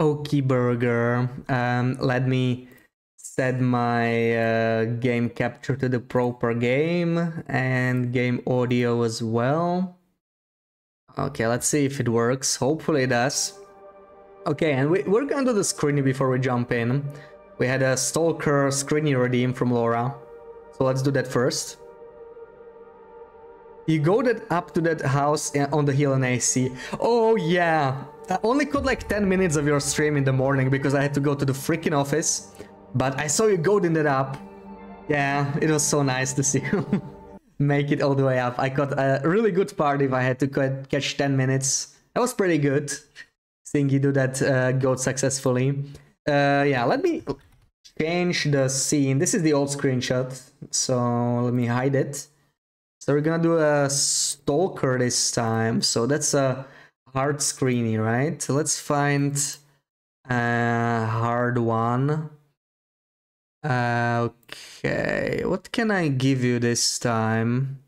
Okie burger. Let me set my game capture to the proper game and game audio as well. Okay, let's see if it works. Hopefully it does. Okay, and we're gonna do the screeny before we jump in. We had a stalker screeny redeem from Laura. So let's do that first. You go up to that house on the hill in AC. Oh yeah, I only caught like 10 minutes of your stream in the morning because I had to go to the freaking office. But I saw you goading it up. Yeah, it was so nice to see you make it all the way up. I got a really good part if I had to catch 10 minutes. That was pretty good, seeing you do that goat successfully. Yeah, let me change the scene. This is the old screenshot, so let me hide it. So we're gonna do a stalker this time. So that's a hard screeny, right? So let's find a hard one. Okay, what can I give you this time?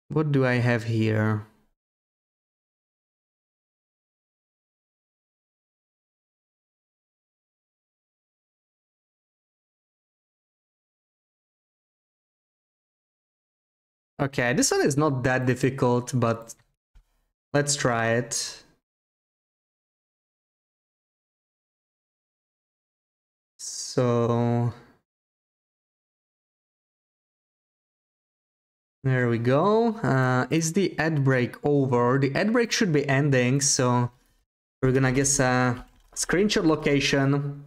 What do I have here? Okay, this one is not that difficult, but let's try it. So there we go. Is the ad break over? The ad break should be ending, so we're gonna guess a screenshot location.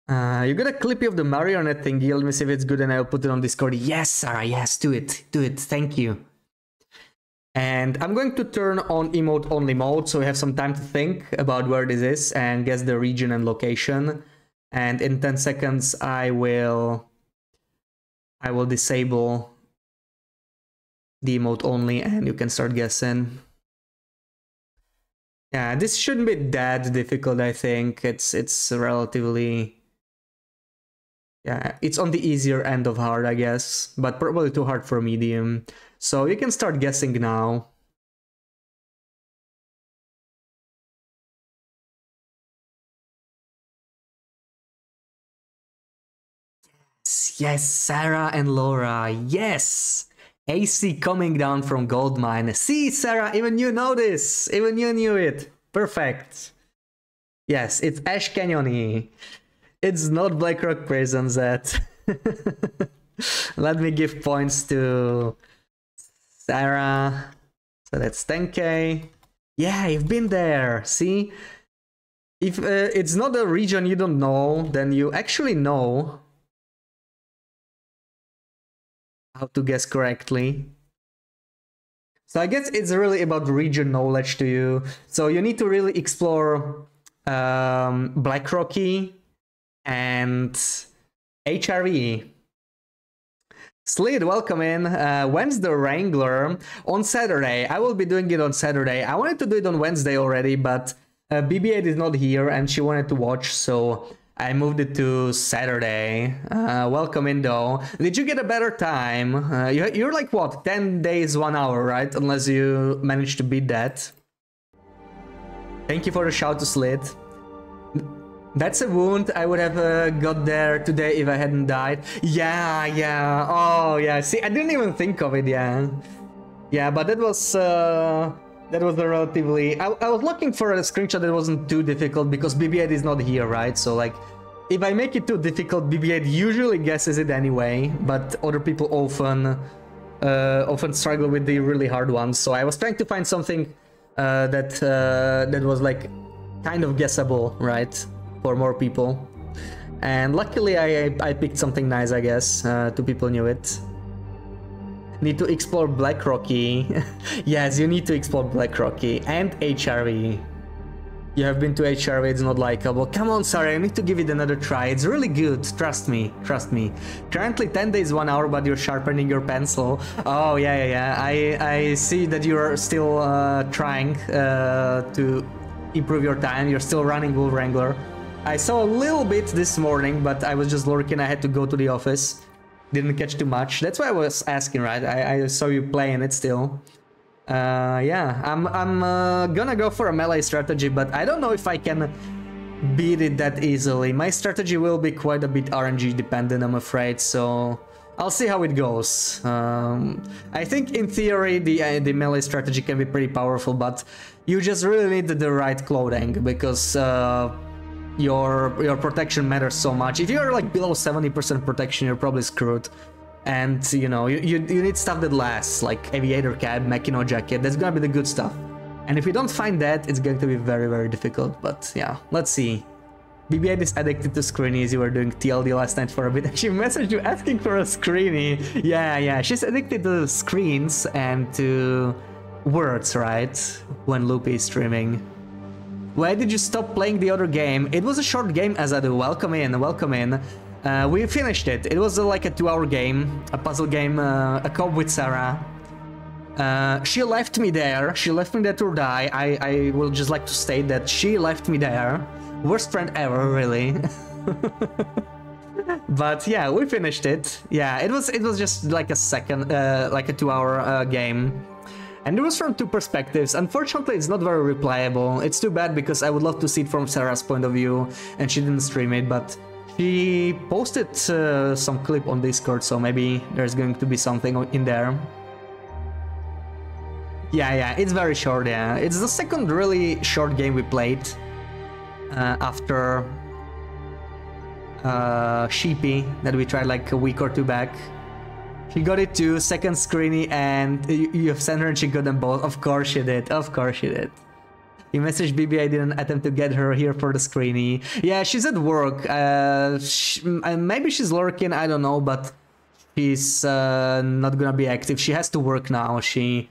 You got a clip of the marionette thingy. Let me see if it's good and I'll put it on Discord. Yes, Sarah, yes, do it. Do it, thank you. And I'm going to turn on emote only mode so we have some time to think about where this is and guess the region and location. And in 10 seconds I will disable the emote only and you can start guessing. Yeah, this shouldn't be that difficult, I think. It's relatively... Yeah, it's on the easier end of hard, I guess, but probably too hard for medium. So you can start guessing now. Yes, Sarah and Laura, yes! AC coming down from Goldmine. See, Sarah, even you know this! Even you knew it! Perfect! Yes, it's Ash Canyon-y. It's not Blackrock Prison Z. Let me give points to Sarah. So that's 10k. Yeah, you've been there. See? If it's not a region you don't know, then you actually know how to guess correctly. So I guess it's really about region knowledge to you. So you need to really explore Blackrocky and HRV. Slid, welcome in. When's the Wrangler? On Saturday. I will be doing it on Saturday. I wanted to do it on Wednesday already, but BB8 is not here and she wanted to watch, so I moved it to Saturday. Welcome in though. Did you get a better time? You're like what, 10 days, 1 hour, right? Unless you managed to beat that. Thank you for the shout to Slid. That's a wound. I would have got there today if I hadn't died. Yeah. Oh, yeah. See, I didn't even think of it, yeah. Yeah, but that was a relatively... I was looking for a screenshot that wasn't too difficult because BB8 is not here, right? So, like, if I make it too difficult, BB8 usually guesses it anyway, but other people often struggle with the really hard ones. So I was trying to find something that was, like, kind of guessable, right? For more people, and luckily I picked something nice, I guess. Two people knew it. Need to explore Blackrocky. Yes, you need to explore Blackrocky and HRV. You have been to HRV, it's not likable. Come on, sorry, I need to give it another try. It's really good, trust me, trust me. Currently 10 days, 1 hour, but you're sharpening your pencil. Oh, yeah. I see that you're still trying to improve your time. You're still running Wolf Wrangler. I saw a little bit this morning, but I was just lurking. I had to go to the office. Didn't catch too much. That's why I was asking, right? I saw you playing it still. Yeah, I'm gonna go for a melee strategy, but I don't know if I can beat it that easily. My strategy will be quite a bit RNG dependent, I'm afraid, so I'll see how it goes. I think in theory the melee strategy can be pretty powerful, but you just really need the right clothing, because your protection matters so much. If you're like below 70% protection, you're probably screwed. And you know, you need stuff that lasts, like aviator cap, Machino jacket. That's gonna be the good stuff. And if you don't find that, it's going to be very, very difficult. But yeah, let's see. BB8 is addicted to screenies. You were doing TLD last night for a bit, and she messaged you asking for a screenie. Yeah, she's addicted to screens and to words, right? When Loopy is streaming. Why did you stop playing the other game? It was a short game, Azadu. Welcome in, welcome in. We finished it. It was like a 2-hour game, a puzzle game, a co-op with Sarah. She left me there. She left me there to die. I will just like to state that she left me there. Worst friend ever, really. But yeah, we finished it. Yeah, it was just like a 2-hour game. And it was from two perspectives. Unfortunately, it's not very replayable. It's too bad because I would love to see it from Sarah's point of view, and she didn't stream it, but she posted some clip on Discord, so maybe there's going to be something in there. Yeah, it's very short, yeah. It's the second really short game we played after Sheepy that we tried like a week or two back. She got it too, second screeny, and you have sent her and she got them both. Of course she did, of course she did. You messaged BB, I didn't attempt to get her here for the screeny. Yeah, she's at work. Maybe she's lurking, I don't know, but she's not gonna be active. She has to work now. She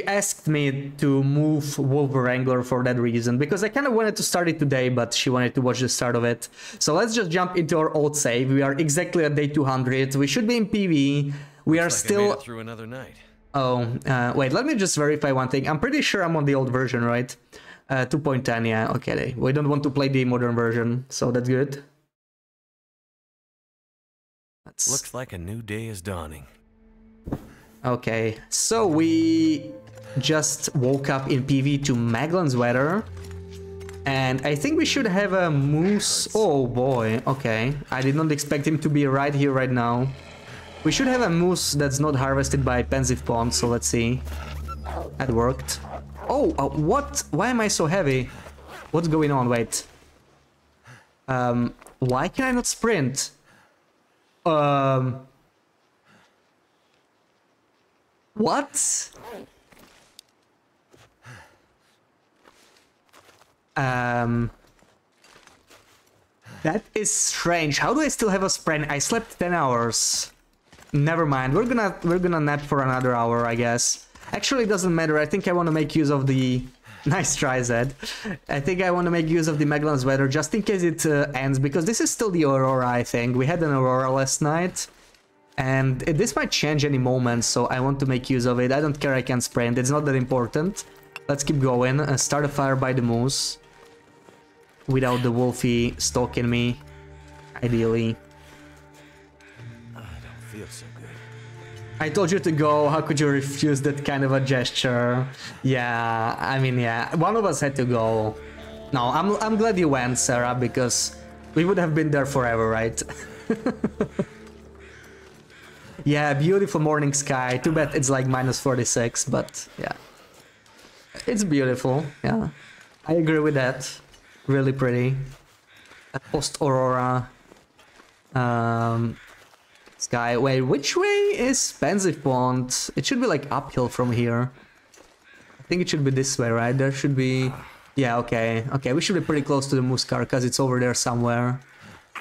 asked me to move Wolf Wrangler for that reason, because I kind of wanted to start it today, but she wanted to watch the start of it. So let's just jump into our old save. We are exactly at day 200. We should be in PV. We are still... I made it through another night. Oh, wait, let me just verify one thing. I'm pretty sure I'm on the old version, right? 2.10, yeah, okay. We don't want to play the modern version, so that's good. Looks like a new day is dawning. Okay, so we just woke up in PV to Maglan's weather, and I think we should have a moose. Oh boy, okay. I did not expect him to be right here right now. We should have a moose that's not harvested by Pensive Pond, so let's see. That worked. Oh, what? Why am I so heavy? What's going on? Wait. Why can I not sprint? What? That is strange. How do I still have a sprint? I slept 10 hours. Never mind. We're gonna nap for another hour, I guess. Actually, it doesn't matter. I think I want to make use of the... Nice try, Zed. I think I want to make use of the Maglan's weather just in case it ends, because this is still the Aurora, I think. We had an Aurora last night. And this might change any moment, so I want to make use of it. I don't care, I can sprint, it's not that important. Let's keep going. Start a fire by the moose. Without the wolfie stalking me, ideally. I don't feel so good. I told you to go, how could you refuse that kind of a gesture? Yeah, I mean, yeah, one of us had to go. No, I'm glad you went, Sarah, because we would have been there forever, right? Yeah, beautiful morning sky. Too bad it's like -46, but yeah. It's beautiful, yeah. I agree with that. Really pretty. A post-aurora sky. Wait, which way is Pensive Pond? It should be like uphill from here. I think it should be this way, right? There should be... Yeah, okay. Okay, we should be pretty close to the moose carcass. It's over there somewhere.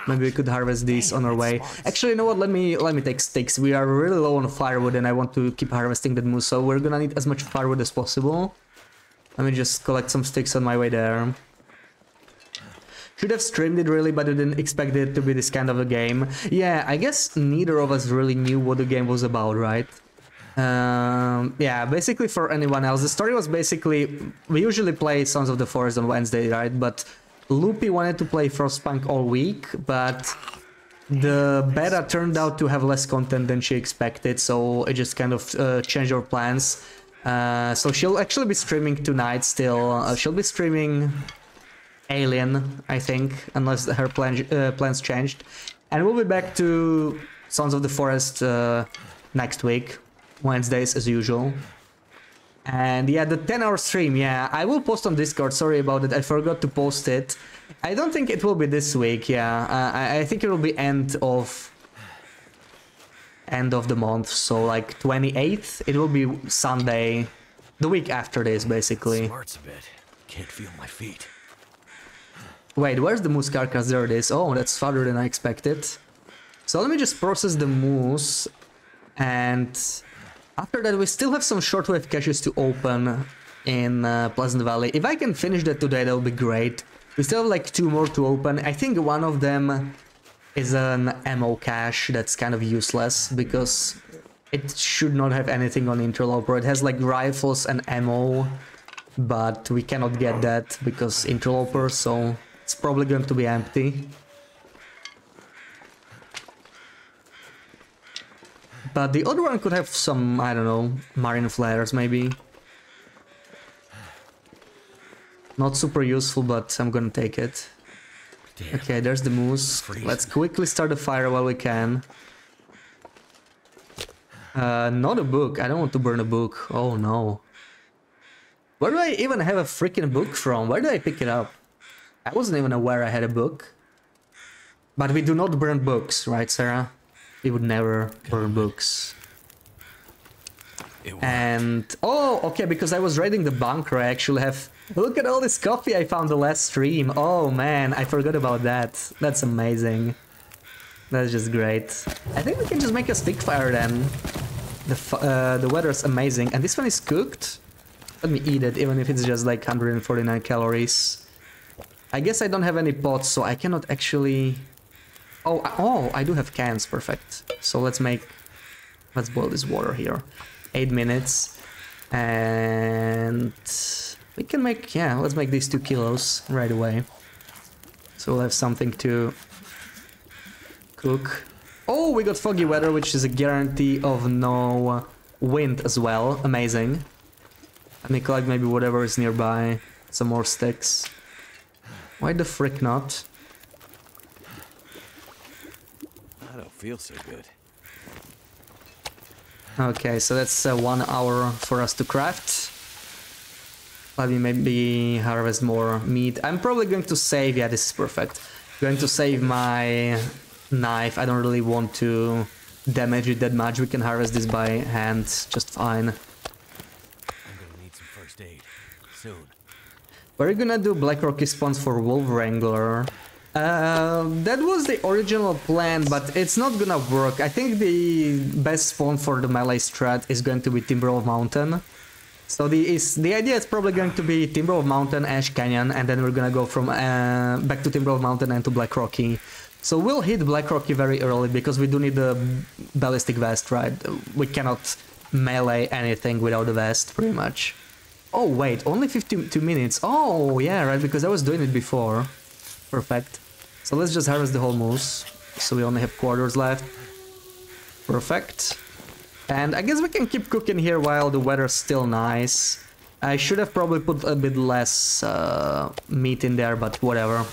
Maybe we could harvest these on our way. Actually, you know what? Let me take sticks. We are really low on firewood, and I want to keep harvesting that moose, so we're gonna need as much firewood as possible. Let me just collect some sticks on my way there. Should have streamed it really, but I didn't expect it to be this kind of a game. Yeah, I guess neither of us really knew what the game was about, right? Yeah, basically for anyone else, the story was basically... We usually play Sons of the Forest on Wednesday, right? But Loopy wanted to play Frostpunk all week, but the beta turned out to have less content than she expected, so it just kind of changed our plans. So she'll actually be streaming tonight still. She'll be streaming Alien, I think, unless her plans changed. And we'll be back to Sons of the Forest next week, Wednesdays as usual. And yeah, the 10-hour stream, yeah, I will post on Discord, sorry about it, I forgot to post it. I don't think it will be this week, yeah, I think it will be end of the month, so like 28th, it will be Sunday, the week after this, basically. Smarts a bit. Can't feel my feet. Wait, where's the moose carcass? There it is. Oh, that's farther than I expected. So let me just process the moose, and after that we still have some shortwave caches to open in Pleasant Valley. If I can finish that today, that would be great. We still have like 2 more to open. I think one of them is an ammo cache that's kind of useless because it should not have anything on interloper. It has like rifles and ammo, but we cannot get that because interloper, so it's probably going to be empty. But the other one could have some, I don't know, marine flares maybe. Not super useful, but I'm gonna take it. Damn. Okay, there's the moose. Let's quickly start the fire while we can. Not a book. I don't want to burn a book. Oh no. Where do I even have a freaking book from? Where did I pick it up? I wasn't even aware I had a book. But we do not burn books, right, Sarah? We would never burn books. And oh, okay, because I was raiding the bunker, I actually have... Look at all this coffee I found the last stream. Oh man, I forgot about that. That's amazing. That's just great. I think we can just make a stick fire then. The weather's amazing. And this one is cooked. Let me eat it, even if it's just like 149 calories. I guess I don't have any pots, so I cannot actually... Oh, I do have cans, perfect. So let's boil this water here. 8 minutes. And we can make, yeah, let's make these 2 kilos right away. So we'll have something to cook. Oh, we got foggy weather, which is a guarantee of no wind as well. Amazing. Let me collect maybe whatever is nearby. Some more sticks. Why the frick not? I don't feel so good. Okay, so that's 1 hour for us to craft. Let me maybe harvest more meat. I'm probably going to save... Yeah, this is perfect. Going to save my knife. I don't really want to damage it that much. We can harvest this by hand just fine. I'm gonna need some first aid soon. We're gonna do Black Rocky spawns for Wolf Wrangler. That was the original plan, but it's not gonna work. I think the best spawn for the melee strat is going to be Timber of Mountain. So the idea is probably going to be Timber of Mountain, Ash Canyon, and then we're gonna go from back to Timber of Mountain and to Black Rocky. So we'll hit Black Rocky very early because we do need the ballistic vest, right? We cannot melee anything without the vest, pretty much. Oh wait, only 52 minutes. Oh yeah, right, because I was doing it before. Perfect. So let's just harvest the whole moose. So we only have quarters left. Perfect. And I guess we can keep cooking here while the weather's still nice. I should have probably put a bit less meat in there, but whatever.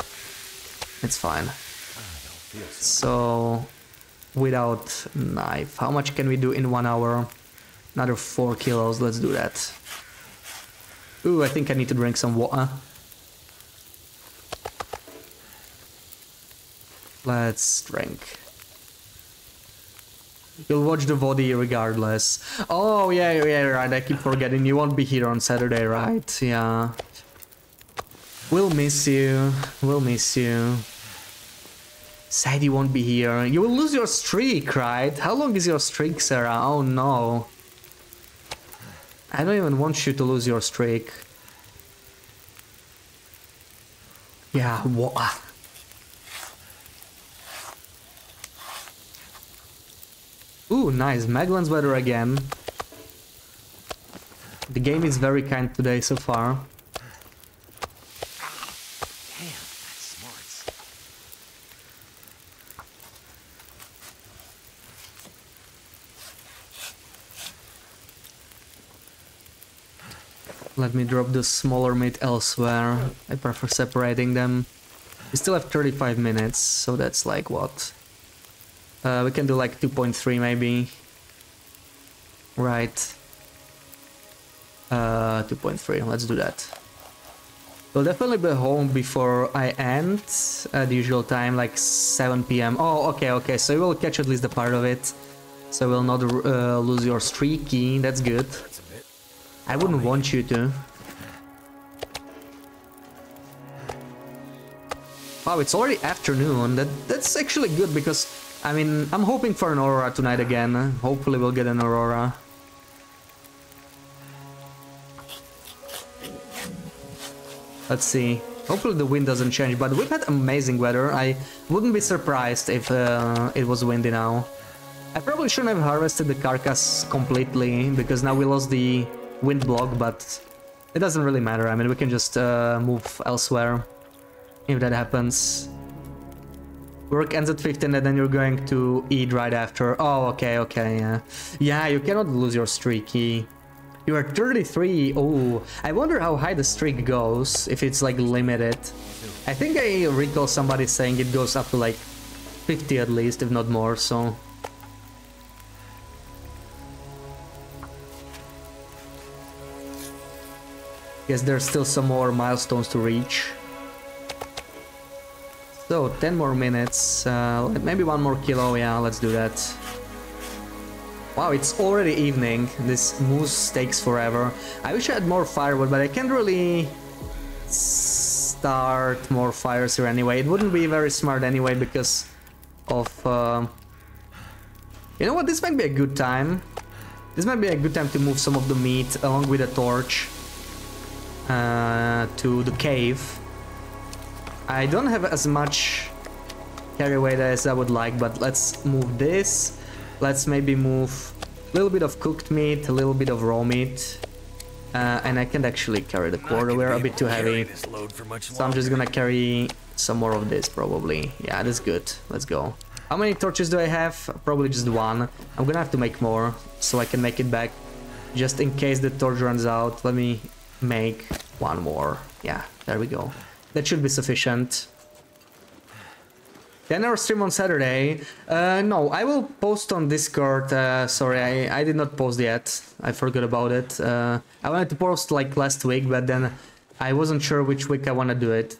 It's fine. So, without knife, how much can we do in 1 hour? Another 4 kilos, let's do that. Ooh, I think I need to drink some water. Let's drink. You'll watch the VOD regardless. Oh, yeah, right, I keep forgetting. You won't be here on Saturday, right? Yeah. We'll miss you. We'll miss you. Sadie won't be here. You will lose your streak, right? How long is your streak, Sarah? Oh, no. I don't even want you to lose your streak. Yeah, what? Ooh, nice. Maglan's weather again. The game is very kind today so far. Damn, that's smarts. Let me drop the smaller meat elsewhere. I prefer separating them. We still have 35 minutes, so that's like what? We can do like 2.3 maybe. Right. 2.3, let's do that. We'll definitely be home before I end at the usual time, like 7 PM. Oh, okay, so you will catch at least a part of it. So we'll not lose your streaky, that's good. I wouldn't want you to. Wow, it's already afternoon. That's actually good because, I mean, I'm hoping for an aurora tonight again. Hopefully we'll get an aurora. Let's see. Hopefully the wind doesn't change, but we've had amazing weather. I wouldn't be surprised if it was windy now. I probably shouldn't have harvested the carcass completely, because now we lost the wind block, but it doesn't really matter. I mean, we can just move elsewhere if that happens. Work ends at 15 and then you're going to eat right after. Oh, okay, yeah. Yeah, you cannot lose your streaky. You are 33. Oh, I wonder how high the streak goes, if it's like limited. I think I recall somebody saying it goes up to like 50 at least, if not more, so... Guess there's still some more milestones to reach. So, 10 more minutes, maybe 1 more kilo, yeah, let's do that. Wow, it's already evening. This moose takes forever. I wish I had more firewood, but I can't really start more fires here anyway. It wouldn't be very smart anyway because of... You know what, this might be a good time. This might be a good time to move some of the meat along with a torch to the cave. I don't have as much carry weight as I would like, but let's move this. Let's maybe move a little bit of cooked meat, a little bit of raw meat. And I can't actually carry the quarter, we're a bit too heavy. So I'm just gonna carry some more of this probably. Yeah, that's good. Let's go. How many torches do I have? Probably just one. I'm gonna have to make more so I can make it back. Just in case the torch runs out, let me make one more. Yeah, there we go. That should be sufficient. 10-hour stream on Saturday. No, I will post on Discord. Sorry, I did not post yet. I forgot about it. I wanted to post like last week, but then I wasn't sure which week I want to do it.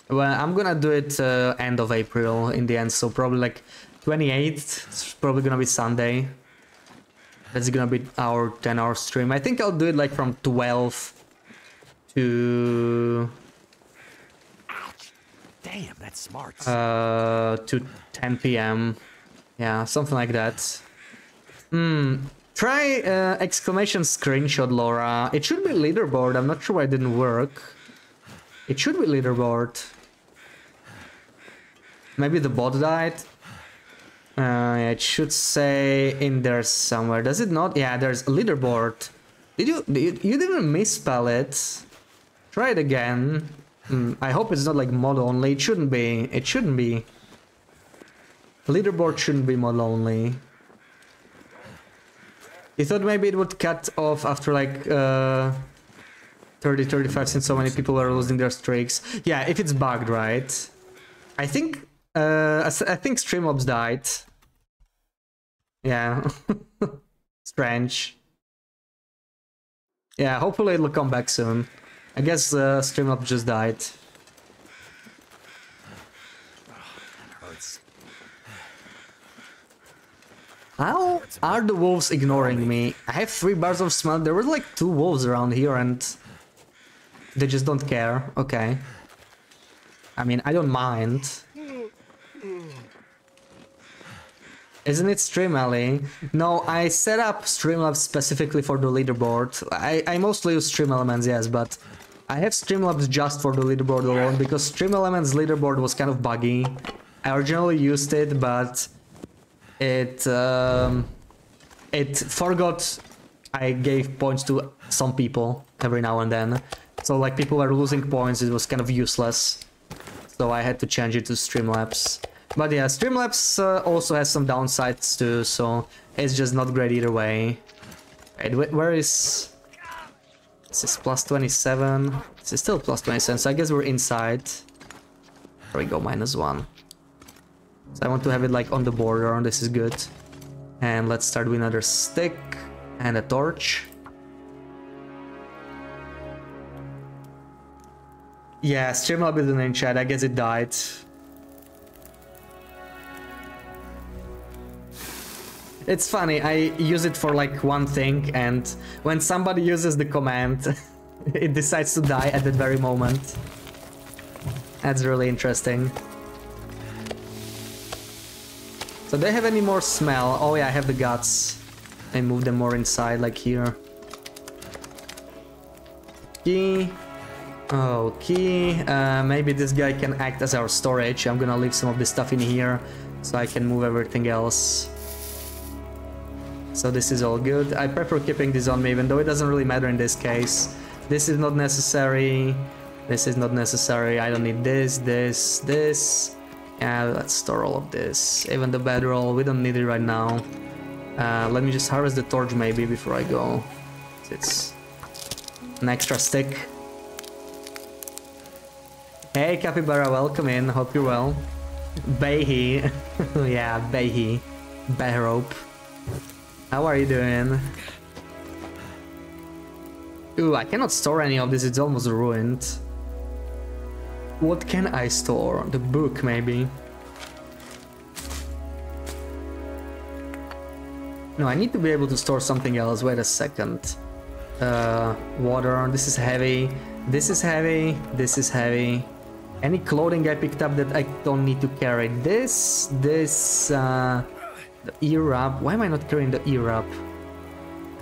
Well, I'm gonna do it end of April in the end, so probably like 28th. It's probably gonna be Sunday. That's gonna be our 10-hour stream. I think I'll do it like from 12 to... Damn, that's smart. To 10 PM. Yeah, something like that. Try exclamation screenshot, Laura. It should be leaderboard. I'm not sure why it didn't work. It should be leaderboard. Maybe the bot died. It should say in there somewhere. Does it not? Yeah, there's a leaderboard. You didn't misspell it. Try it again. I hope it's not like mod only. It shouldn't be. It shouldn't be. Leaderboard shouldn't be mod only. You thought maybe it would cut off after like 30, 35 since so many people are losing their streaks. Yeah, if it's bugged, right? I think Streamlabs died. Yeah. Strange. Yeah, hopefully it'll come back soon. I guess Streamlabs just died. How are the wolves ignoring me? I have 3 bars of smell. There were like 2 wolves around here and they just don't care. Okay. I mean, I don't mind. Isn't it Streamally? No, I set up Streamlabs specifically for the leaderboard. I mostly use StreamElements, yes, but I have Streamlabs just for the leaderboard alone because StreamElements leaderboard was kind of buggy. I originally used it, but it forgot I gave points to some people every now and then. So like people were losing points, it was kind of useless. So I had to change it to Streamlabs. But yeah, Streamlabs also has some downsides too, so it's just not great either way. Wait, where is This is plus 27. This is still plus 27, so I guess we're inside. There we go, -1. So I want to have it like on the border, this is good. And let's start with another stick and a torch. Yeah, Streamlab isn't in chat, I guess it died. It's funny, I use it for like one thing, and when somebody uses the command, it decides to die at that very moment. That's really interesting. So do I have any more smell? Oh yeah, I have the guts. I move them more inside, like here. Key. Oh, key. Maybe this guy can act as our storage. I'm gonna leave some of this stuff in here so I can move everything else. So this is all good. I prefer keeping this on me, even though it doesn't really matter in this case. This is not necessary. This is not necessary. I don't need this, this, this. Yeah, let's store all of this. Even the bedroll, we don't need it right now. Let me just harvest the torch maybe before I go. It's an extra stick. Hey Capybara, welcome in. Hope you're well. Bayhi. Yeah, Bayhi. Behrope. How are you doing? Ooh, I cannot store any of this, it's almost ruined. What can I store? The book, maybe? No, I need to be able to store something else. Wait a second. Water, this is heavy. This is heavy. This is heavy. Any clothing I picked up that I don't need to carry. This, the ear wrap. Why am I not carrying the ear wrap?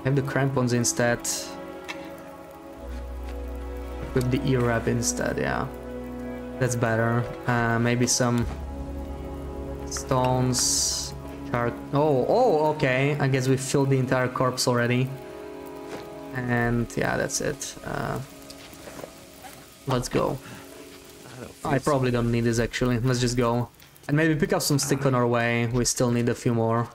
I have the crampons instead. With the ear wrap instead, yeah. That's better. Maybe some stones. Oh, okay. I guess we filled the entire corpse already. And yeah, that's it. Let's go. I probably don't need this actually. Let's just go. And maybe pick up some stick on our way. We still need a few more.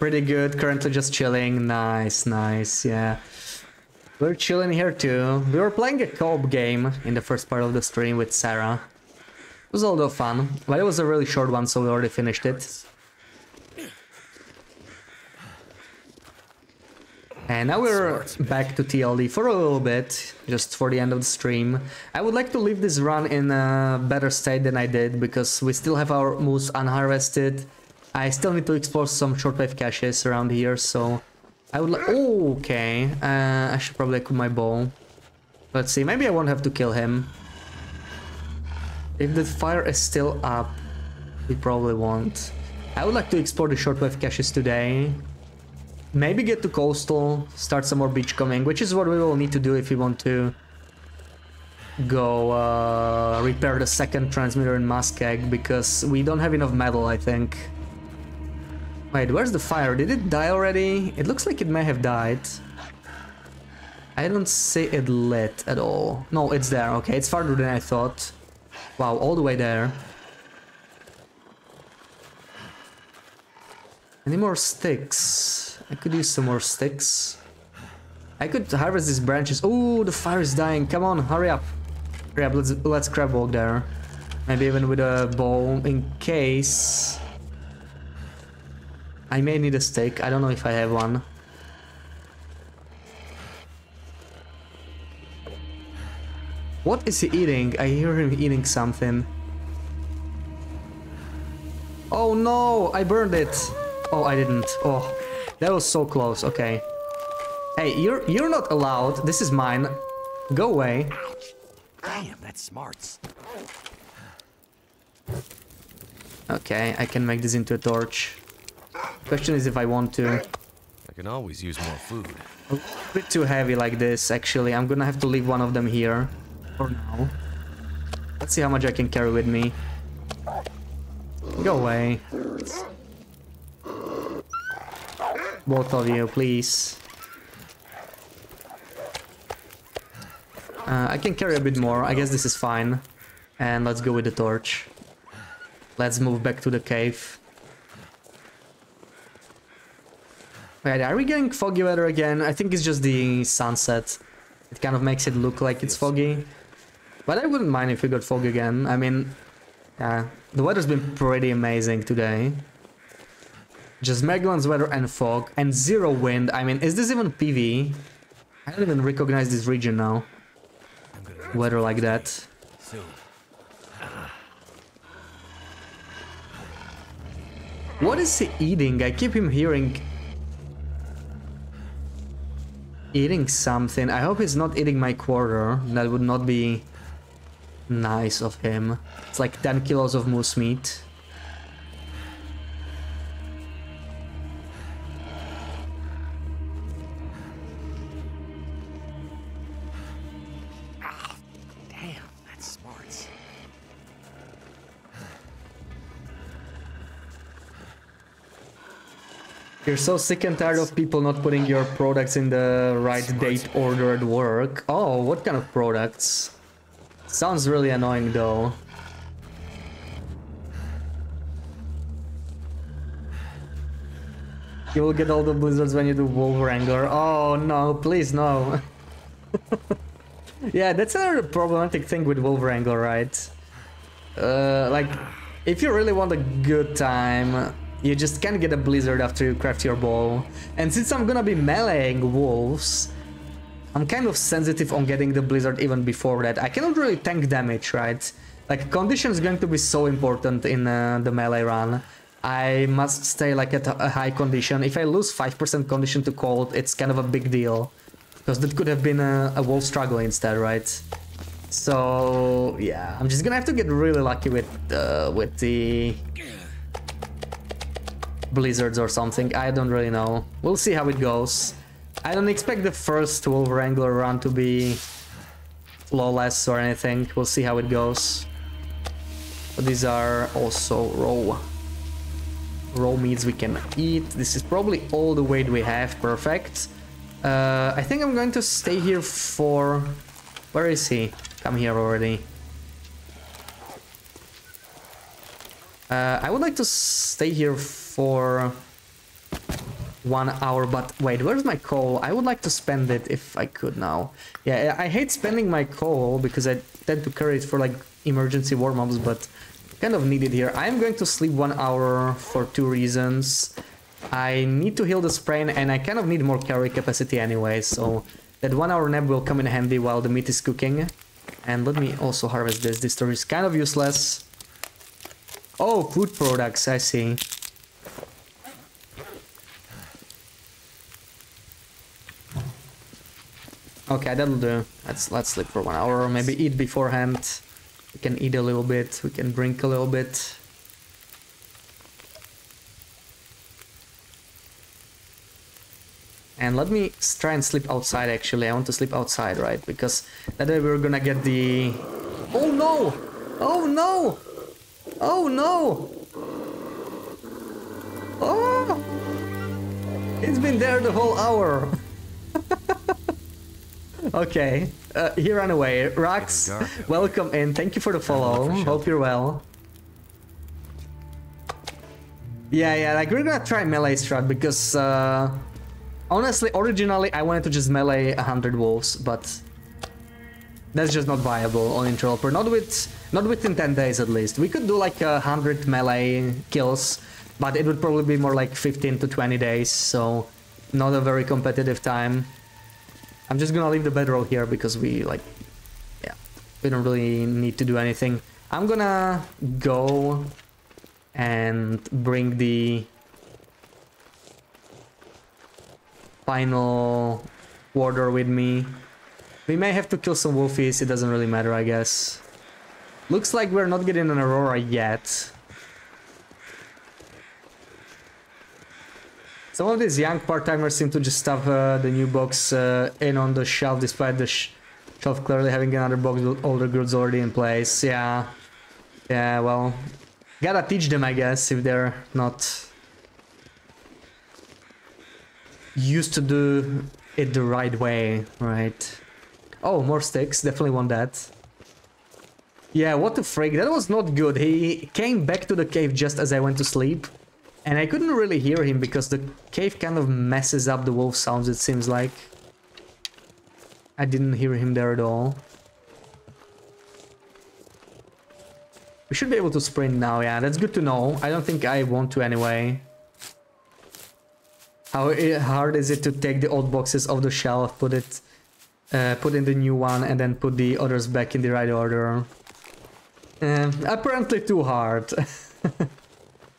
Pretty good. Currently just chilling. Nice, nice. Yeah. We're chilling here too. We were playing a co-op game in the first part of the stream with Sarah. It was although fun, but it was a really short one, so we already finished it. And now we're back to TLD for a little bit, just for the end of the stream. I would like to leave this run in a better state than I did, because we still have our moose unharvested. I still need to explore some shortwave caches around here, so I would like... Oh, okay. I should probably equip my bow. Let's see, maybe I won't have to kill him. If the fire is still up, we probably won't. I would like to explore the shortwave caches today. Maybe get to coastal, start some more beachcombing, which is what we will need to do if we want to go repair the second transmitter in Muskeg, because we don't have enough metal, I think. Wait, where's the fire? Did it die already? It looks like it may have died. I don't see it lit at all. No, it's there. Okay, it's farther than I thought. Wow, all the way there. Any more sticks? I could use some more sticks. I could harvest these branches. Oh, the fire is dying. Come on, hurry up. Hurry up, let's crab walk there. Maybe even with a bow in case. I may need a stick. I don't know if I have one. What is he eating? I hear him eating something. Oh no, I burned it. Oh, I didn't. Oh, that was so close. Okay. Hey, you're not allowed. This is mine. Go away. Damn, that's smarts. Okay, I can make this into a torch. Question is if I want to. I can always use more food. A bit too heavy like this, actually. I'm gonna have to leave one of them here for now. Let's see how much I can carry with me. Go away. Both of you, please. I can carry a bit more. I guess this is fine. And let's go with the torch. Let's move back to the cave. Wait, are we getting foggy weather again? I think it's just the sunset. It kind of makes it look like it's foggy. But I wouldn't mind if we got fog again. I mean, yeah, the weather's been pretty amazing today. Just Magellan's weather and fog and zero wind. I mean, is this even PV? I don't even recognize this region now. Weather like that. What is he eating? I keep him hearing... eating something. I hope he's not eating my quarter. That would not be nice of him. It's like 10 kilos of moose meat. Damn, that's smart. You're so sick and tired of people not putting your products in the right date order at work. Oh, what kind of products? Sounds really annoying though. You will get all the blizzards when you do Wolf Wrangler. Oh no, please no. Yeah, that's another problematic thing with Wolf Wrangler, right? Like, if you really want a good time, you just can't get a blizzard after you craft your bow. And since I'm gonna be meleeing wolves, I'm kind of sensitive on getting the blizzard even before that. I cannot really tank damage, right? Like, condition is going to be so important in the melee run. I must stay like at a high condition. If I lose 5% condition to cold, it's kind of a big deal. Because that could have been a wolf struggle instead, right? So yeah, I'm just gonna have to get really lucky with the blizzards or something. I don't really know. We'll see how it goes. I don't expect the first Wolf Wrangler run to be flawless or anything. We'll see how it goes. But these are also raw meats we can eat. This is probably all the weight we have. Perfect. I think I'm going to stay here for... Where is he? Come here already. I would like to stay here for 1 hour, but wait, where's my coal? I would like to spend it if I could now. Yeah, I hate spending my coal because I tend to carry it for like emergency warm-ups, but kind of need it here. I'm going to sleep 1 hour for 2 reasons. I need to heal the sprain and I kind of need more carry capacity anyway, so that 1 hour nap will come in handy while the meat is cooking. And let me also harvest this. This store is kind of useless. Oh, food products, I see. Okay, that'll do. Let's sleep for 1 hour, or maybe eat beforehand. We can eat a little bit, we can drink a little bit. And let me try and sleep outside actually. I want to sleep outside, right? Because that way we're gonna get the... Oh no! Oh no! Oh no! Oh! It's been there the whole hour! Okay, he ran away. Rax, welcome in. Thank you for the follow. Hope you're well. Yeah, like we're gonna try melee strat because honestly, originally I wanted to just melee 100 wolves, but that's just not viable on interloper. Not within 10 days at least. We could do like 100 melee kills, but it would probably be more like 15 to 20 days, so not a very competitive time. I'm just gonna leave the bedroll here because we like, yeah, we don't really need to do anything. I'm gonna go and bring the final warder with me. We may have to kill some wolfies, it doesn't really matter, I guess. Looks like we're not getting an aurora yet. Some of these young part-timers seem to just stuff the new box in on the shelf despite the shelf clearly having another box with older goods already in place. Yeah, well, gotta teach them, I guess, if they're not used to do it the right way, right? Oh, more sticks, definitely want that. Yeah, what the freak, that was not good. He came back to the cave just as I went to sleep. And I couldn't really hear him because the cave kind of messes up the wolf sounds, it seems like. I didn't hear him there at all. We should be able to sprint now, yeah, that's good to know. I don't think I want to anyway. How hard is it to take the old boxes off the shelf, put in the new one, and then put the others back in the right order? Apparently too hard.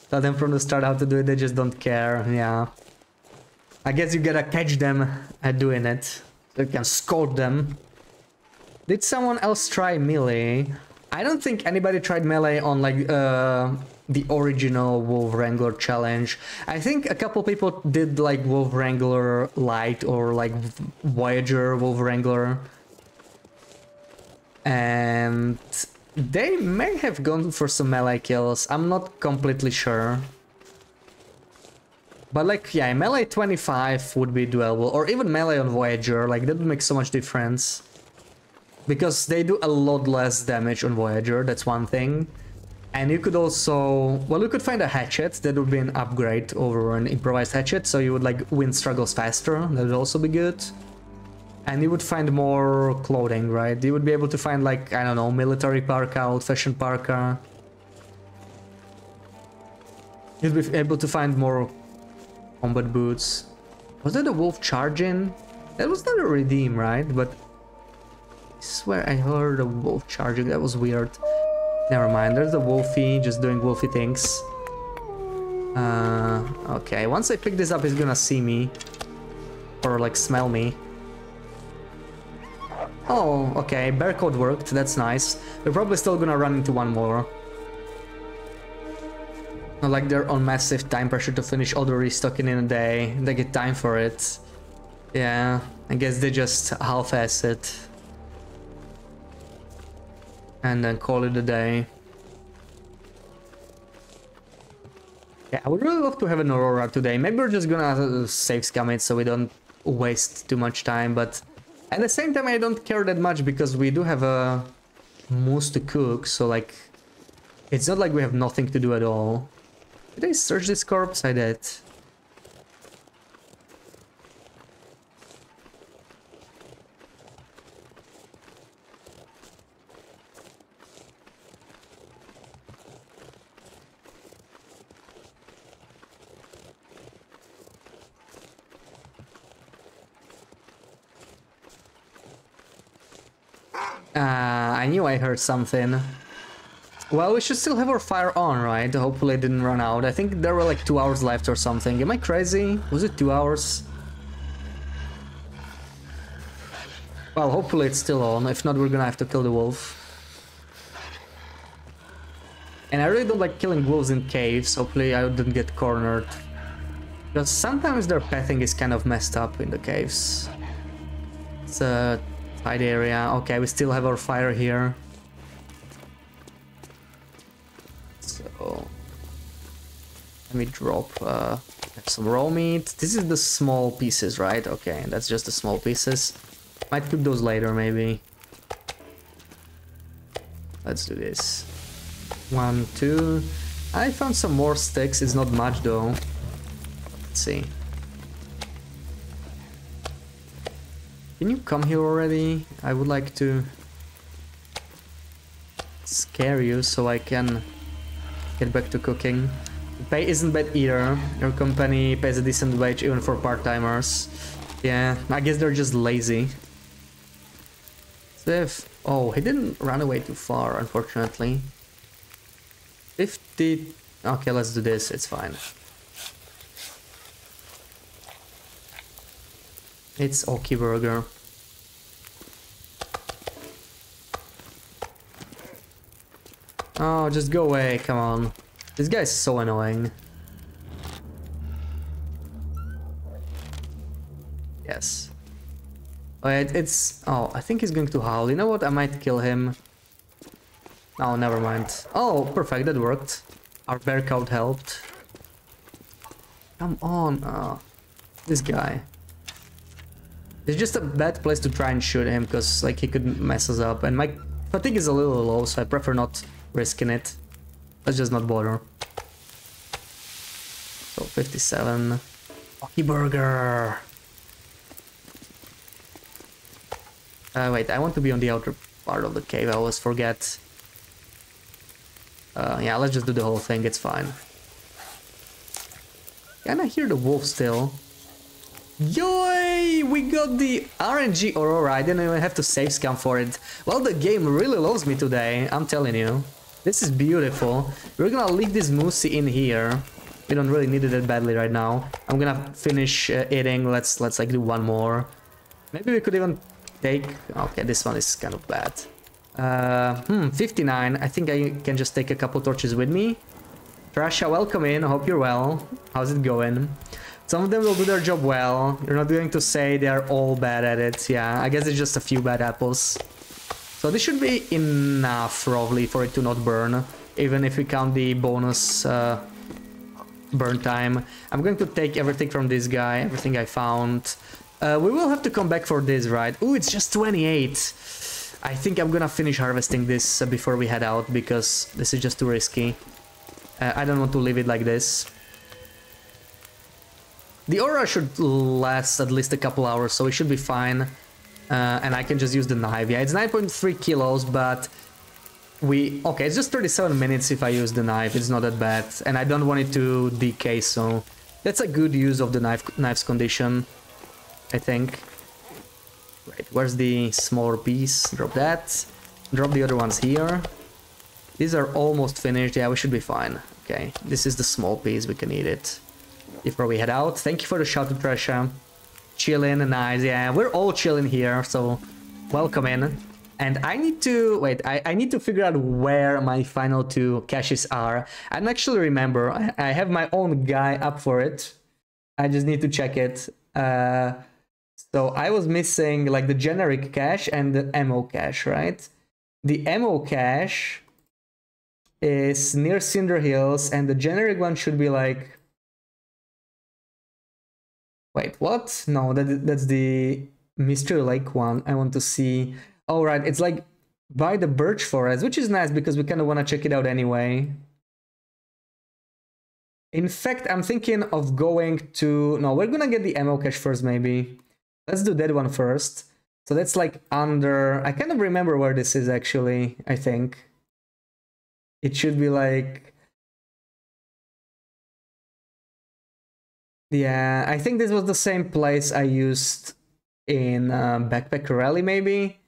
Tell them from the start how to do it, they just don't care, yeah. I guess you gotta catch them at doing it, so you can scold them. Did someone else try melee? I don't think anybody tried melee on like the original Wolf Wrangler challenge. I think a couple people did like Wolf Wrangler Light or like Voyager Wolf Wrangler. And they may have gone for some melee kills, I'm not completely sure. But like, yeah, melee 25 would be doable, or even melee on Voyager, like that would make so much difference. Because they do a lot less damage on Voyager, that's one thing. And you could also, well, you could find a hatchet, that would be an upgrade over an improvised hatchet, so you would like win struggles faster, that would also be good. And you would find more clothing, right? You would be able to find like, I don't know, military parka, old-fashioned parka. You'd be able to find more combat boots. Was that a wolf charging? That was not a redeem, right? But I swear I heard a wolf charging, that was weird. Never mind, there's the wolfie, just doing wolfie things. Okay, once I pick this up, he's gonna see me. Or like smell me. Oh, okay, bear code worked, that's nice. We're probably still gonna run into one more. Not like they're on massive time pressure to finish all the restocking in a day. They get time for it. Yeah, I guess they just half-ass it. And then call it a day. Yeah, I would really love to have an Aurora today. Maybe we're just gonna save scum it so we don't waste too much time, but at the same time I don't care that much because we do have a moose to cook, so like it's not like we have nothing to do at all. Did I search this corpse? I did. I knew I heard something. Well, we should still have our fire on, right? Hopefully it didn't run out. I think there were like 2 hours left or something. Am I crazy? Was it 2 hours? Well, hopefully it's still on. If not, we're gonna have to kill the wolf. And I really don't like killing wolves in caves. Hopefully I don't get cornered. Because sometimes their pathing is kind of messed up in the caves. It's a tight area. Okay, we still have our fire here. So let me drop some raw meat. This is the small pieces, right? Okay, that's just the small pieces. Might cook those later, maybe. Let's do this. 1, 2. I found some more sticks. It's not much though. Let's see. Can you come here already? I would like to scare you so I can get back to cooking. The pay isn't bad either. Your company pays a decent wage even for part-timers. Yeah, I guess they're just lazy. So if... Oh, he didn't run away too far, unfortunately. 50... Okay, let's do this, it's fine. It's Oki Burger. Oh, just go away, come on. This guy's so annoying. Yes. It's... Oh, I think he's going to howl. You know what? I might kill him. Oh, never mind. Oh, perfect, that worked. Our bear code helped. Come on. Oh, this guy. It's just a bad place to try and shoot him, because like he could mess us up. And my fatigue is a little low, so I prefer not risking it. Let's just not bother. 57. Lucky burger. Wait, I want to be on the outer part of the cave. I always forget. Yeah, let's just do the whole thing. It's fine. Can I hear the wolf still? Yay! We got the RNG Aurora. I didn't even have to save scam for it. Well, the game really loves me today. I'm telling you. This is beautiful. We're gonna leave this moosey in here. We don't really need it that badly right now. I'm gonna finish eating. Let's like do one more. Maybe we could even take... Okay, this one is kind of bad. 59. I think I can just take a couple torches with me. Trasha, welcome in. Hope you're well. How's it going? Some of them will do their job well. You're not going to say they're all bad at it. Yeah, I guess it's just a few bad apples. So this should be enough, probably, for it to not burn. Even if we count the bonus burn time. I'm going to take everything from this guy, everything I found. We will have to come back for this, right? Ooh, it's just 28. I think I'm gonna finish harvesting this before we head out, because this is just too risky. I don't want to leave it like this. The aura should last at least a couple hours, so it should be fine. And I can just use the knife. Yeah, it's 9.3 kilos, but okay, it's just 37 minutes if I use the knife. It's not that bad, and I don't want it to decay, so that's a good use of the knife's condition, I think. Right, where's the smaller piece? Drop that. Drop the other ones here. These are almost finished. Yeah, we should be fine. Okay, this is the small piece. We can eat it before we head out. Thank you for the shout to Tresha. Chilling, nice. Yeah, we're all chilling here, so welcome in. And I need to... Wait, I need to figure out where my final two caches are. I don't actually remember. I have my own guy up for it. I just need to check it. So I was missing like the generic cache and the ammo cache, right? The ammo cache is near Cinder Hills, and the generic one should be like... Wait, what? No, that's the Mystery Lake one. I want to see... Oh, right, it's like by the birch forest, which is nice because we kind of want to check it out anyway. In fact, I'm thinking of going to... No, we're gonna get the ammo cache first, maybe. Let's do that one first. So that's like under... I kind of remember where this is actually, I think. It should be like... Yeah, I think this was the same place I used in Backpack Rally, maybe?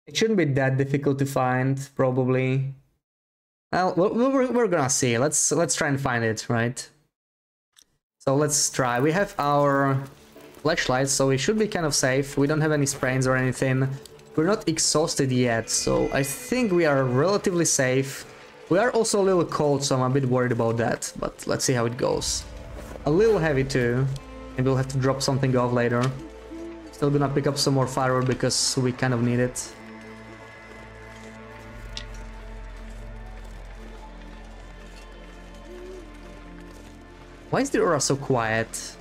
It shouldn't be that difficult to find, probably. Well, we're gonna see. Let's try and find it, right? So let's try. We have our flashlights, so we should be kind of safe. We don't have any sprains or anything. We're not exhausted yet, so I think we are relatively safe. We are also a little cold, so I'm a bit worried about that, but let's see how it goes. A little heavy too. Maybe we'll have to drop something off later. Still gonna pick up some more firewood because we kind of need it. Why is the aura so quiet?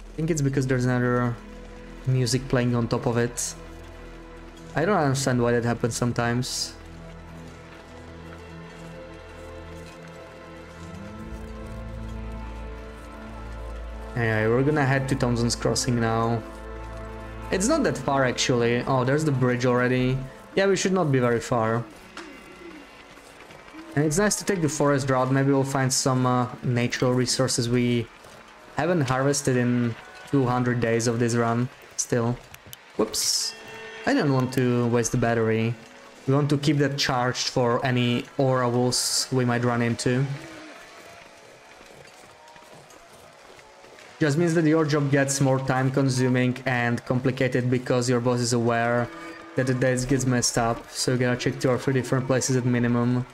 I think it's because there's another music playing on top of it. I don't understand why that happens sometimes. Anyway, we're gonna head to Townsend's Crossing now. It's not that far actually. Oh, there's the bridge already. Yeah, we should not be very far. And it's nice to take the forest route. Maybe we'll find some natural resources we haven't harvested in 200 days of this run still. Whoops. I don't want to waste the battery. We want to keep that charged for any aura wolves we might run into. Just means that your job gets more time consuming and complicated because your boss is aware that the days gets messed up. So you gotta check 2 or 3 different places at minimum.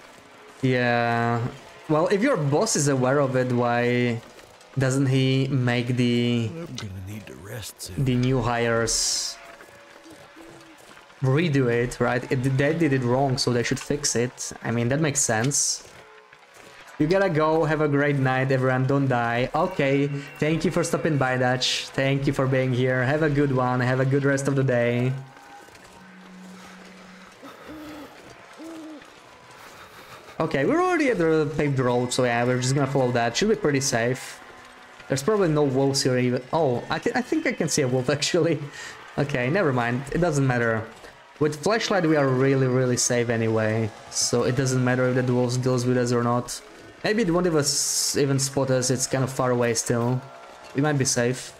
Yeah. Well, if your boss is aware of it, why doesn't he make the new hires redo it, right? They did it wrong, so they should fix it. I mean, that makes sense. You gotta go. Have a great night, everyone. Don't die. Okay. Thank you for stopping by, Dutch. Thank you for being here. Have a good one. Have a good rest of the day. Okay, we're already at the paved road, so yeah, we're just gonna follow that. Should be pretty safe. There's probably no wolves here even. Oh, I think I can see a wolf actually. Okay, never mind. It doesn't matter. With flashlight we are really safe anyway. So it doesn't matter if the wolf deals with us or not. Maybe it won't even spot us. It's kind of far away still. We might be safe.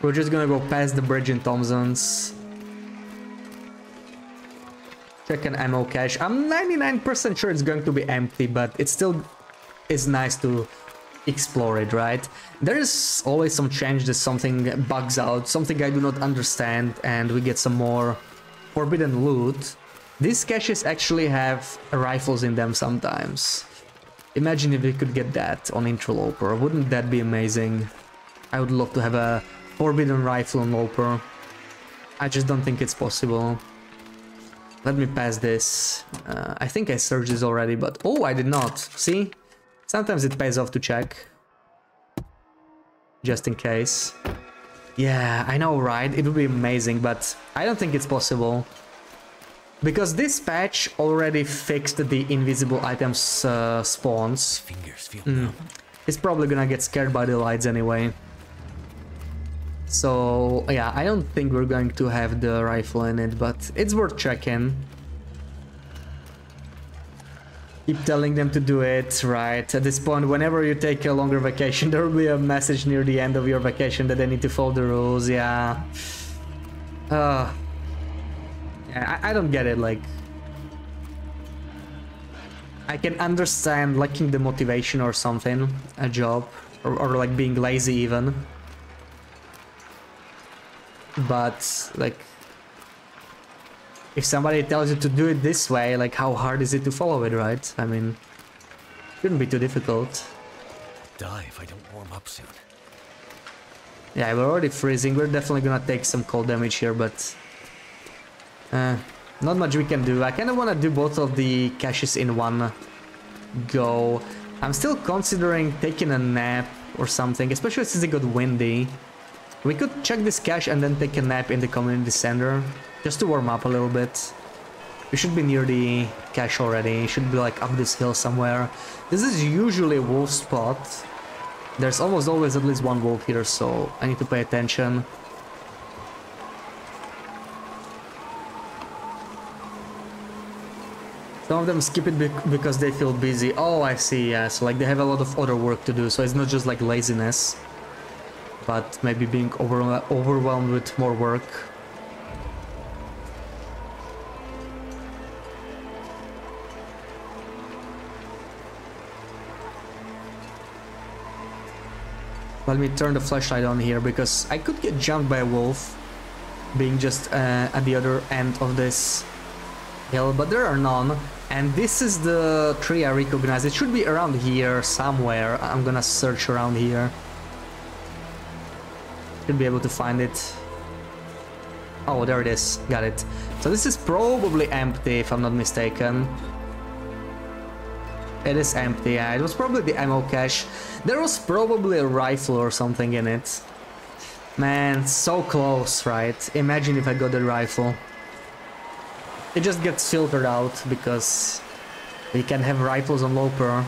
We're just gonna go past the bridge in Thompson's. Check an ammo cache. I'm 99% sure it's going to be empty, but it still is nice to explore it, right? There is always some chance that something bugs out, something I do not understand, and we get some more forbidden loot. These caches actually have rifles in them sometimes. Imagine if we could get that on interloper. Wouldn't that be amazing? I would love to have a forbidden rifle on loper. I just don't think it's possible. Let me pass this. I think I searched this already, but... Oh, I did not. See? Sometimes it pays off to check. Just in case. Yeah, I know, right? It would be amazing, but I don't think it's possible. Because this patch already fixed the invisible items spawns. Fingers feel numb. He's probably gonna get scared by the lights anyway. So, yeah, I don't think we're going to have the rifle in it, but it's worth checking. Keep telling them to do it, right? At this point, whenever you take a longer vacation, there will be a message near the end of your vacation that they need to follow the rules, yeah. Yeah, I don't get it, like... I can understand lacking the motivation or something, a job, or like being lazy even. But, like, if somebody tells you to do it this way, like, how hard is it to follow it, right? I mean, shouldn't be too difficult. Die if I don't warm up soon. Yeah, we're already freezing. We're definitely gonna take some cold damage here, but not much we can do. I kind of want to do both of the caches in one go. I'm still considering taking a nap or something, especially since it got windy. We could check this cache and then take a nap in the community center, just to warm up a little bit. We should be near the cache already. Should be like up this hill somewhere. This is usually a wolf spot. There's almost always at least one wolf here, so I need to pay attention. Some of them skip it because they feel busy. Oh, I see, yeah. So like they have a lot of other work to do, so it's not just like laziness, but maybe being overwhelmed with more work. Let me turn the flashlight on here, because I could get jumped by a wolf, being just at the other end of this hill, but there are none. And this is the tree I recognize. It should be around here somewhere. I'm gonna search around here. Should be able to find it. Oh, there it is. Got it. So this is probably empty, if I'm not mistaken. It is empty, yeah. It was probably the ammo cache. There was probably a rifle or something in it. Man, so close, right? Imagine if I got the rifle. It just gets filtered out because we can have rifles on loper.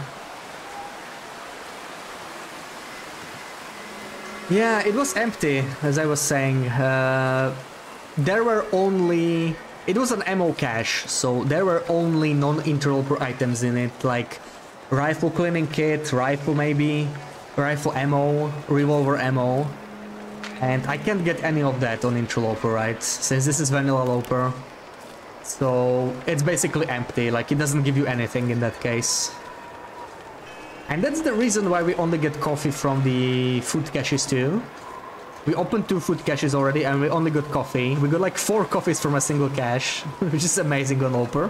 Yeah, it was empty, as I was saying. There were only... It was an ammo cache, so there were only non-interloper items in it, like rifle cleaning kit, rifle maybe, rifle ammo, revolver ammo. And I can't get any of that on interloper, right? Since this is vanilla loper. So it's basically empty, like it doesn't give you anything in that case. And that's the reason why we only get coffee from the food caches too. We opened 2 food caches already and we only got coffee. We got like 4 coffees from a single cache, which is amazing on loper.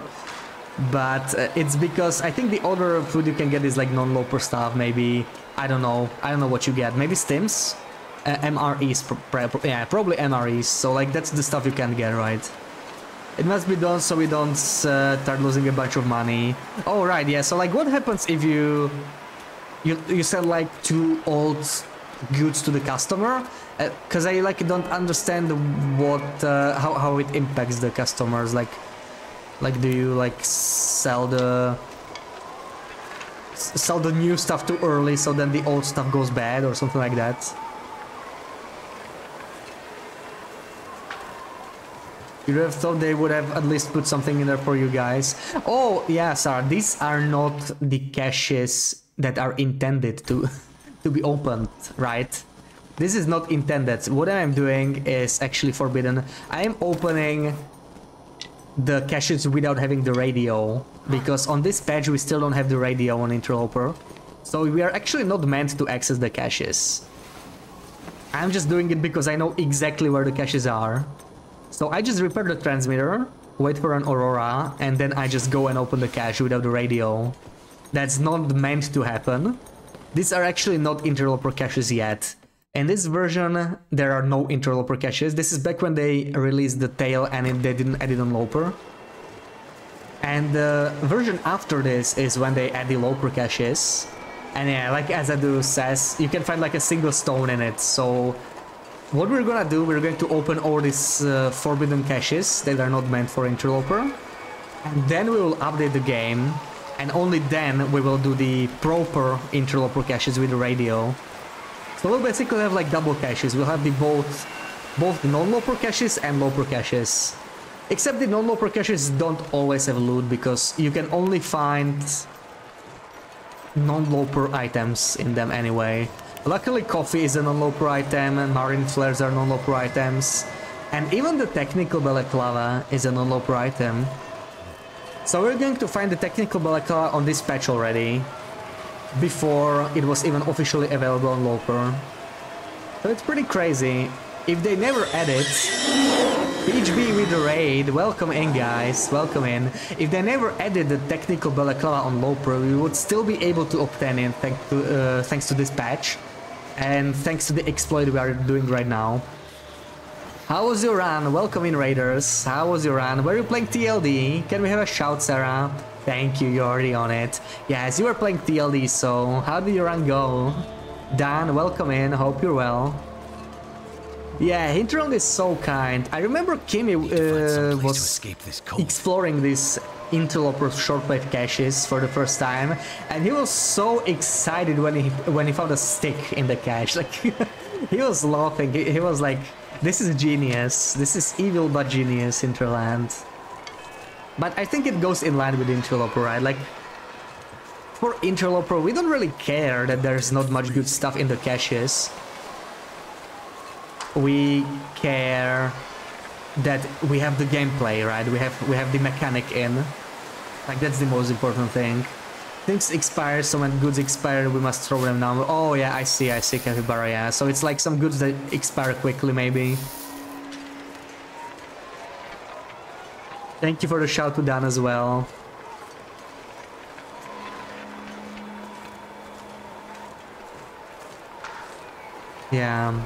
But it's because I think the other food you can get is like non-loper stuff, maybe. I don't know what you get. Maybe stims? MREs, yeah, probably MREs. So like that's the stuff you can get, right? It must be done so we don't start losing a bunch of money. Oh right, yeah, so like what happens if you sell like too old goods to the customer? Because I like don't understand what how it impacts the customers. Like Like, do you like sell the new stuff too early so then the old stuff goes bad or something like that? You'd have thought they would have at least put something in there for you guys. Oh, yeah, Sarah, these are not the caches that are intended to be opened, right? This is not intended. What I'm doing is actually forbidden. I am opening the caches without having the radio, because on this patch we still don't have the radio on interloper. So we are actually not meant to access the caches. I'm just doing it because I know exactly where the caches are. So I just repair the transmitter, wait for an aurora, and then I just go and open the cache without the radio. That's not meant to happen. These are actually not interloper caches yet. In this version, there are no interloper caches. This is back when they released the tail and they didn't add it on loper. And the version after this is when they add the loper caches. And yeah, like Azadu says, you can find like a single stone in it. So what we're gonna do, we're going to open all these forbidden caches that are not meant for interloper. And then we will update the game. And only then we will do the proper interloper caches with the radio. So we'll basically have like double caches. We'll have the both non-loper caches and loper caches. Except the non-loper caches don't always have loot, because you can only find non-loper items in them anyway. Luckily coffee is a non-loper item, and marine flares are non-loper items. And even the technical balaclava is a non-loper item. So we're going to find the technical balaclava on this patch already, before it was even officially available on loper. So it's pretty crazy. If they never add it, PHB with the raid, welcome in guys, welcome in. If they never added the technical balaclava on loper, we would still be able to obtain it thanks to this patch, and thanks to the exploit we are doing right now. How was your run? Welcome in raiders. How was your run? Were you playing TLD? Can we have a shout, Sarah? Thank you, you're already on it. Yes, you were playing TLD, so how did your run go? Dan, welcome in, hope you're well. Yeah, Hinterland is so kind. I remember Kimmy was exploring these interloper shortwave caches for the first time, and he was so excited when he found a stick in the cache. Like, he was laughing. He was like, "This is genius. This is evil but genius, Hinterland." But I think it goes in line with interloper, right? Like, for interloper, we don't really care that there's not much good stuff in the caches. We care that we have the gameplay, right? We have the mechanic in. Like, that's the most important thing. Things expire, so when goods expire, we must throw them down. Oh yeah, I see, Capybara, yeah. So it's like some goods that expire quickly, maybe. Thank you for the shout to Dan as well. Yeah.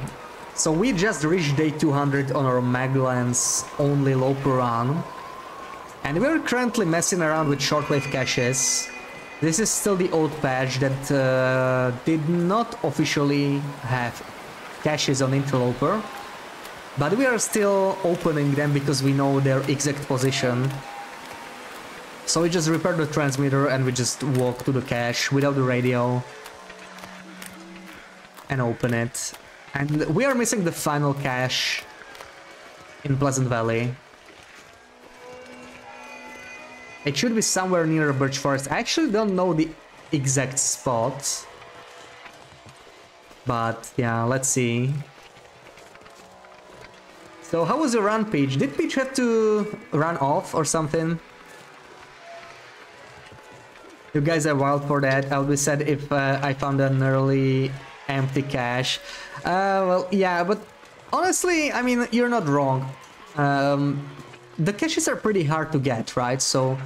So we just reached day 200 on our Magellan's only loper run. And we're currently messing around with shortwave caches. This is still the old patch that did not officially have caches on interloper. But we are still opening them because we know their exact position. So we just repair the transmitter and we just walk to the cache without the radio. And open it. And we are missing the final cache in Pleasant Valley. It should be somewhere near a birch forest. I actually don't know the exact spot. But yeah, let's see. So how was your run, Peach? Did Peach have to run off or something? You guys are wild for that. I'll be sad if I found an early empty cache. Well, yeah, but honestly, I mean, you're not wrong. The caches are pretty hard to get, right? So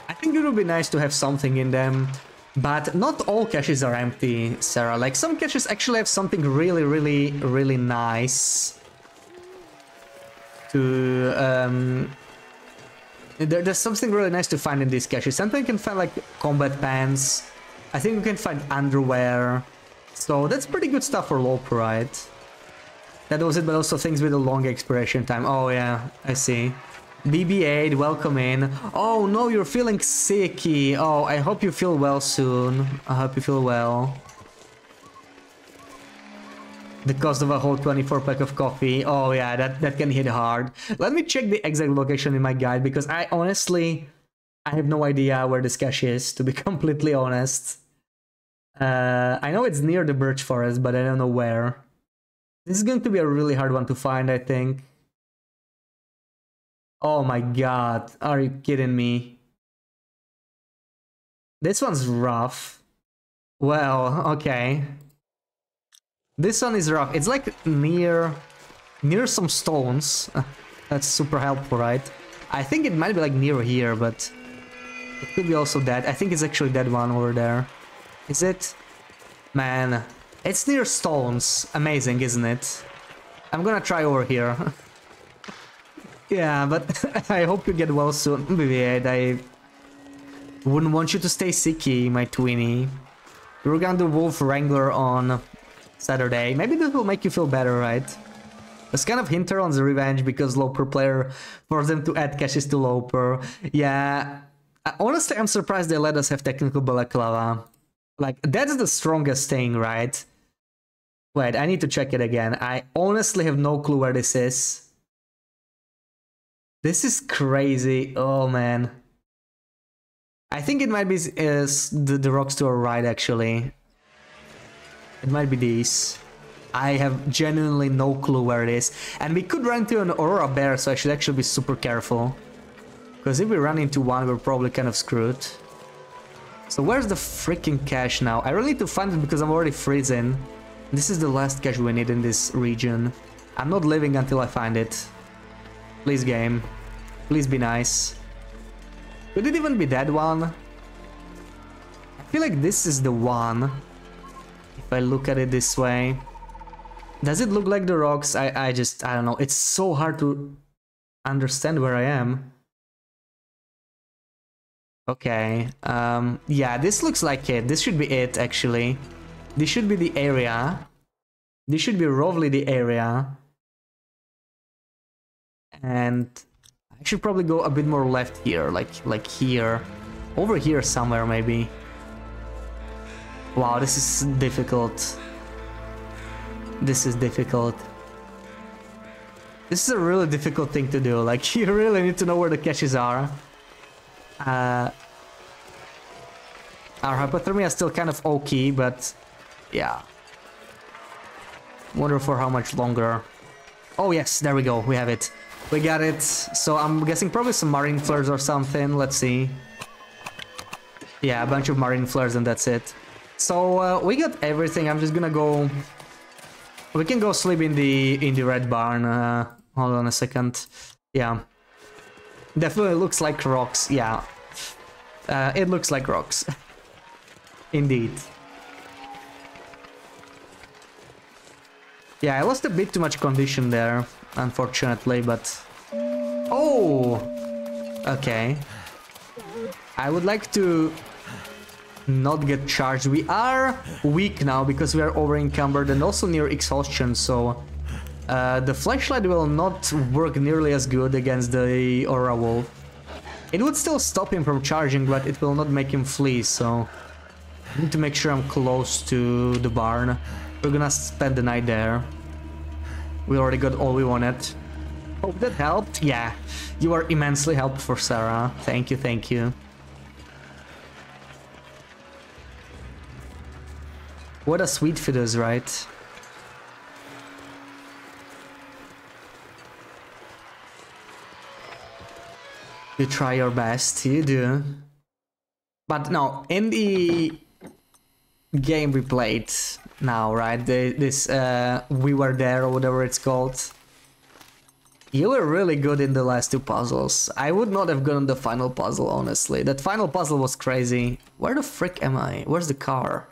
I think it would be nice to have something in them. But not all caches are empty, Sarah. Like, some caches actually have something really, really, really nice. There's something really nice to find in these caches. Sometimes you can find like combat pants. I think you can find underwear. So that's pretty good stuff for loper, right? That was it, but also things with a long expiration time. Oh yeah, I see. BB-8, welcome in. Oh no, you're feeling sicky. Oh, I hope you feel well soon. I hope you feel well. The cost of a whole 24 pack of coffee. Oh yeah, that can hit hard. Let me check the exact location in my guide because I have no idea where this cache is, to be completely honest. I know it's near the birch forest, but I don't know where. This is going to be a really hard one to find, I think. Oh my god, are you kidding me? This one's rough. Well, okay. This one is rough. It's like near some stones. That's super helpful, right? I think it might be like near here, but it could be also that. I think it's actually that one over there. Is it? Man, it's near stones. Amazing, isn't it? I'm gonna try over here. Yeah, but I hope you get well soon. BB-8, I wouldn't want you to stay sicky, my tweenie. We're gonna do Wolf Wrangler on Saturday. Maybe this will make you feel better, right? It's kind of hinter on the revenge because Loper player forced them to add caches to Loper. Yeah, honestly, I'm surprised they let us have technical balaclava. Like, that's the strongest thing, right? Wait, I need to check it again. I honestly have no clue where this is. This is crazy. Oh, man. I think it might be the rocks to our right, actually. It might be these. I have genuinely no clue where it is. And we could run into an Aurora Bear, so I should actually be super careful. Because if we run into one, we're probably kind of screwed. So where's the freaking cache now? I really need to find it because I'm already freezing. This is the last cache we need in this region. I'm not leaving until I find it. Please, game. Please be nice. Could it even be that one? I feel like this is the one. If I look at it this way. Does it look like the rocks? I don't know. It's so hard to understand where I am. Okay. Yeah, this looks like it. This should be it, actually. This should be the area. This should be roughly the area. And I should probably go a bit more left here, like here. Over here somewhere, maybe. Wow, this is difficult. This is difficult. This is a really difficult thing to do. Like, you really need to know where the caches are. Our hypothermia is still kind of okay, but yeah. Wonder for how much longer. Oh yes, there we go, we have it. We got it. So I'm guessing probably some marine flares or something. Let's see. Yeah, a bunch of marine flares and that's it. So we got everything. I'm just gonna go. We can go sleep in the red barn. Hold on a second. Yeah, definitely looks like rocks. Yeah, it looks like rocks. Indeed. Yeah, I lost a bit too much condition there, unfortunately, but... Oh! Okay. I would like to not get charged. We are weak now because we are over-encumbered and also near exhaustion, so... the flashlight will not work nearly as good against the Aura Wolf. It would still stop him from charging, but it will not make him flee, so... I need to make sure I'm close to the barn. We're gonna spend the night there. We already got all we wanted. Hope that helped. Yeah, you are immensely helpful, Sarah. Thank you, thank you. What a sweet fetus, right? You try your best, you do. But no, in the game we played now, right? This We Were There or whatever it's called. You were really good in the last two puzzles. I would not have gotten the final puzzle, honestly. That final puzzle was crazy. Where the frick am I? Where's the car?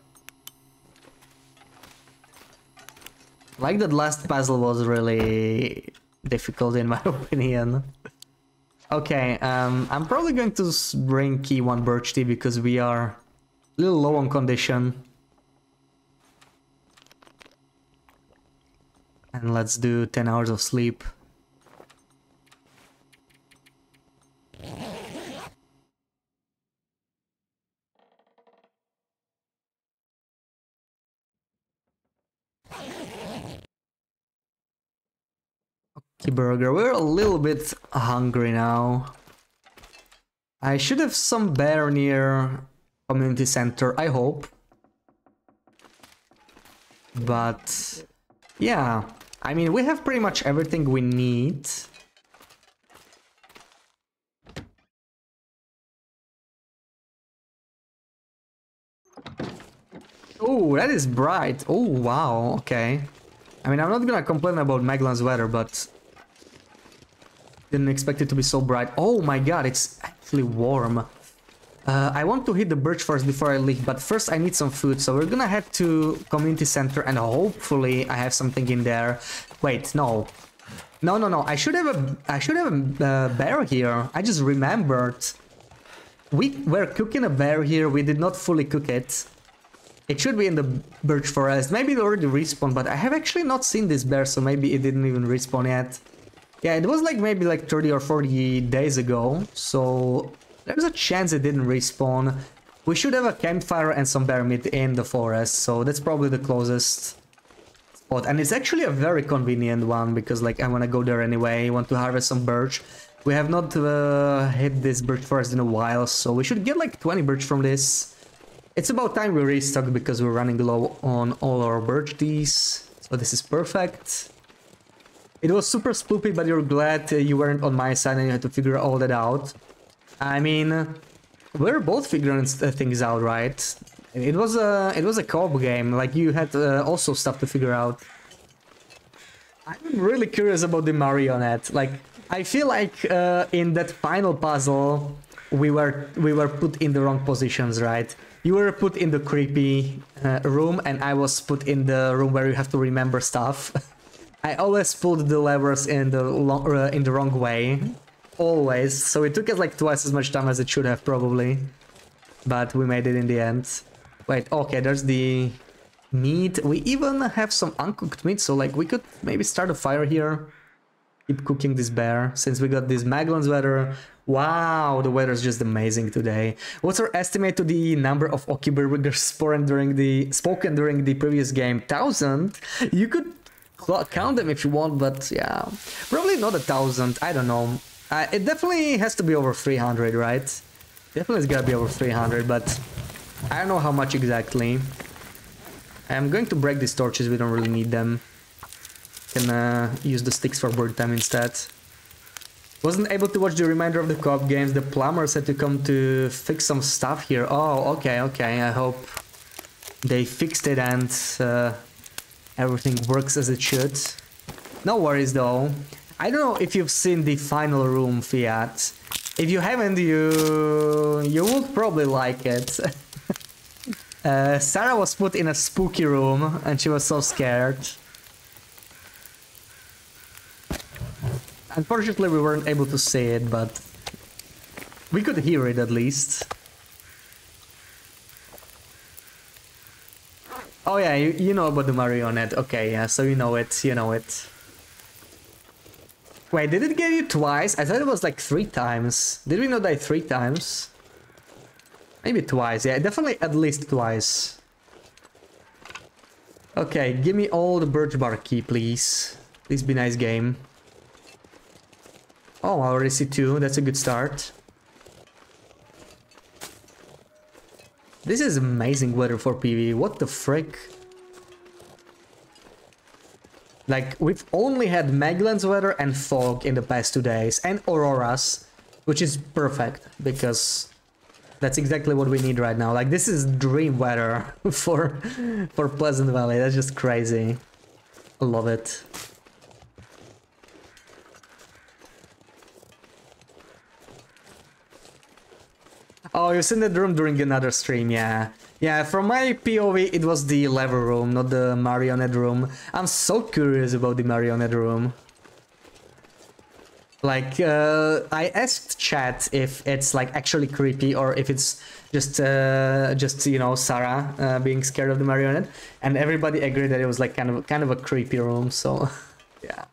Like, that last puzzle was really difficult in my opinion. Okay, I'm probably going to bring key 1 birch tea because we are a little low on condition. And let's do 10 hours of sleep. Burger. We're a little bit hungry now. I should have some bear near community center, I hope. But yeah, I mean, we have pretty much everything we need. Oh, that is bright. Oh, wow, okay. I mean, I'm not gonna complain about Maglan's weather, but didn't expect it to be so bright. Oh my god, it's actually warm. I want to hit the birch forest before I leave, but first I need some food, so we're gonna head to community center and hopefully I have something in there. Wait, no. No. I should have a bear here. I just remembered. We were cooking a bear here, we did not fully cook it. It should be in the birch forest. Maybe it already respawned, but I have actually not seen this bear, so maybe it didn't even respawn yet. Yeah, it was like maybe like 30 or 40 days ago, so there's a chance it didn't respawn. We should have a campfire and some bear meat in the forest, so that's probably the closest spot. And it's actually a very convenient one, because like I want to go there anyway, I want to harvest some birch. We have not hit this birch forest in a while, so we should get like 20 birch from this. It's about time we restock because we're running low on all our birch teas. So this is perfect. It was super spoopy, but you're glad you weren't on my side and you had to figure all that out. I mean, we're both figuring things out, right? It was a co-op game. Like you had also stuff to figure out. I'm really curious about the marionette. Like I feel like in that final puzzle, we were put in the wrong positions, right? You were put in the creepy room, and I was put in the room where you have to remember stuff. I always pulled the levers in the wrong way, always. So it took us like twice as much time as it should have probably, but we made it in the end. Wait, okay, there's the meat. We even have some uncooked meat, so like we could maybe start a fire here. Keep cooking this bear since we got this Maglan's weather. Wow, the weather is just amazing today. What's our estimate to the number of Oki burgers spoken during the previous game? 1,000? You could count them if you want, but yeah, probably not 1,000. I don't know. It definitely has to be over 300, right? Definitely it's gotta be over 300, but I don't know how much exactly. I'm going to break these torches. We don't really need them. Can use the sticks for bird time instead. Wasn't able to watch the remainder of the co-op games. The plumber said to come to fix some stuff here. Oh, okay. I hope they fixed it and everything works as it should. No worries though. I don't know if you've seen the final room, Fiat. If you haven't, you would probably like it. Sarah was put in a spooky room and she was so scared. Unfortunately, we weren't able to see it, but we could hear it at least. Oh yeah, you know about the marionette. Okay, yeah, so you know it. Wait, did it get you twice? I thought it was like 3 times. Did we not die 3 times? Maybe twice. Yeah, definitely at least twice. Okay, give me all the birch bark key, please. Please be nice game. Oh, I already see 2. That's a good start. This is amazing weather for PvE. What the frick? Like, we've only had Maglan's weather and fog in the past 2 days. And auroras, which is perfect, because that's exactly what we need right now. Like, this is dream weather for Pleasant Valley. That's just crazy. I love it. Oh, you've seen that room during another stream, yeah. Yeah, from my POV, it was the lever room, not the marionette room. I'm so curious about the marionette room. Like, I asked chat if it's like actually creepy or if it's just you know, Sarah being scared of the marionette, and everybody agreed that it was like kind of a creepy room. So, yeah.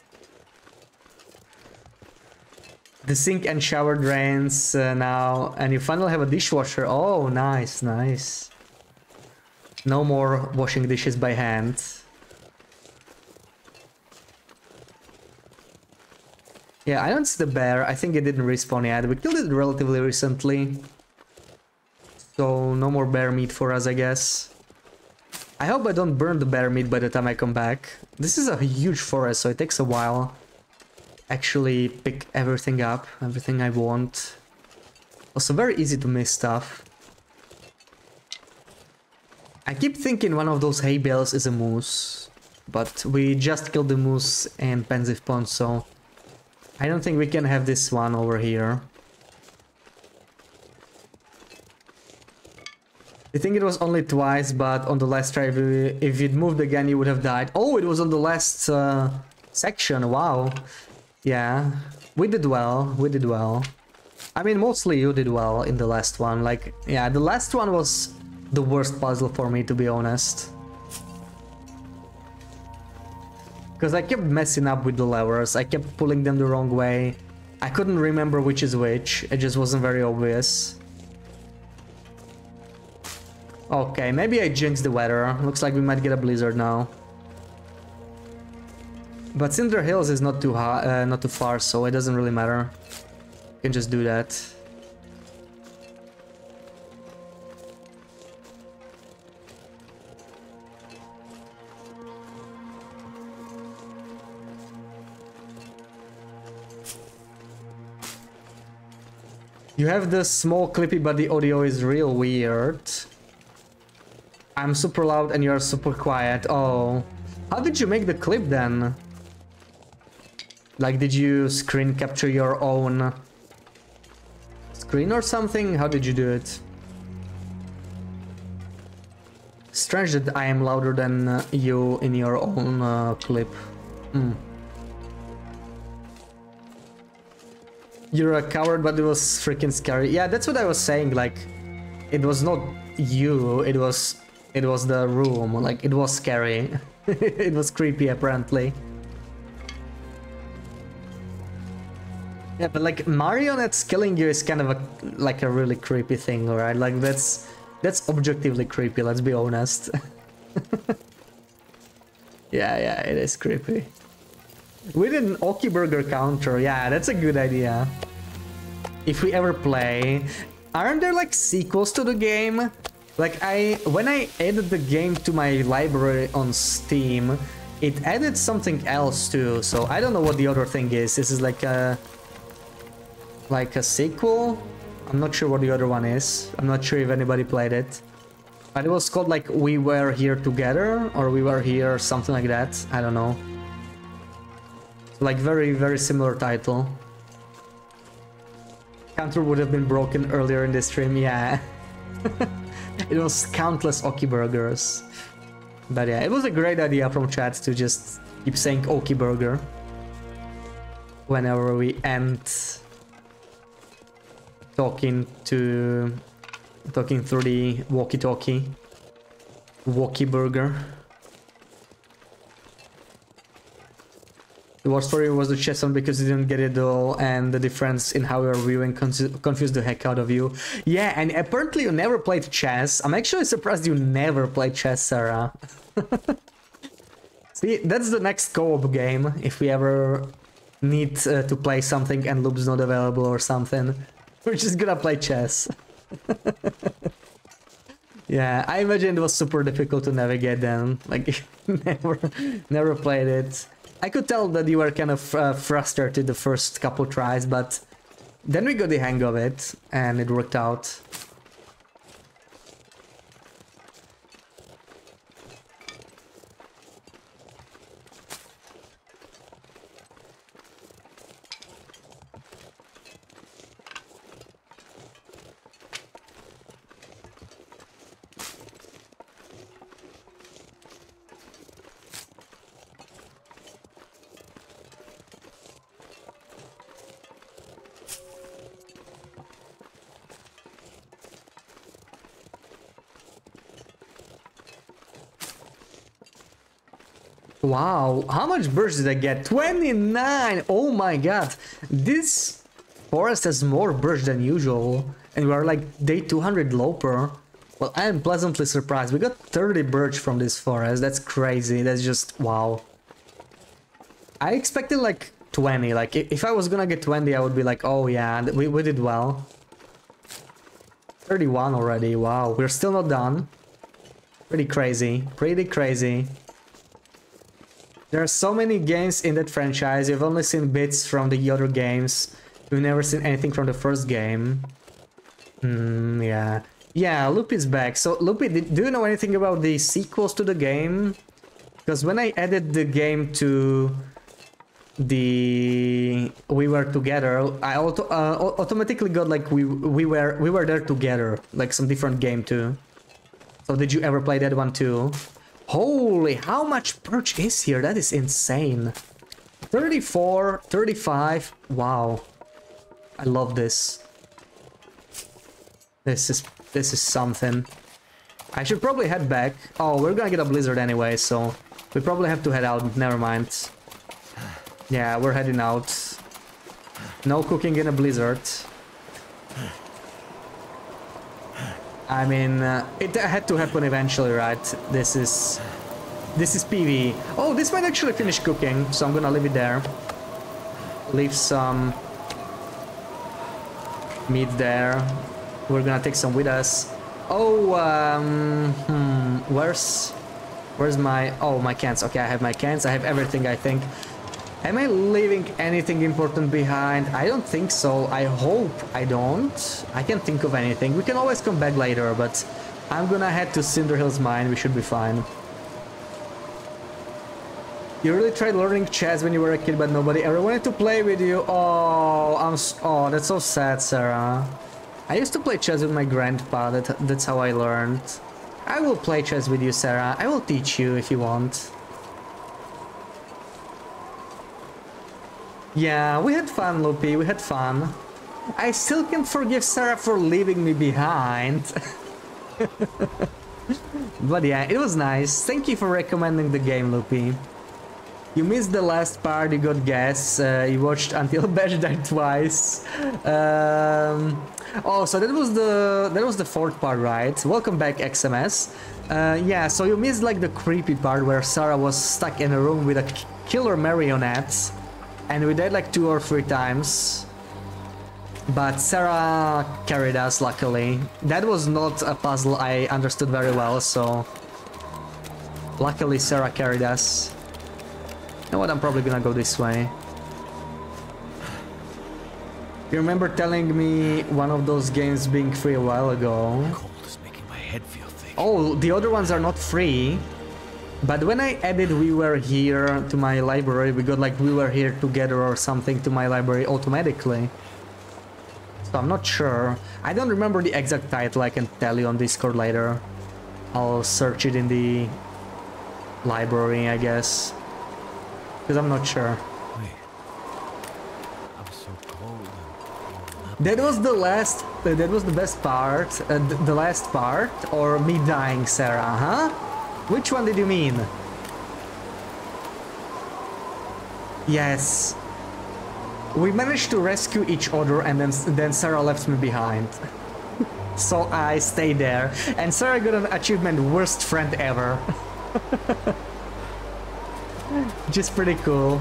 The sink and shower drains now, and you finally have a dishwasher. Oh, nice, nice. No more washing dishes by hand. Yeah, I don't see the bear. I think it didn't respawn yet. We killed it relatively recently. So no more bear meat for us, I guess. I hope I don't burn the bear meat by the time I come back. This is a huge forest, so it takes a while. Actually pick everything up, everything I want. Also very easy to miss stuff. I keep thinking one of those hay bales is a moose. But we just killed the moose in Pensive Pond, so... I don't think we can have this one over here. I think it was only twice, but on the last try, if it moved again, you would have died. Oh, it was on the last section, wow. Yeah, we did well, we did well. I mean, mostly you did well in the last one. Like, yeah, the last one was the worst puzzle for me, to be honest. Because I kept messing up with the levers, I kept pulling them the wrong way. I couldn't remember which is which, it just wasn't very obvious. Okay, maybe I jinxed the weather. Looks like we might get a blizzard now. But Cinder Hills is not too high, not too far, so it doesn't really matter. You can just do that. You have the small clippy, but the audio is real weird. I'm super loud and you're super quiet. Oh. How did you make the clip then? Like, did you screen capture your own screen or something? How did you do it? Strange that I am louder than you in your own clip. You're a coward, but it was freaking scary. Yeah, that's what I was saying. Like, it was not you. It was the room. Like, it was scary. It was creepy, apparently. Yeah, but like marionettes killing you is kind of like a really creepy thing, right? Like that's objectively creepy. Let's be honest. Yeah, it is creepy. We did an Oki Burger counter. Yeah, that's a good idea. If we ever play, aren't there like sequels to the game? Like when I added the game to my library on Steam, it added something else too. So I don't know what the other thing is. This is like a sequel. I'm not sure what the other one is. I'm not sure if anybody played it. But it was called like We Were Here Together or We Were Here, something like that. I don't know. Like very, very similar title. Counter would have been broken earlier in the stream, yeah. It was countless Oki burgers. But yeah, it was a great idea from chat to just keep saying Oki Burger whenever we end talking through the walkie-talkie. Walkie Burger. The worst for you was the chess one because you didn't get it all, and the difference in how you're viewing confused the heck out of you. Yeah, and apparently you never played chess. I'm actually surprised you never played chess, Sarah. See, that's the next co-op game, if we ever need to play something and Loop's not available or something. We're just gonna play chess. Yeah, I imagine it was super difficult to navigate then. Like, never played it. I could tell that you were kind of frustrated the first couple tries, but then we got the hang of it and it worked out. Wow, how much birds did I get? 29! Oh my god! This forest has more birds than usual. And we are like day 200 loper. Well, I am pleasantly surprised. We got 30 birds from this forest. That's crazy. That's just wow. I expected like 20. Like, if I was gonna get 20, I would be like, oh yeah, we did well. 31 already, wow, we're still not done. Pretty crazy, pretty crazy. There are so many games in that franchise, you've only seen bits from the other games. You've never seen anything from the first game. Yeah. Yeah, Loopy's back. So, Loopy, do you know anything about the sequels to the game? Because when I added the game to the We Were Together, I automatically got like we were there together, like some different game too. So did you ever play that one too? Holy, how much perch is here? That is insane. 34, 35. Wow. I love this. This is something. I should probably head back. Oh, we're gonna get a blizzard anyway, so we probably have to head out. Never mind. Yeah, we're heading out. No cooking in a blizzard. I mean, it had to happen eventually, right? This is PV. Oh, this might actually finish cooking, so I'm gonna leave it there. Leave some meat there. We're gonna take some with us. Oh, where's my... Oh, my cans. Okay, I have my cans. I have everything, I think. Am I leaving anything important behind? I don't think so. I hope I don't. I can't think of anything. We can always come back later, but I'm gonna head to Cinderhill's mine. We should be fine. You really tried learning chess when you were a kid, but nobody ever wanted to play with you. Oh, oh, that's so sad, Sarah. I used to play chess with my grandpa. That's how I learned. I will play chess with you, Sarah. I will teach you if you want. Yeah, we had fun, Loopy, we had fun. I still can't forgive Sarah for leaving me behind. But yeah, it was nice. Thank you for recommending the game, Loopy. You missed the last part, you got gas. You watched until Bash died twice. Oh, so that was the fourth part, right? Welcome back, XMS. Yeah, so you missed like the creepy part where Sarah was stuck in a room with a killer marionette. And we died like 2 or 3 times. But Sarah carried us, luckily. That was not a puzzle I understood very well, so... Luckily Sarah carried us. You know what, I'm probably gonna go this way. You remember telling me one of those games being free a while ago? Cold is making my head feel thick. Oh, the other ones are not free. But when I added We Were Here to my library, we got like We Were Here Together or something to my library automatically. So I'm not sure. I don't remember the exact title, I can tell you on Discord later. I'll search it in the library, I guess. Because I'm not sure. Wait. I'm so cold. That was the last... that was the best part. The last part? Or me dying, Sarah, huh? Which one did you mean? Yes. We managed to rescue each other and then Sarah left me behind. So I stayed there. And Sarah got an achievement, worst friend ever. Which is pretty cool.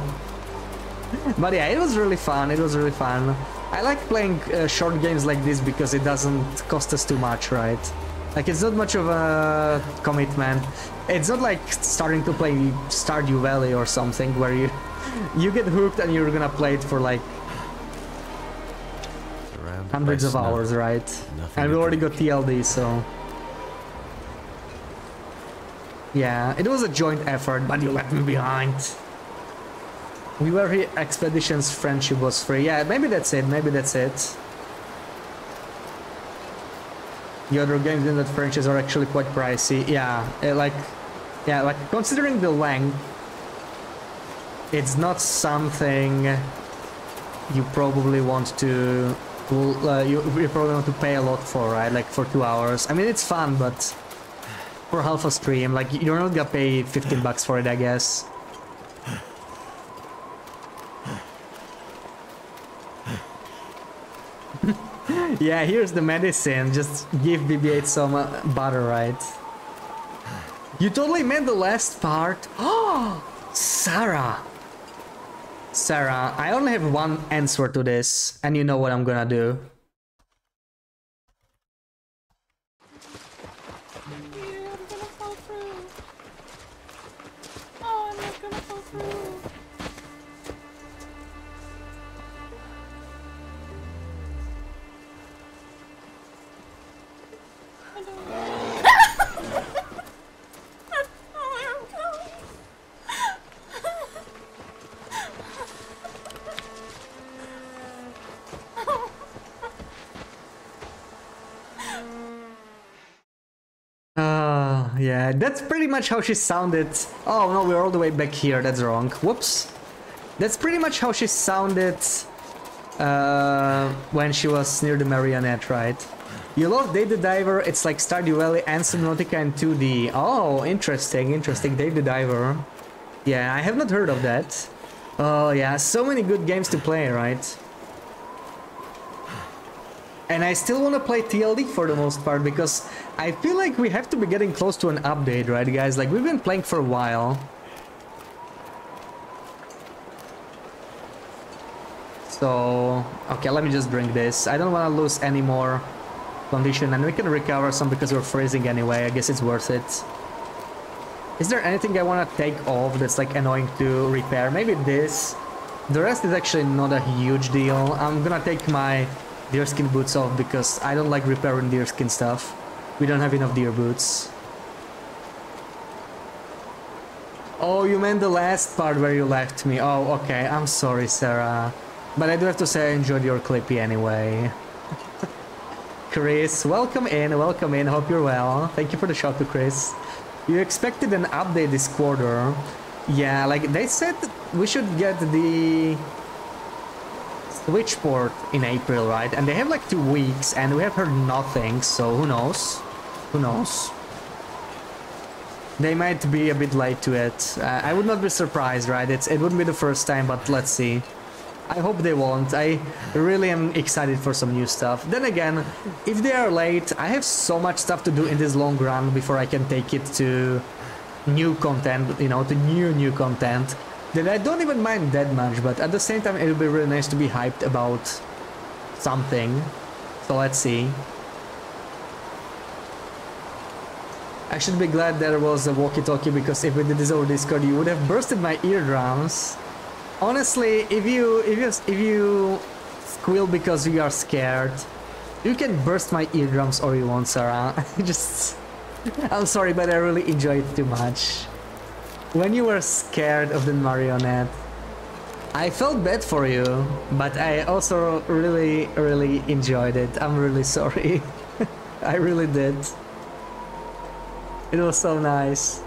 But yeah, it was really fun, it was really fun. I like playing short games like this because it doesn't cost us too much, right? Like, it's not much of a commitment. It's not like starting to play Stardew Valley or something where you get hooked and you're gonna play it for like hundreds of hours, right? And we already got TLD, so... Yeah, it was a joint effort, but you left me behind. We Were Here Expedition's friendship was free. Yeah, maybe that's it, maybe that's it. The other games in that franchise are actually quite pricey. Yeah, like considering the length, it's not something you probably want to you probably want to pay a lot for, right? Like for 2 hours. I mean, it's fun, but for half a stream, like you're not gonna pay 15 bucks for it, I guess. Yeah, here's the medicine. Just give BB-8 some butter, right? You totally meant the last part. Oh, Sarah. Sarah, I only have one answer to this, and you know what I'm gonna do. Yeah, I'm gonna fall through. Oh, I'm not gonna fall through. I don't know. Oh, I'm going. Yeah, that's pretty much how she sounded. Oh no, we're all the way back here, that's wrong. Whoops. That's pretty much how she sounded when she was near the marionette, right? You love Dave the Diver, it's like Stardew Valley and Subnautica in 2D. Oh, interesting, interesting, Dave the Diver. Yeah, I have not heard of that. Oh yeah, so many good games to play, right? And I still want to play TLD for the most part, because I feel like we have to be getting close to an update, right guys? Like, we've been playing for a while. So, okay, let me just drink this. I don't want to lose any more condition, and we can recover some because we're freezing anyway. I guess it's worth it. Is there anything I want to take off that's like annoying to repair? Maybe this. The rest is actually not a huge deal. I'm gonna take my deerskin boots off because I don't like repairing deerskin stuff. We don't have enough deer boots. Oh, you meant the last part where you left me. Oh, okay. I'm sorry, Sarah. But I do have to say I enjoyed your clippy anyway. Chris, welcome in, welcome in. Hope you're well. Thank you for the shout to Chris. You expected an update this quarter. Yeah, like they said we should get the Switch port in April, right? And they have like 2 weeks and we have heard nothing, so who knows? Who knows? They might be a bit late to it. I would not be surprised, right? It wouldn't be the first time, but let's see. I hope they won't. I really am excited for some new stuff. Then again, if they are late, I have so much stuff to do in this long run before I can take it to new content, you know, to new content, that I don't even mind that much, but at the same time it would be really nice to be hyped about something. So let's see. I should be glad there was a walkie-talkie, because if we did this over Discord, you would have bursted my eardrums. Honestly, if you squeal because you are scared, you can burst my eardrums all you want, Sarah. I'm sorry, but I really enjoyed it too much. When you were scared of the marionette, I felt bad for you, but I also really enjoyed it. I'm really sorry. I really did. It was so nice.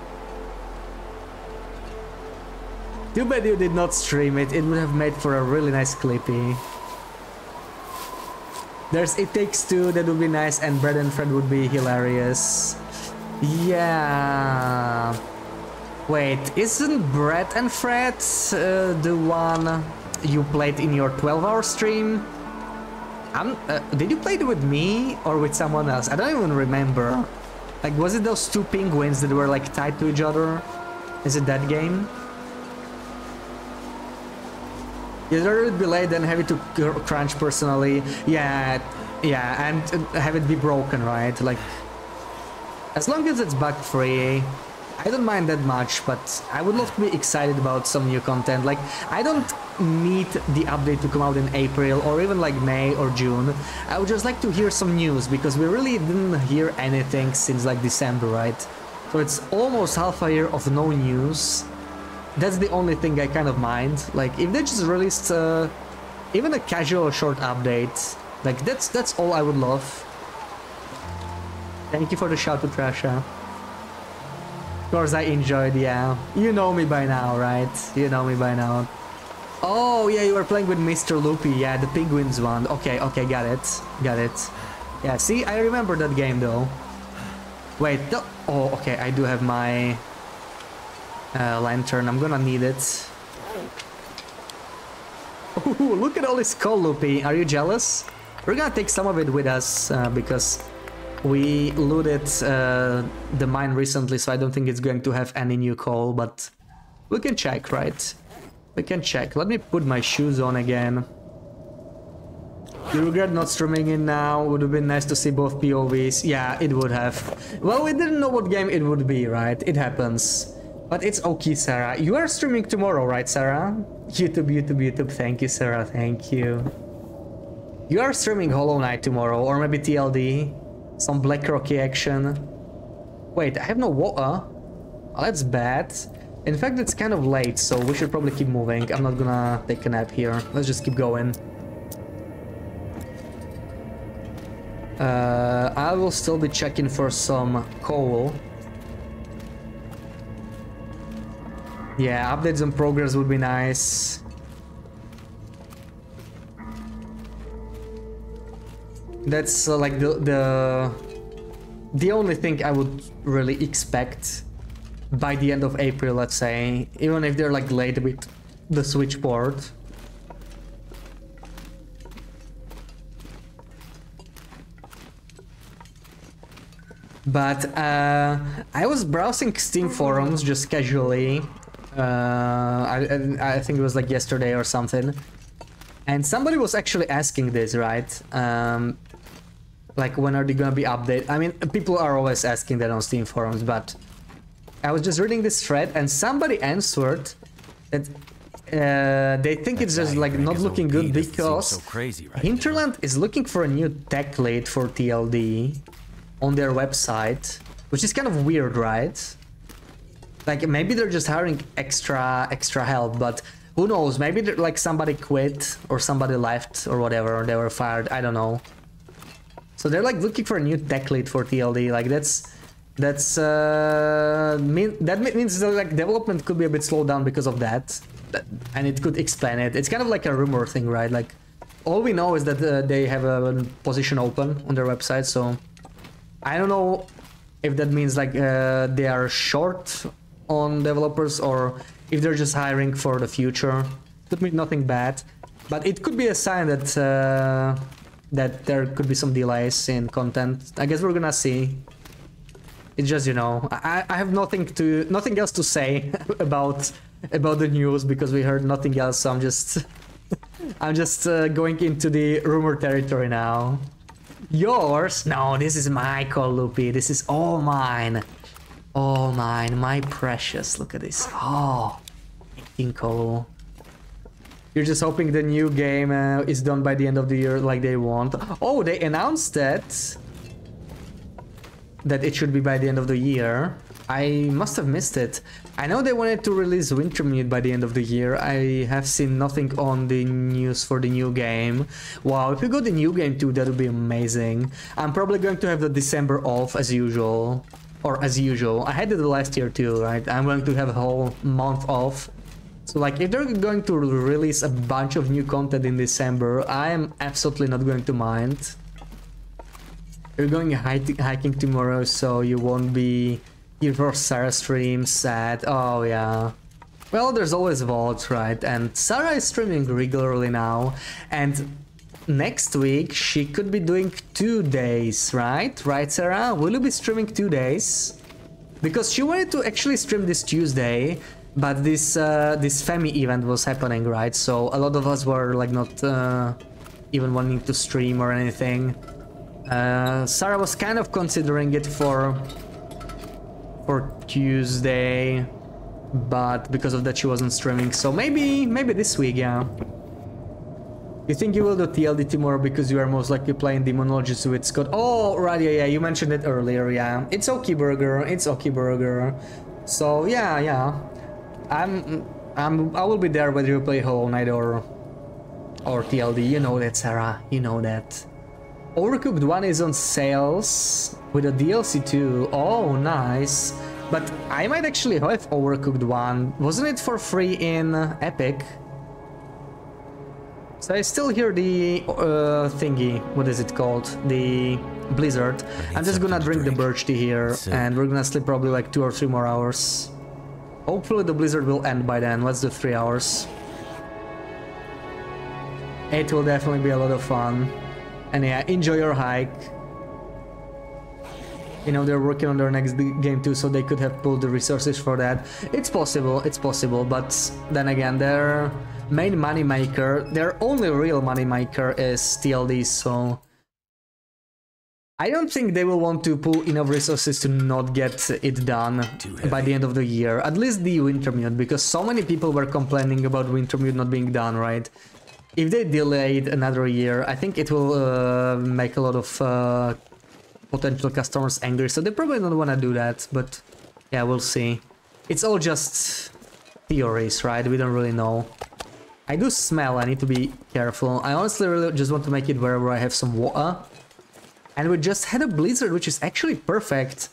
Too bad you did not stream it. It would have made for a really nice clippy. There's It Takes Two, that would be nice, and Bread and Fred would be hilarious. Yeah. Wait, isn't Bread and Fred the one you played in your 12-hour stream? Did you play it with me or with someone else? I don't even remember. Like, was it those 2 penguins that were like tied to each other? Is it that game? You'd rather be late than have it to crunch personally. Yeah, and have it be broken, right? Like, as long as it's bug-free, I don't mind that much, but I would love to be excited about some new content. Like, I don't need the update to come out in April or even like May or June. I would just like to hear some news, because we really didn't hear anything since like December, right? So it's almost half a year of no news. That's the only thing I kind of mind. Like, if they just released even a casual short update, like that's all I would love. Thank you for the shout to Trasha. Of course I enjoyed, yeah. You know me by now, right? You know me by now. Oh yeah, you were playing with Mr. Loopy, yeah, the penguins one. Okay, got it. Yeah, see, I remember that game though. Wait, oh, okay, I do have my lantern. I'm gonna need it. Ooh, look at all this coal, Loopy. Are you jealous? We're gonna take some of it with us because we looted the mine recently, so I don't think it's going to have any new coal, but we can check, right? We can check. Let me put my shoes on again. You regret not streaming in now? Would have been nice to see both POVs. Yeah, it would have. Well, we didn't know what game it would be, right? It happens. But it's okay, Sarah. You are streaming tomorrow, right, Sarah? YouTube, YouTube, YouTube. Thank you, Sarah. Thank you. You are streaming Hollow Knight tomorrow, or maybe TLD. Some Black Rocky action. Wait, I have no water. Oh, that's bad. In fact, it's kind of late, so we should probably keep moving. I'm not gonna take a nap here. Let's just keep going. I will still be checking for some coal. Yeah, updates on progress would be nice. That's like the only thing I would really expect by the end of April, let's say, even if they're like late with the Switch port. But I was browsing Steam forums just casually. I think it was like yesterday or something, and somebody was actually asking this, right? Like, when are they gonna be updated? I mean, people are always asking that on Steam forums, but I was just reading this thread and somebody answered that they think it's just like not looking good because Hinterland is looking for a new tech lead for TLD on their website, which is kind of weird, right? Like, maybe they're just hiring extra help, but who knows? Maybe like somebody quit or somebody left or whatever, or they were fired. I don't know. So they're like looking for a new tech lead for TLD. Like that means that like development could be a bit slowed down because of that, and it could explain it. It's kind of like a rumor thing, right? Like, all we know is that they have a position open on their website, so I don't know if that means like they are short on developers or if they're just hiring for the future. Could mean nothing bad, but it could be a sign that that there could be some delays in content. I guess we're gonna see. It's just, you know, I have nothing else to say about the news because we heard nothing else. So I'm just going into the rumor territory now. Yours? No, this is my call, Loopy. This is all mine. All mine, my precious. Look at this. Oh, fucking cool. You're just hoping the new game is done by the end of the year like they want. Oh, they announced that it should be by the end of the year. I must have missed it. I know they wanted to release Wintermute by the end of the year. I have seen nothing on the news for the new game. Wow, if we got the new game too, that would be amazing. I'm probably going to have the December off as usual. Or as usual. I had it the last year too, right? I'm going to have a whole month off. So like, if they're going to release a bunch of new content in December, I am absolutely not going to mind. You're going hiking tomorrow, so you won't be your first Sarah stream sad. Oh yeah. Well, there's always VODs, right? And Sarah is streaming regularly now, and next week she could be doing 2 days, right? Right, Sarah? Will you be streaming 2 days? Because she wanted to actually stream this Tuesday, but this Femi event was happening, right? So a lot of us were like not even wanting to stream or anything. Sarah was kind of considering it for Tuesday, but because of that she wasn't streaming. So maybe this week, yeah. You think you will do TLD tomorrow because you are most likely playing Demonologist with Scott? Oh, right, yeah, you mentioned it earlier, yeah. It's okay, Burger. It's okay, Burger. So yeah. I will be there whether you play Hollow Knight or TLD. You know that, Sarah. You know that. Overcooked 1 is on sales with a DLC too. Oh, nice. But I might actually have Overcooked 1. Wasn't it for free in Epic? So I still hear the thingy. What is it called? The blizzard. I'm just gonna drink the birch tea here, and we're gonna sleep probably like 2 or 3 more hours. Hopefully the blizzard will end by then. Let's do 3 hours. It will definitely be a lot of fun. And yeah, enjoy your hike. You know, they're working on their next game too, so they could have pulled the resources for that. It's possible, but then again, their main money maker, their only real money maker is TLD, so I don't think they will want to pull enough resources to not get it done by the end of the year. At least the Wintermute, because so many people were complaining about Wintermute not being done, right? If they delayed another year, I think it will make a lot of potential customers angry, so they probably don't want to do that, but yeah, we'll see. It's all just theories, right? We don't really know. I do smell, I need to be careful. I honestly really just want to make it wherever I have some water. And we just had a blizzard, which is actually perfect.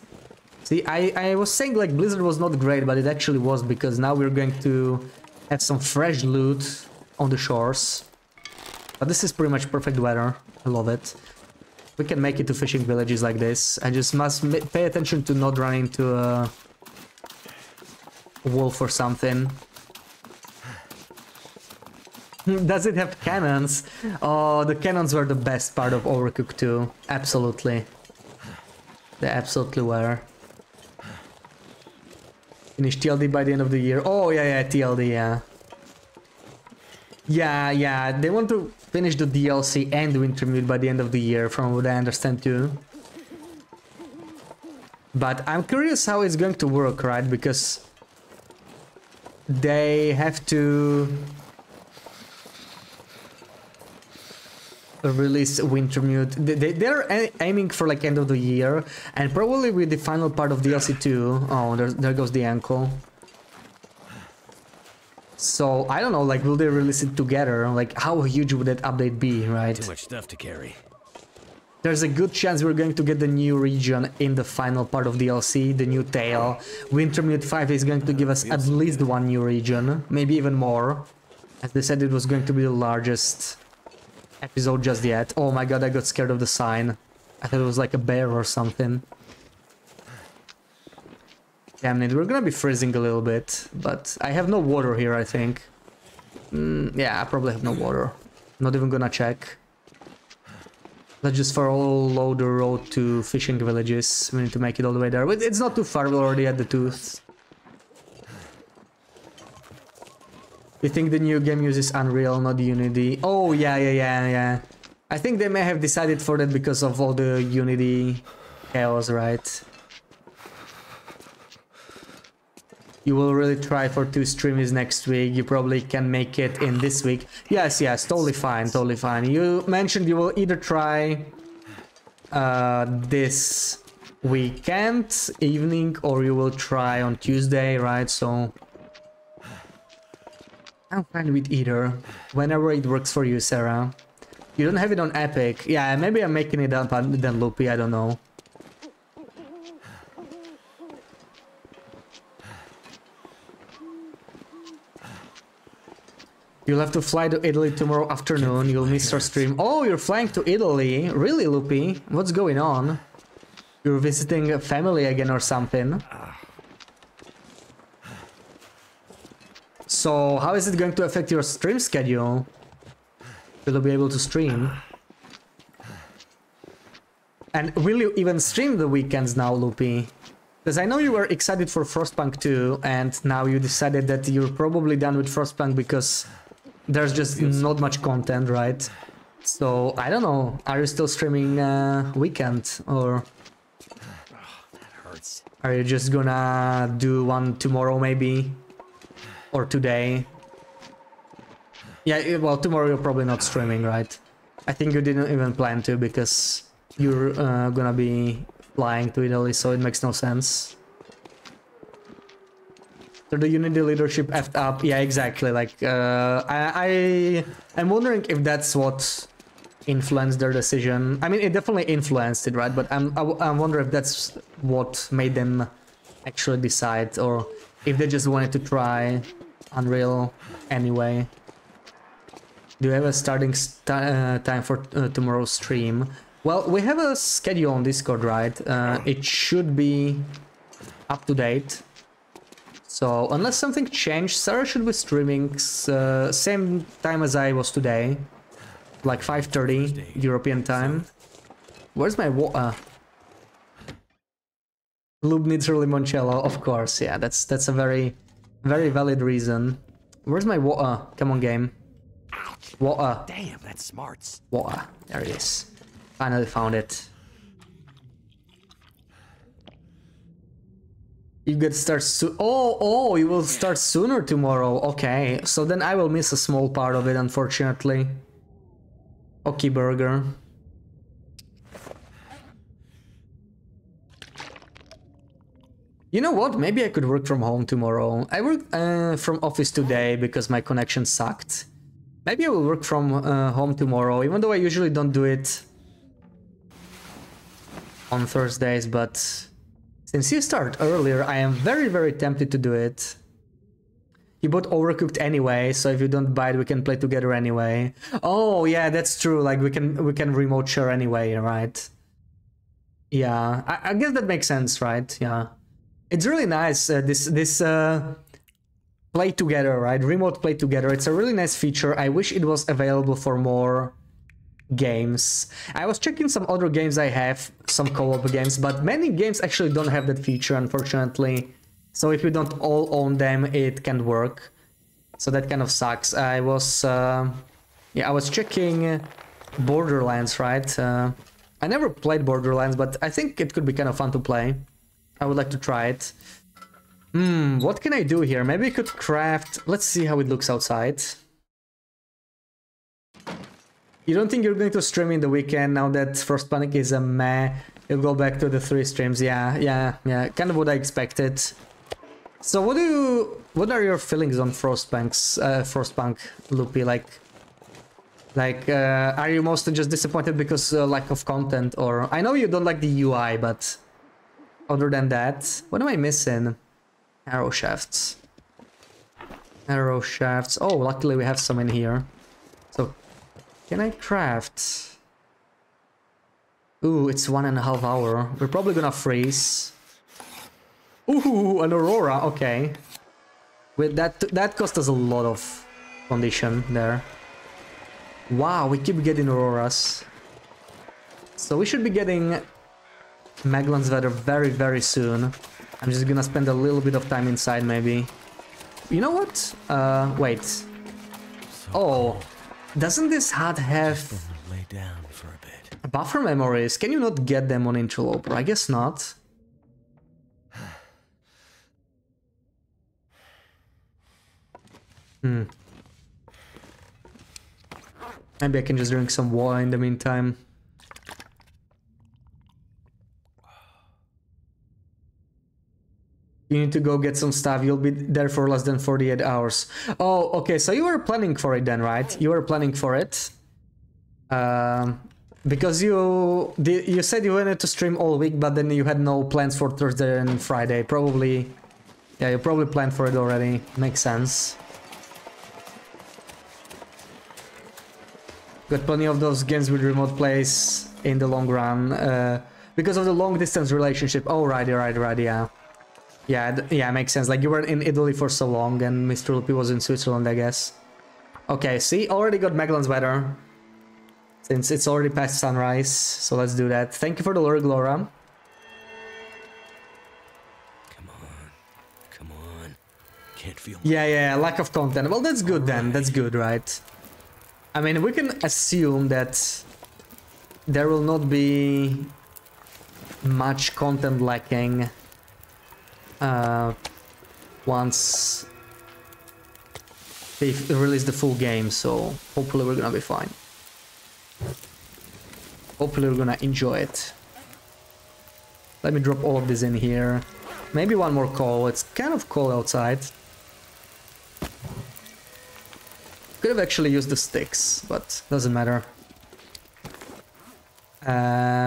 See, I was saying like blizzard was not great, but it actually was, because now we're going to have some fresh loot on the shores. But this is pretty much perfect weather. I love it. We can make it to fishing villages like this. I just must pay attention to not run into a wolf or something. Does it have cannons? Oh, the cannons were the best part of Overcooked 2. Absolutely. They absolutely were. Finish TLD by the end of the year. Oh, yeah, TLD, yeah. Yeah, they want to finish the DLC and Wintermute by the end of the year, from what I understand too. But I'm curious how it's going to work, right? Because they have to release Wintermute. They're aiming for like end of the year, and probably with the final part of DLC 2. Oh, there goes the ankle. So I don't know, like, will they release it together? Like, how huge would that update be, right? Too much stuff to carry. There's a good chance we're going to get the new region in the final part of DLC, the new tail. Wintermute 5 is going to give us at least one new region, maybe even more. As they said, it was going to be the largest episode just yet. Oh my god, I got scared of the sign. I thought it was like a bear or something. Damn it, we're gonna be freezing a little bit, but I have no water here, I think. Yeah, I probably have no water. Not even gonna check. Let's just follow the road to fishing villages. We need to make it all the way there. But it's not too far, we're already at the tooth. You think the new game uses Unreal, not Unity? Oh, yeah. I think they may have decided for that because of all the Unity chaos, right? You will really try for 2 streams next week. You probably can make it in this week. Yes, totally fine. You mentioned you will either try this weekend evening, or you will try on Tuesday, right? So I'm fine with either. Whenever it works for you, Sarah. You don't have it on Epic. Yeah, maybe I'm making it up then Loopy, I don't know. You'll have to fly to Italy tomorrow afternoon. You'll miss our stream. Oh, you're flying to Italy? Really, Loopy? What's going on? You're visiting a family again or something? So, how is it going to affect your stream schedule? Will you be able to stream? And will you even stream the weekends now, Loopy? Because I know you were excited for Frostpunk 2, and now you decided that you're probably done with Frostpunk because there's just not much content, right? So, I don't know. Are you still streaming weekend, or That hurts. are you just gonna do one tomorrow maybe? Or today? Yeah, well, tomorrow you're probably not streaming, right? I think you didn't even plan to, because you're gonna be flying to Italy, so it makes no sense. So the Unity leadership effed up. Yeah, exactly. Like, I'm wondering if that's what influenced their decision. I mean, it definitely influenced it, right? But I wonder if that's what made them actually decide, or if they just wanted to try Unreal anyway. Do you have a starting time for tomorrow's stream? Well, we have a schedule on Discord, right? It should be up to date. So, unless something changed, Sarah should be streaming same time as I was today. Like 5:30 European time. Where's my water? Lube needs her limoncello, of course. Yeah, that's a very valid reason. Where's my water? Come on, game. Water. Damn, that's smarts. Water. There it is. Finally found it. You get start soon. Oh, you will start sooner tomorrow. Okay, so then I will miss a small part of it, unfortunately. Okay, burger. You know what? Maybe I could work from home tomorrow. I worked from office today because my connection sucked. Maybe I will work from home tomorrow, even though I usually don't do it on Thursdays, but since you start earlier, I am very tempted to do it. You bought Overcooked anyway, so if you don't buy it, we can play together anyway. Oh yeah, that's true. Like we can remote share anyway, right? Yeah, I guess that makes sense, right? Yeah, it's really nice. This play together, right? Remote play together. It's a really nice feature. I wish it was available for more games. I was checking some other games I have, some co-op games, but many games actually don't have that feature, unfortunately. So if you don't all own them, it can't work. So that kind of sucks. I was checking Borderlands, right? I never played Borderlands, but I think it could be kind of fun to play. I would like to try it. What can I do here? Maybe I could craft... Let's see how it looks outside. You don't think you're going to stream in the weekend now that Frostpunk is a meh? You'll go back to the 3 streams. Yeah. Kind of what I expected. So what are your feelings on Frostpunk, Loopy? Like, are you mostly just disappointed because lack of content, or I know you don't like the UI, but other than that, what am I missing? Arrow shafts. Arrow shafts. Oh, luckily we have some in here. So, can I craft? Ooh, it's 1.5 hours. We're probably gonna freeze. Ooh, an Aurora. Okay. With that cost us a lot of condition there. Wow, we keep getting Auroras. So we should be getting Magellan's Weather very soon. I'm just gonna spend a little bit of time inside, maybe. You know what? Wait. Oh, doesn't this hut have Lay down for a bit. buffer memories? Can you not get them on interloper? I guess not. Maybe I can just drink some water in the meantime. You need to go get some stuff. You'll be there for less than 48 hours. Oh, okay. So you were planning for it then, right? You were planning for it. Because you said you wanted to stream all week, but then you had no plans for Thursday and Friday. Probably, yeah, you probably planned for it already. Makes sense. Got plenty of those games with remote plays in the long run. Because of the long distance relationship. Oh, right, yeah. Yeah, makes sense. Like, you were in Italy for so long, and Mr. Lupi was in Switzerland, I guess. Okay, see, already got Magellan's Weather. Since it's already past sunrise, so let's do that. Thank you for the lure, Glora. Come on. Can't feel... Yeah, lack of content. Well, that's good then. That's good, right? I mean, we can assume that there will not be much content lacking once they release the full game, so hopefully we're gonna be fine. Hopefully we're gonna enjoy it. Let me drop all of this in here. Maybe one more coal. It's kind of cold outside. Could have actually used the sticks, but doesn't matter.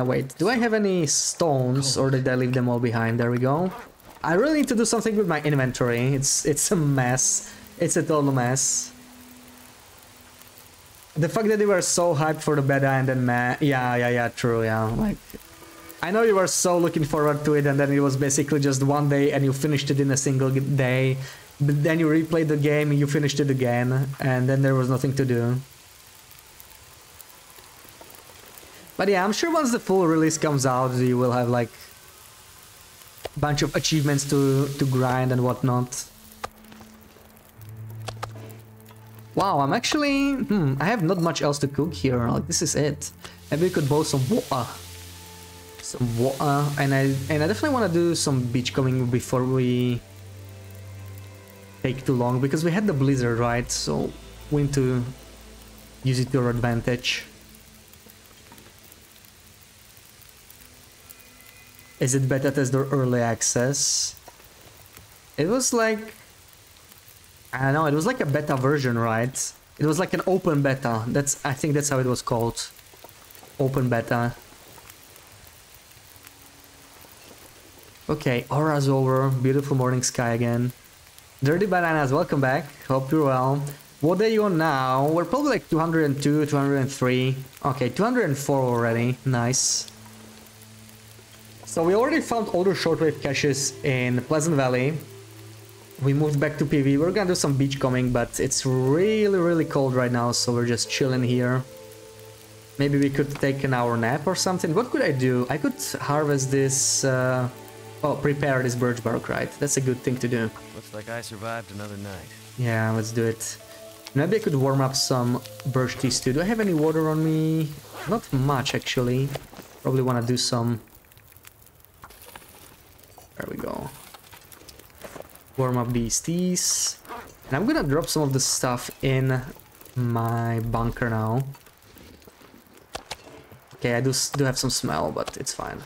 Wait, do I have any stones, or did I leave them all behind? There we go. I really need to do something with my inventory. It's a mess. It's a total mess. The fact that you were so hyped for the beta and then yeah, true, yeah. Like, I know you were so looking forward to it, and then it was basically just one day and you finished it in a single day. But then you replayed the game, you finished it again, and then there was nothing to do. But yeah, I'm sure once the full release comes out, you will have like bunch of achievements to grind and whatnot. Wow, I'm actually... I have not much else to cook here. Like, this is it. Maybe we could boil some water. Some water. And I definitely want to do some beachcombing before we take too long. Because we had the blizzard, right? So we need to use it to our advantage. Is it beta test or early access? It was like... I don't know, it was like a beta version, right? It was like an open beta. I think that's how it was called. Open beta. Okay, aura's over. Beautiful morning sky again. Dirty Bananas, welcome back. Hope you're well. What are you on now? We're probably like 202, 203. Okay, 204 already. Nice. So we already found all the shortwave caches in Pleasant Valley. We moved back to PV. We're gonna do some beachcombing, but it's really cold right now, so we're just chilling here. Maybe we could take an hour nap or something. What could I do? I could harvest this... prepare this birch bark, right? That's a good thing to do. Looks like I survived another night. Yeah, let's do it. Maybe I could warm up some birch teas too. Do I have any water on me? Not much, actually. Probably want to do some... There we go. Warm up these teas. And I'm gonna drop some of the stuff in my bunker now. Okay, I do have some smell, but it's fine.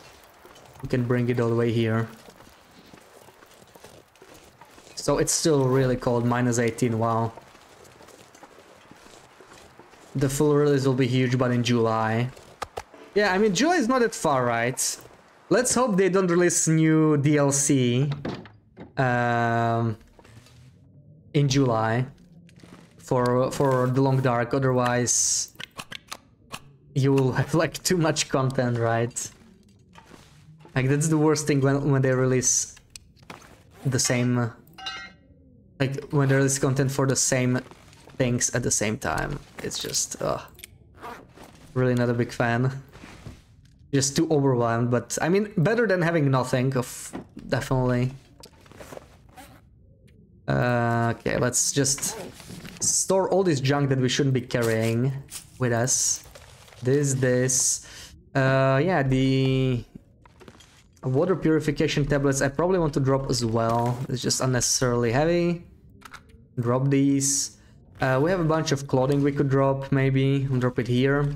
We can bring it all the way here. So it's still really cold, minus 18, wow. The full release will be huge, but in July. Yeah, I mean, July is not that far, right? Let's hope they don't release new DLC in July for the Long Dark, otherwise you will have like too much content, right? Like that's the worst thing when they release the same, like when they release content for the same things at the same time. It's just really not a big fan. Just too overwhelmed, but I mean better than having nothing, definitely. Okay, let's just store all this junk that we shouldn't be carrying with us. Yeah, the water purification tablets I probably want to drop as well. It's just unnecessarily heavy. Drop these. We have a bunch of clothing we could drop, maybe. We'll drop it here.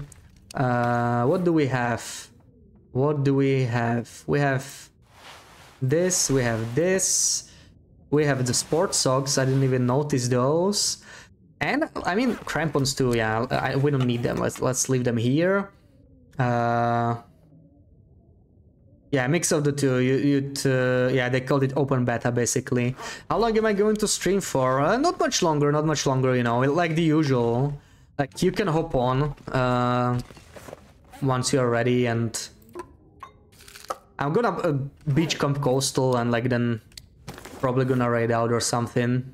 What do we have? What do we have? We have this, we have this. We have the sports socks, I didn't even notice those. And, I mean, crampons too, yeah, we don't need them, let's leave them here. Yeah, mix of the two, yeah, they called it open beta, basically. How long am I going to stream for? Not much longer, you know, like the usual. Like, you can hop on once you're ready, and... I'm gonna beachcomb coastal and, like, then... Probably gonna raid out or something.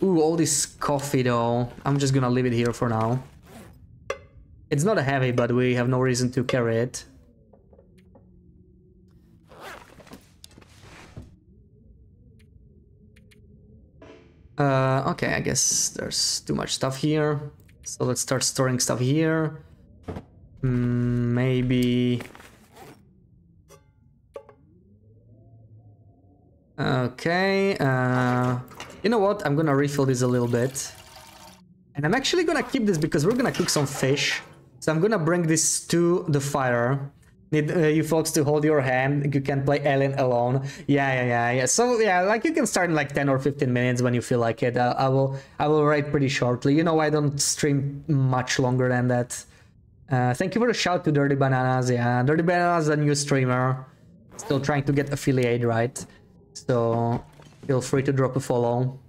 Ooh, all this coffee though. I'm just gonna leave it here for now. It's not a heavy, but we have no reason to carry it. Okay, I guess there's too much stuff here. So let's start storing stuff here. Maybe... Okay, you know what? I'm gonna refill this a little bit. And I'm actually gonna keep this because we're gonna cook some fish. So I'm gonna bring this to the fire. Need you folks to hold your hand. You can play Alien alone. Yeah. So yeah, like you can start in like 10 or 15 minutes when you feel like it. I will write pretty shortly. You know, I don't stream much longer than that. Thank you for the shout to Dirty Bananas. Yeah, Dirty Bananas is a new streamer. Still trying to get affiliate, right? So feel free to drop a follow.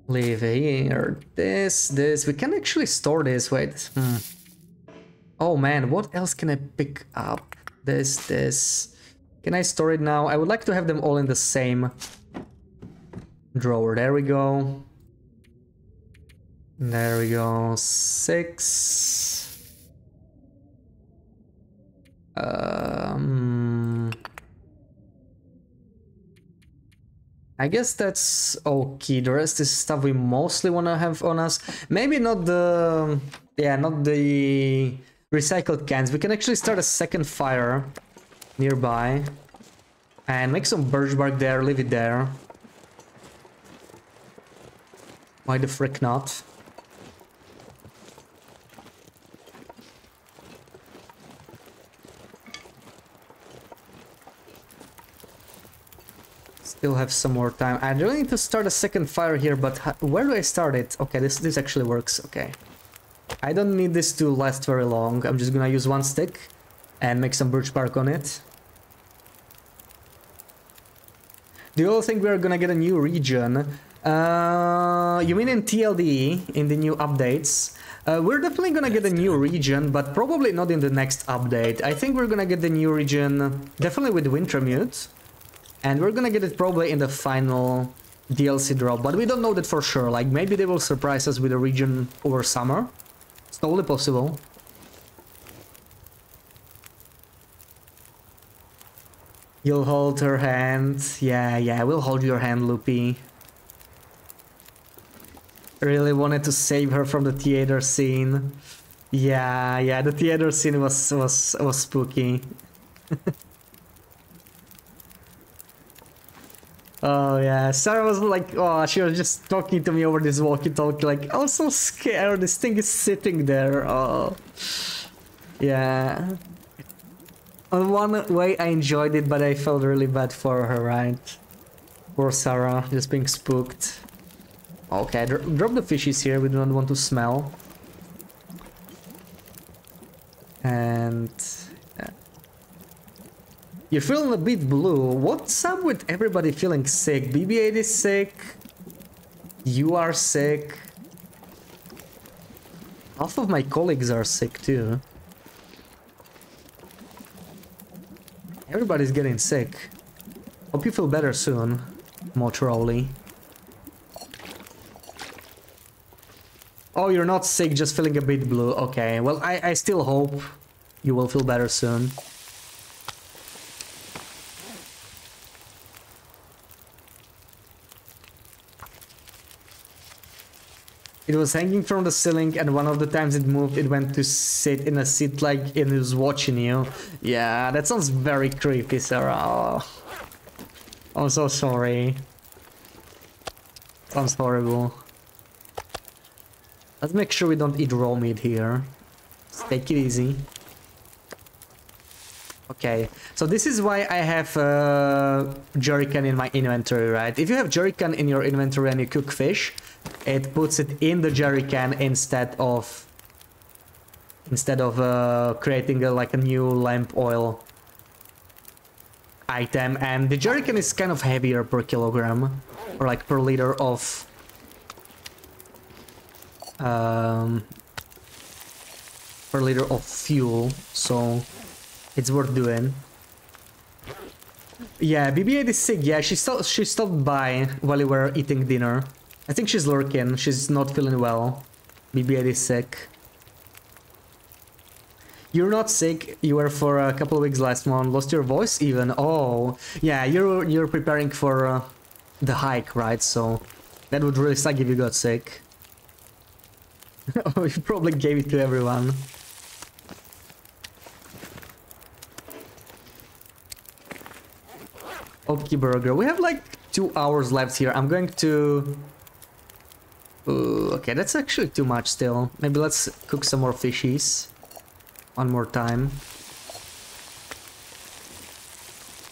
Leave here. This. We can actually store this. Wait. Oh man, what else can I pick up? This. Can I store it now? I would like to have them all in the same drawer. There we go. There we go. 6. I guess that's okay. The rest is stuff we mostly want to have on us. Maybe not the... Yeah, not the recycled cans. We can actually start a second fire nearby. And make some birch bark there, leave it there. Why the frick not? Still have some more time. I really need to start a second fire here, but where do I start it? Okay, this actually works. Okay. I don't need this to last very long. I'm just gonna use one stick and make some birch bark on it. Do you all think we're gonna get a new region? You mean in TLD, in the new updates? We're definitely gonna get a new region, but probably not in the next update. I think we're gonna get the new region definitely with Wintermute. And we're gonna get it probably in the final DLC drop, but we don't know that for sure. Like, maybe they will surprise us with a region over summer. It's totally possible. You'll hold her hand. Yeah, we'll hold your hand, Loopy. Really wanted to save her from the theater scene. Yeah, the theater scene was spooky. Oh yeah, Sarah was like, oh, she was just talking to me over this walkie-talkie, like, I'm so scared, this thing is sitting there, oh. Yeah. On one way I enjoyed it, but I felt really bad for her, right? Poor Sarah, just being spooked. Okay, drop the fishies here, we don't want to smell. And... You're feeling a bit blue. What's up with everybody feeling sick? BB-8 is sick. You are sick. Half of my colleagues are sick too. Everybody's getting sick. Hope you feel better soon, Motorola. Oh, you're not sick, just feeling a bit blue. Okay, well, I still hope you will feel better soon. It was hanging from the ceiling, and one of the times it moved, it went to sit in a seat like it was watching you. Yeah, that sounds very creepy, Sarah. Oh. I'm so sorry. Sounds horrible. Let's make sure we don't eat raw meat here. Just take it easy. Okay, so this is why I have jerrycan in my inventory, right? If you have jerrycan in your inventory and you cook fish, it puts it in the jerrycan instead of creating like a new lamp oil item. And the jerrycan is kind of heavier per kilogram, or like per liter of fuel, so it's worth doing. Yeah, BB-8 is sick. Yeah, she stopped by while we were eating dinner. I think she's lurking. She's not feeling well. BB-8 is sick. You're not sick. You were for a couple of weeks last month. Lost your voice even. Oh, yeah. You're preparing for the hike, right? So that would really suck if you got sick. Oh, you probably gave it to everyone. Okay, burger. We have like 2 hours left here. I'm going to... okay, that's actually too much still. Maybe let's cook some more fishies. One more time.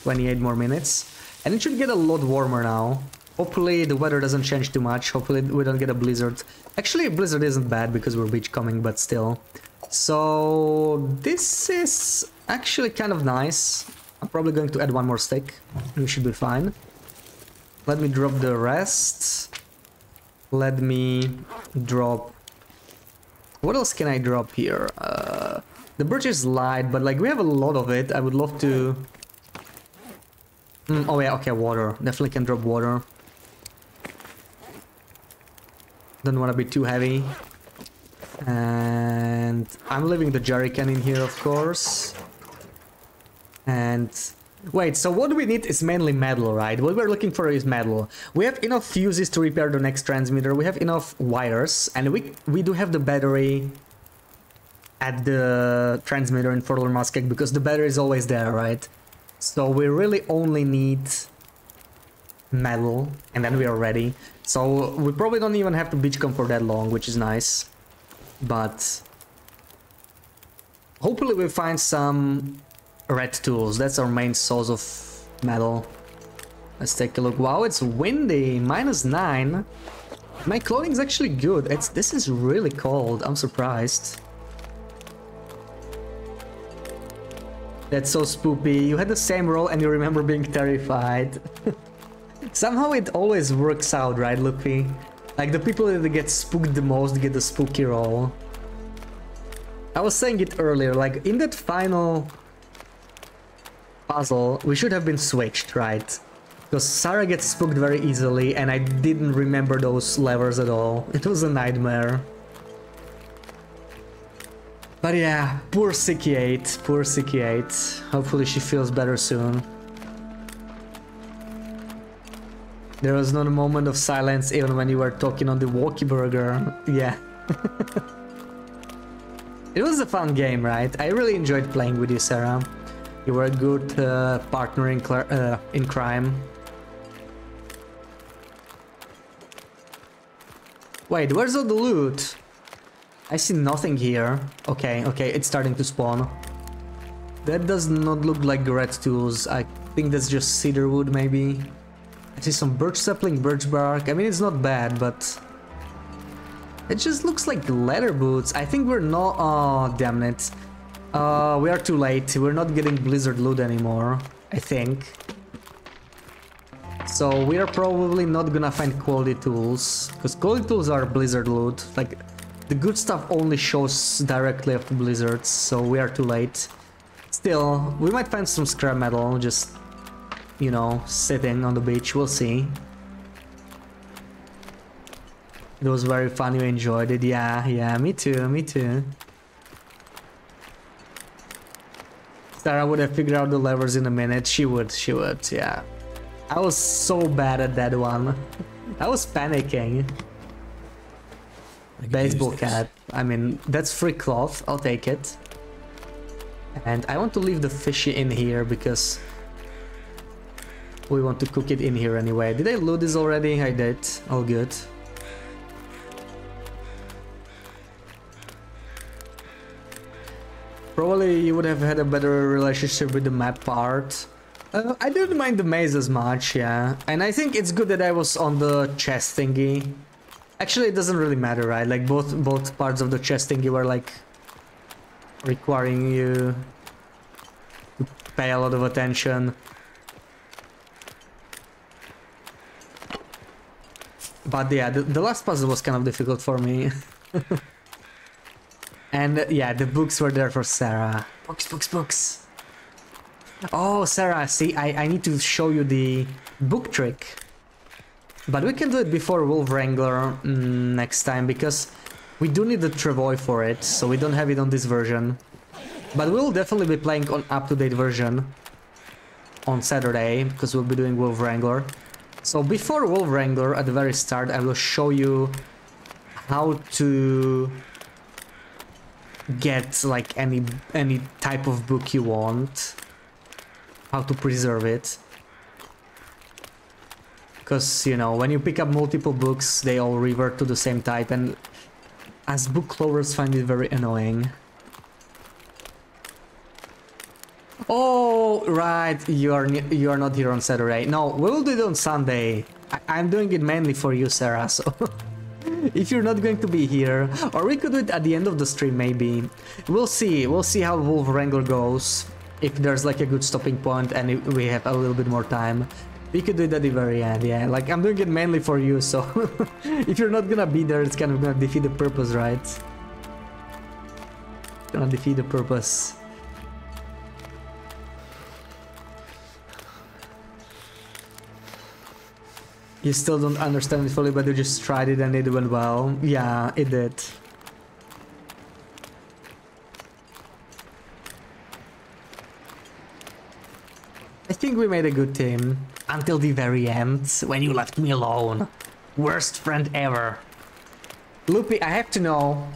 28 more minutes. And it should get a lot warmer now. Hopefully the weather doesn't change too much. Hopefully we don't get a blizzard. Actually, a blizzard isn't bad because we're beachcombing, but still. So this is actually kind of nice. I'm probably going to add one more stick. We should be fine. Let me drop the rest. Let me drop... What else can I drop here? The birch is light, but like we have a lot of it. I would love to... oh yeah, okay, water. Definitely can drop water. Don't want to be too heavy. And I'm leaving the jerrycan in here, of course. And wait, so what we need is mainly metal, right? What we're looking for is metal. We have enough fuses to repair the next transmitter. We have enough wires, and we do have the battery at the transmitter in Fortler Musket because the battery is always there, right? So we really only need metal, and then we are ready. So we probably don't even have to beachcomb for that long, which is nice. But hopefully we find some red tools. That's our main source of metal. Let's take a look. Wow, it's windy. -9. My clothing's actually good. This is really cold. I'm surprised. That's so spoopy. You had the same role and you remember being terrified. Somehow it always works out, right, Luffy? Like the people that get spooked the most get the spooky role. I was saying it earlier, like in that final puzzle, we should have been switched, right? Because Sarah gets spooked very easily and I didn't remember those levers at all. It was a nightmare. But yeah, poor Sicky 8, poor Sicky 8. Hopefully she feels better soon. There was not a moment of silence even when you were talking on the walkie burger. Yeah. It was a fun game, right? I really enjoyed playing with you, Sarah. You were a good partner in crime. Wait, where's all the loot? I see nothing here. Okay, okay, it's starting to spawn. That does not look like red tools. I think that's just cedar wood, maybe. I see some birch sapling, birch bark. I mean, it's not bad, but it just looks like leather boots. I think we're not... Oh, damn it. We are too late. We're not getting blizzard loot anymore, I think. So we are probably not gonna find quality tools, because quality tools are blizzard loot. Like, the good stuff only shows directly after blizzards, so we are too late. Still, we might find some scrap metal, just, you know, sitting on the beach. We'll see. It was very fun, you enjoyed it. Yeah, yeah, me too, me too. Sarah would have figured out the levers in a minute. She would, yeah. I was so bad at that one. I was panicking. Baseball cap. I mean, that's free cloth. I'll take it. And I want to leave the fishy in here because we want to cook it in here anyway. Did I loot this already? I did. All good. Probably you would have had a better relationship with the map part. I didn't mind the maze as much, yeah. And I think it's good that I was on the chest thingy. Actually, it doesn't really matter, right? Like, both parts of the chest thingy were, like, requiring you to pay a lot of attention. But yeah, the last puzzle was kind of difficult for me. And yeah, the books were there for Sarah. Books. Oh, Sarah, see, I need to show you the book trick. But we can do it before Wolf Wrangler next time, because we do need the Travoy for it, so we don't have it on this version. But we'll definitely be playing on up-to-date version on Saturday, because we'll be doing Wolf Wrangler. So before Wolf Wrangler, at the very start, I will show you how to get like any type of book you want, how to preserve it. Because, you know, when you pick up multiple books, they all revert to the same type, and as book lovers find it very annoying. Oh, right, you are not here on Saturday. No, we'll do it on Sunday. I'm doing it mainly for you, Sarah, so... If you're not going to be here, or we could do it at the end of the stream, maybe. We'll see how Wolf Wrangler goes. If there's like a good stopping point and if we have a little bit more time. We could do it at the very end, yeah. Like, I'm doing it mainly for you, so... if you're not gonna be there, it's kind of gonna defeat the purpose, right? It's gonna defeat the purpose. You still don't understand it fully, but you just tried it and it went well. Yeah, it did. think we made a good team. Until the very end, when you left me alone. Worst friend ever. Loopy, I have to know...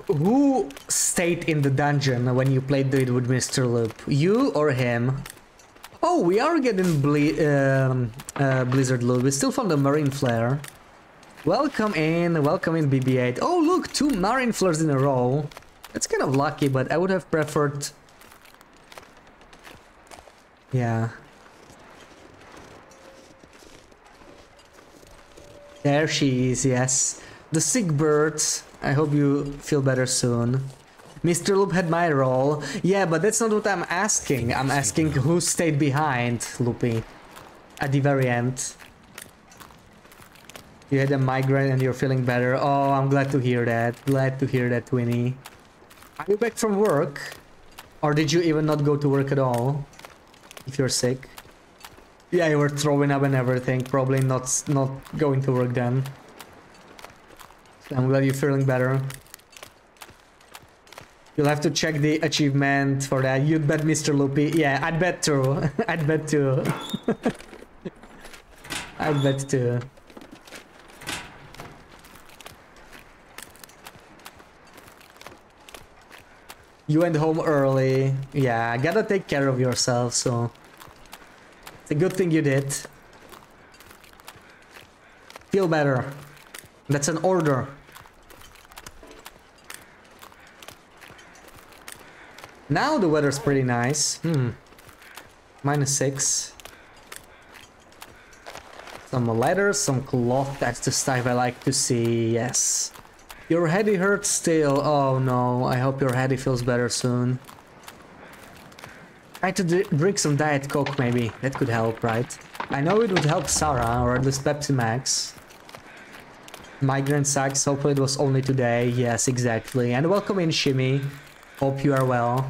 who stayed in the dungeon when you played it with Mr. Loop? You or him? Oh, we are getting Blizzard Loot. We still found the Marine Flare. Welcome in BB-8. Oh look, 2 Marine Flares in a row. That's kind of lucky, but I would have preferred... Yeah. There she is, yes. The sick bird. I hope you feel better soon. Mr. Loop had my role. Yeah, but that's not what I'm asking. I'm asking who stayed behind, Loopy. At the very end. You had a migraine and you're feeling better. Oh, I'm glad to hear that. Glad to hear that, Winnie. Are you back from work? Or did you even not go to work at all? If you're sick. Yeah, you were throwing up and everything. Probably not going to work then. So I'm glad you're feeling better. You'll have to check the achievement for that. You'd bet, Mr. Loopy. Yeah, I'd bet too. I'd bet too. I'd bet too. You went home early. Yeah, gotta take care of yourself, so... It's a good thing you did. Feel better. That's an order. Now the weather's pretty nice. -6. Some leather, some cloth. That's the stuff I like to see, yes. Your heady hurts still. Oh no, I hope your heady feels better soon. Try to drink some Diet Coke maybe. That could help, right? I know it would help Sarah, or at least Pepsi Max. Migraine sucks. Hopefully it was only today. Yes, exactly. And welcome in, Shimmy. Hope you are well.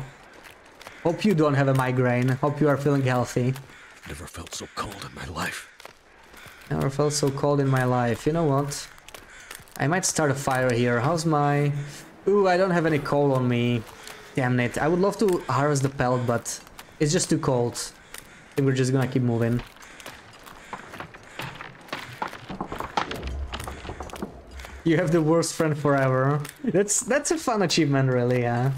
Hope you don't have a migraine. Hope you are feeling healthy. Never felt so cold in my life. Never felt so cold in my life. You know what? I might start a fire here. How's my... Ooh, I don't have any coal on me. Damn it. I would love to harvest the pelt, but it's just too cold. I think we're just gonna keep moving. You have the worst friend forever. That's a fun achievement, really, yeah.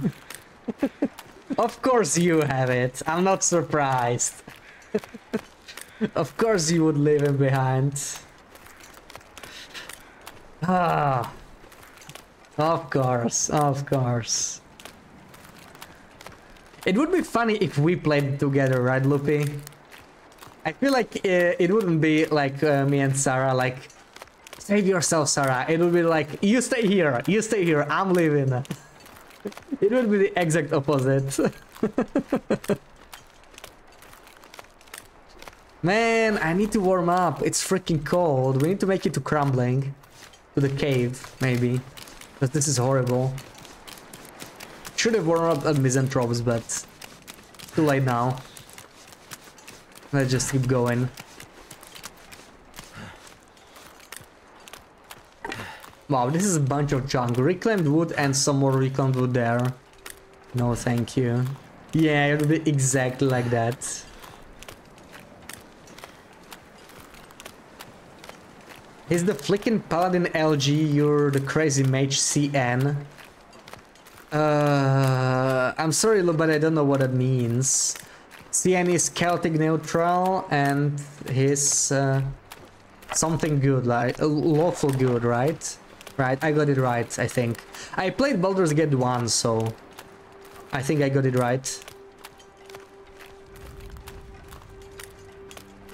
Of course you have it. I'm not surprised. Of course you would leave him behind. Ah. Of course, of course. It would be funny if we played together, right, Loopy? I feel like it wouldn't be like me and Sarah, like, save yourself, Sarah. It would be like, you stay here, I'm leaving. It would be the exact opposite. Man, I need to warm up. It's freaking cold. We need to make it to crumbling. To the cave, maybe. Because this is horrible. Should have warmed up at Misanthropes, but too late now. Let's just keep going. Wow, this is a bunch of junk. Reclaimed wood and some more reclaimed wood there. No, thank you. Yeah, it would be exactly like that. Is the flicking paladin LG, you're the crazy mage CN? I'm sorry, but I don't know what that means. CN is Celtic neutral and his something good, like lawful good, right? Right, I got it right, I think. I played Baldur's Gate 1, so I think I got it right.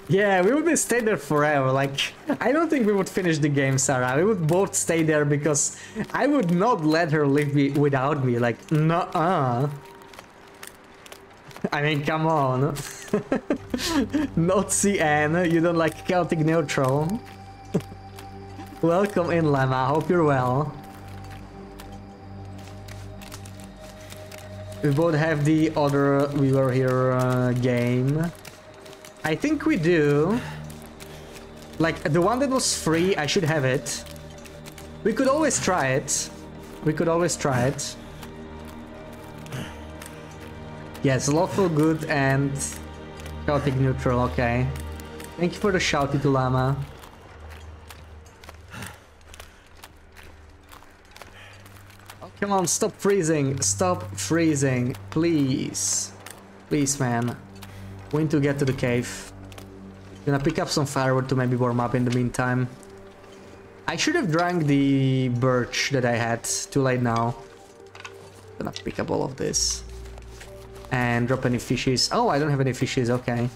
Yeah, we would stay there forever. Like, I don't think we would finish the game, Sarah. We would both stay there because I would not let her leave without me. Like, nuh-uh. I mean, come on. Not CN. You don't like Celtic neutral. Welcome in, Lemma. Hope you're well. We both have the other We Were Here game. I think we do. Like, the one that was free, I should have it. We could always try it. We could always try it. Yes, lawful good and chaotic neutral, okay. Thank you for the shouty to llama. Oh, come on, stop freezing. Stop freezing, please. Please, man. We need to get to the cave. Gonna pick up some firewood to maybe warm up in the meantime. I should have drank the birch that I had. Too late now. Gonna pick up all of this. And drop any fishes. Oh, I don't have any fishes, okay.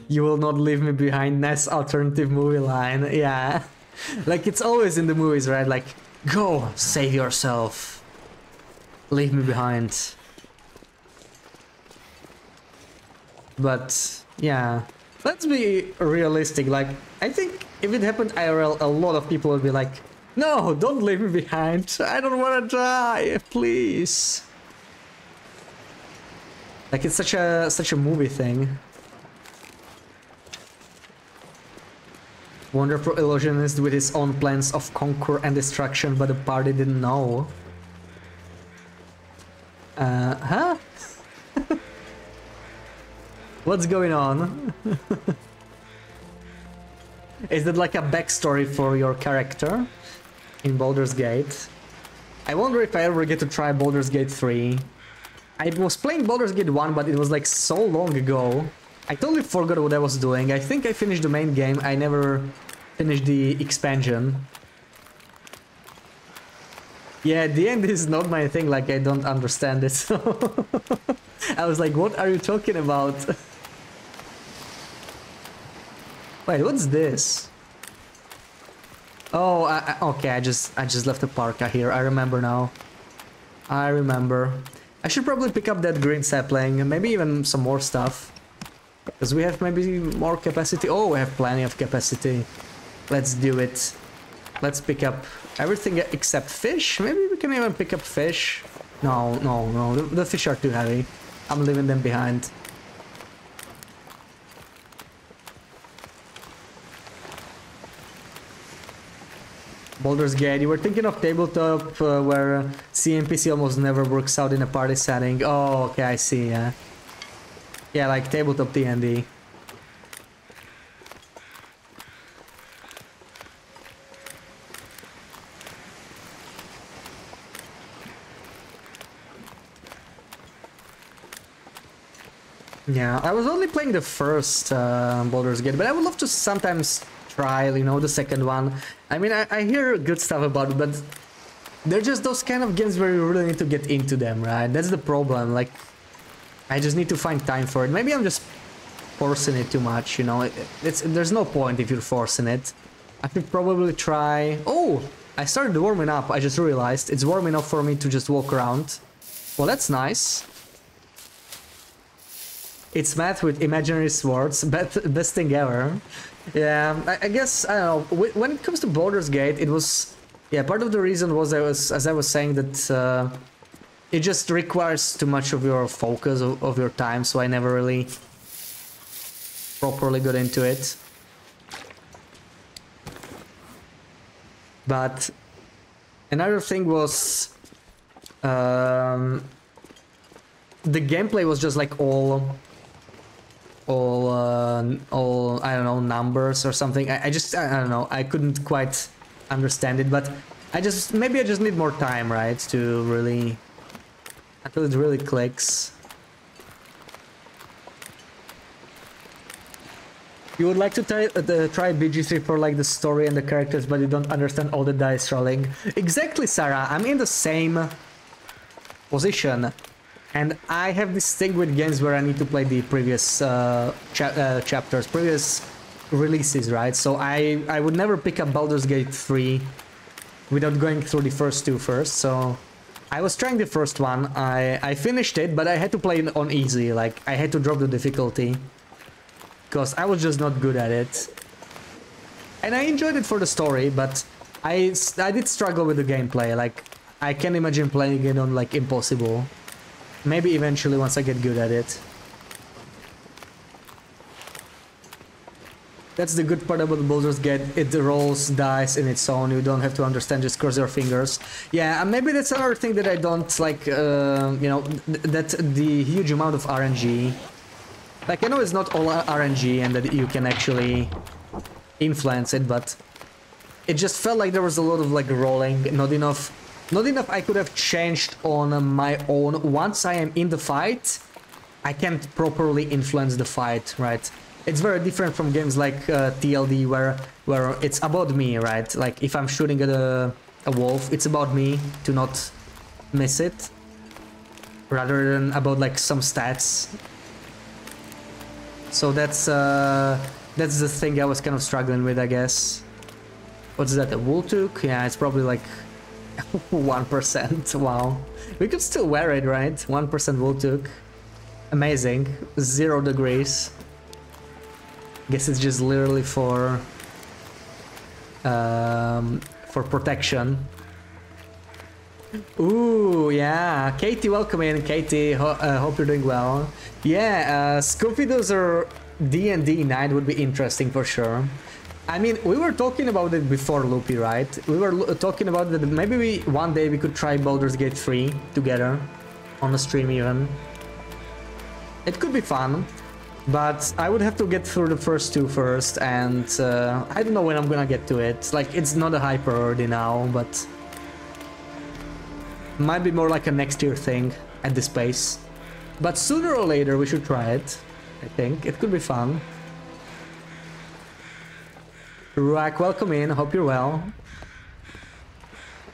You will not leave me behind, Ness alternative movie line. Yeah. Like it's always in the movies, right? Like, go, save yourself. Leave me behind. But, yeah. Let's be realistic. Like, I think if it happened IRL, a lot of people would be like, no, don't leave me behind. I don't want to die, please. Like, it's such a movie thing. Wonderful illusionist with his own plans of conquer and destruction, but the party didn't know. Huh? What's going on? Is that like a backstory for your character in Baldur's Gate? I wonder if I ever get to try Baldur's Gate 3. I was playing Baldur's Gate 1, but it was like so long ago. I totally forgot what I was doing. I think I finished the main game. I never finished the expansion. Yeah, the end is not my thing, like I don't understand it, so... I was like, what are you talking about? Wait, what's this? Oh, okay, I just left the parka here. I remember now. I remember. I should probably pick up that green sapling, and maybe even some more stuff. Because we have maybe more capacity. Oh, we have plenty of capacity. Let's do it. Let's pick up everything except fish. Maybe we can even pick up fish. No, no, no. The fish are too heavy. I'm leaving them behind. Baldur's Gate. You were thinking of tabletop where CNPC almost never works out in a party setting. Oh, okay, I see, yeah. Yeah, like tabletop D&D. Yeah, I was only playing the first Baldur's Gate, but I would love to sometimes try, you know, the second one. I mean, I hear good stuff about it, but they're just those kind of games where you really need to get into them, right? That's the problem, like, I just need to find time for it. Maybe I'm just forcing it too much, you know, there's no point if you're forcing it. I should probably try... Oh, I started warming up, I just realized. It's warm enough for me to just walk around. Well, that's nice. It's math with imaginary swords, best thing ever. Yeah, I guess, I don't know, when it comes to Baldur's Gate, it was... Yeah, part of the reason was, as I was saying, that it just requires too much of your focus, of your time, so I never really properly got into it. But another thing was... the gameplay was just like all I don't know, numbers or something. I don't know, I couldn't quite understand it, but maybe I just need more time, right, to really, until it really clicks. You would like to try BG3 for like the story and the characters, but you don't understand all the dice rolling. Exactly, Sarah, I'm in the same position. And I have this thing with games where I need to play the previous chapters, previous releases, right? So I would never pick up Baldur's Gate 3 without going through the first two first. So I was trying the first one, I finished it, but I had to play it on easy, like I had to drop the difficulty. Because I was just not good at it. And I enjoyed it for the story, but I did struggle with the gameplay, like I can't imagine playing it on like impossible. Maybe eventually once I get good at it. That's the good part about Baldur's Gate. It rolls dice in its own. You don't have to understand, just cross your fingers. Yeah, and maybe that's another thing that I don't like, you know, that the huge amount of RNG. Like, I know it's not all RNG and that you can actually influence it, but it just felt like there was a lot of, like, rolling, not enough I could have changed on my own. Once I am in the fight, I can't properly influence the fight, right? It's very different from games like TLD where it's about me, right? Like if I'm shooting at a wolf, it's about me to not miss it, rather than about like some stats. So that's the thing I was kind of struggling with, I guess. What's that? A wool toque? Yeah, it's probably like 1%. Wow, we could still wear it, right? 1% wool toque. Amazing. 0 degrees. Guess it's just literally for protection. Ooh, yeah. Katie, welcome in. Katie, hope you're doing well. Yeah, Scoopy-Doozer D&D night would be interesting for sure. I mean, we were talking about it before, Loopy, right? We were talking about that maybe one day we could try Baldur's Gate 3 together on a stream even. It could be fun. But I would have to get through the first two first, and I don't know when I'm gonna get to it. Like, it's not a high priority now, but might be more like a next year thing at this pace. But sooner or later we should try it, I think. It could be fun. Ruak, welcome in, hope you're well.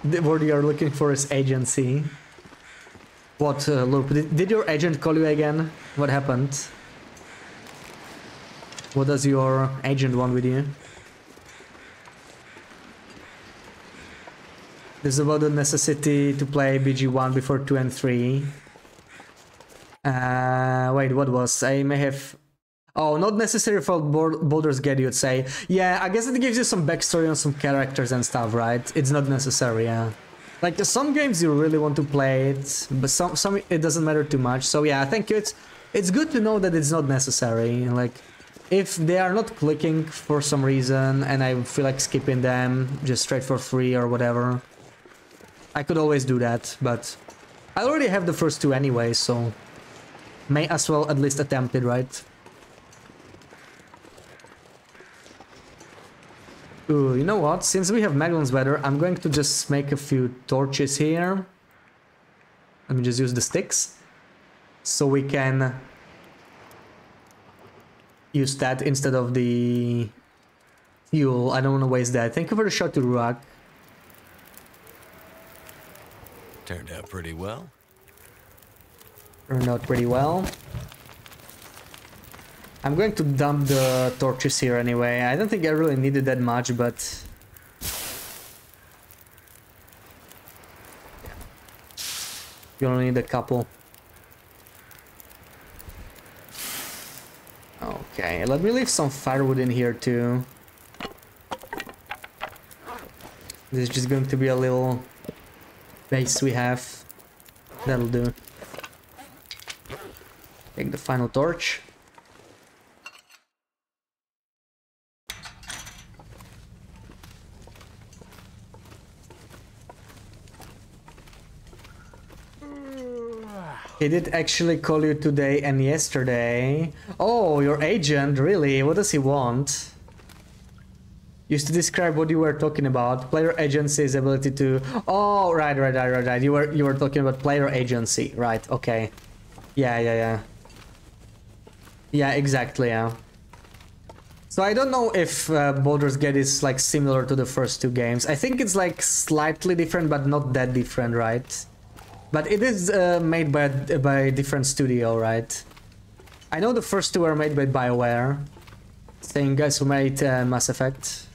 The word you're looking for is agency. What, Loop, did your agent call you again? What happened? What does your agent want with you? This is about the necessity to play BG1 before 2 and 3. Wait, what was? I may have... Oh, not necessary for Baldur's Gate, you'd say. Yeah, I guess it gives you some backstory on some characters and stuff, right? It's not necessary, yeah. Like, some games you really want to play it, but some it doesn't matter too much. So yeah, thank you. It's good to know that it's not necessary. Like, if they are not clicking for some reason and I feel like skipping them just straight for free or whatever, I could always do that, but I already have the first two anyway, so may as well at least attempt it, right? Ooh, you know what? Since we have Magnum's weather, I'm going to just make a few torches here. Let me just use the sticks so we can use that instead of the fuel. I don't want to waste that. Thank you for the shot to Ruak. Turned out pretty well. Turned out pretty well. I'm going to dump the torches here anyway. I don't think I really needed that much, but... you only need a couple. Okay, let me leave some firewood in here too. This is just going to be a little base we have. That'll do. Take the final torch. He did actually call you today and yesterday. Oh, your agent, really? What does he want? Used to describe what you were talking about. Player agency's ability to... Oh, right. You were talking about player agency. Right, okay. Yeah. Yeah, exactly, yeah. So I don't know if Baldur's Gate is like similar to the first two games. I think it's like slightly different, but not that different, right? But it is made by a different studio, right? I know the first two were made by BioWare. Same guys who made Mass Effect.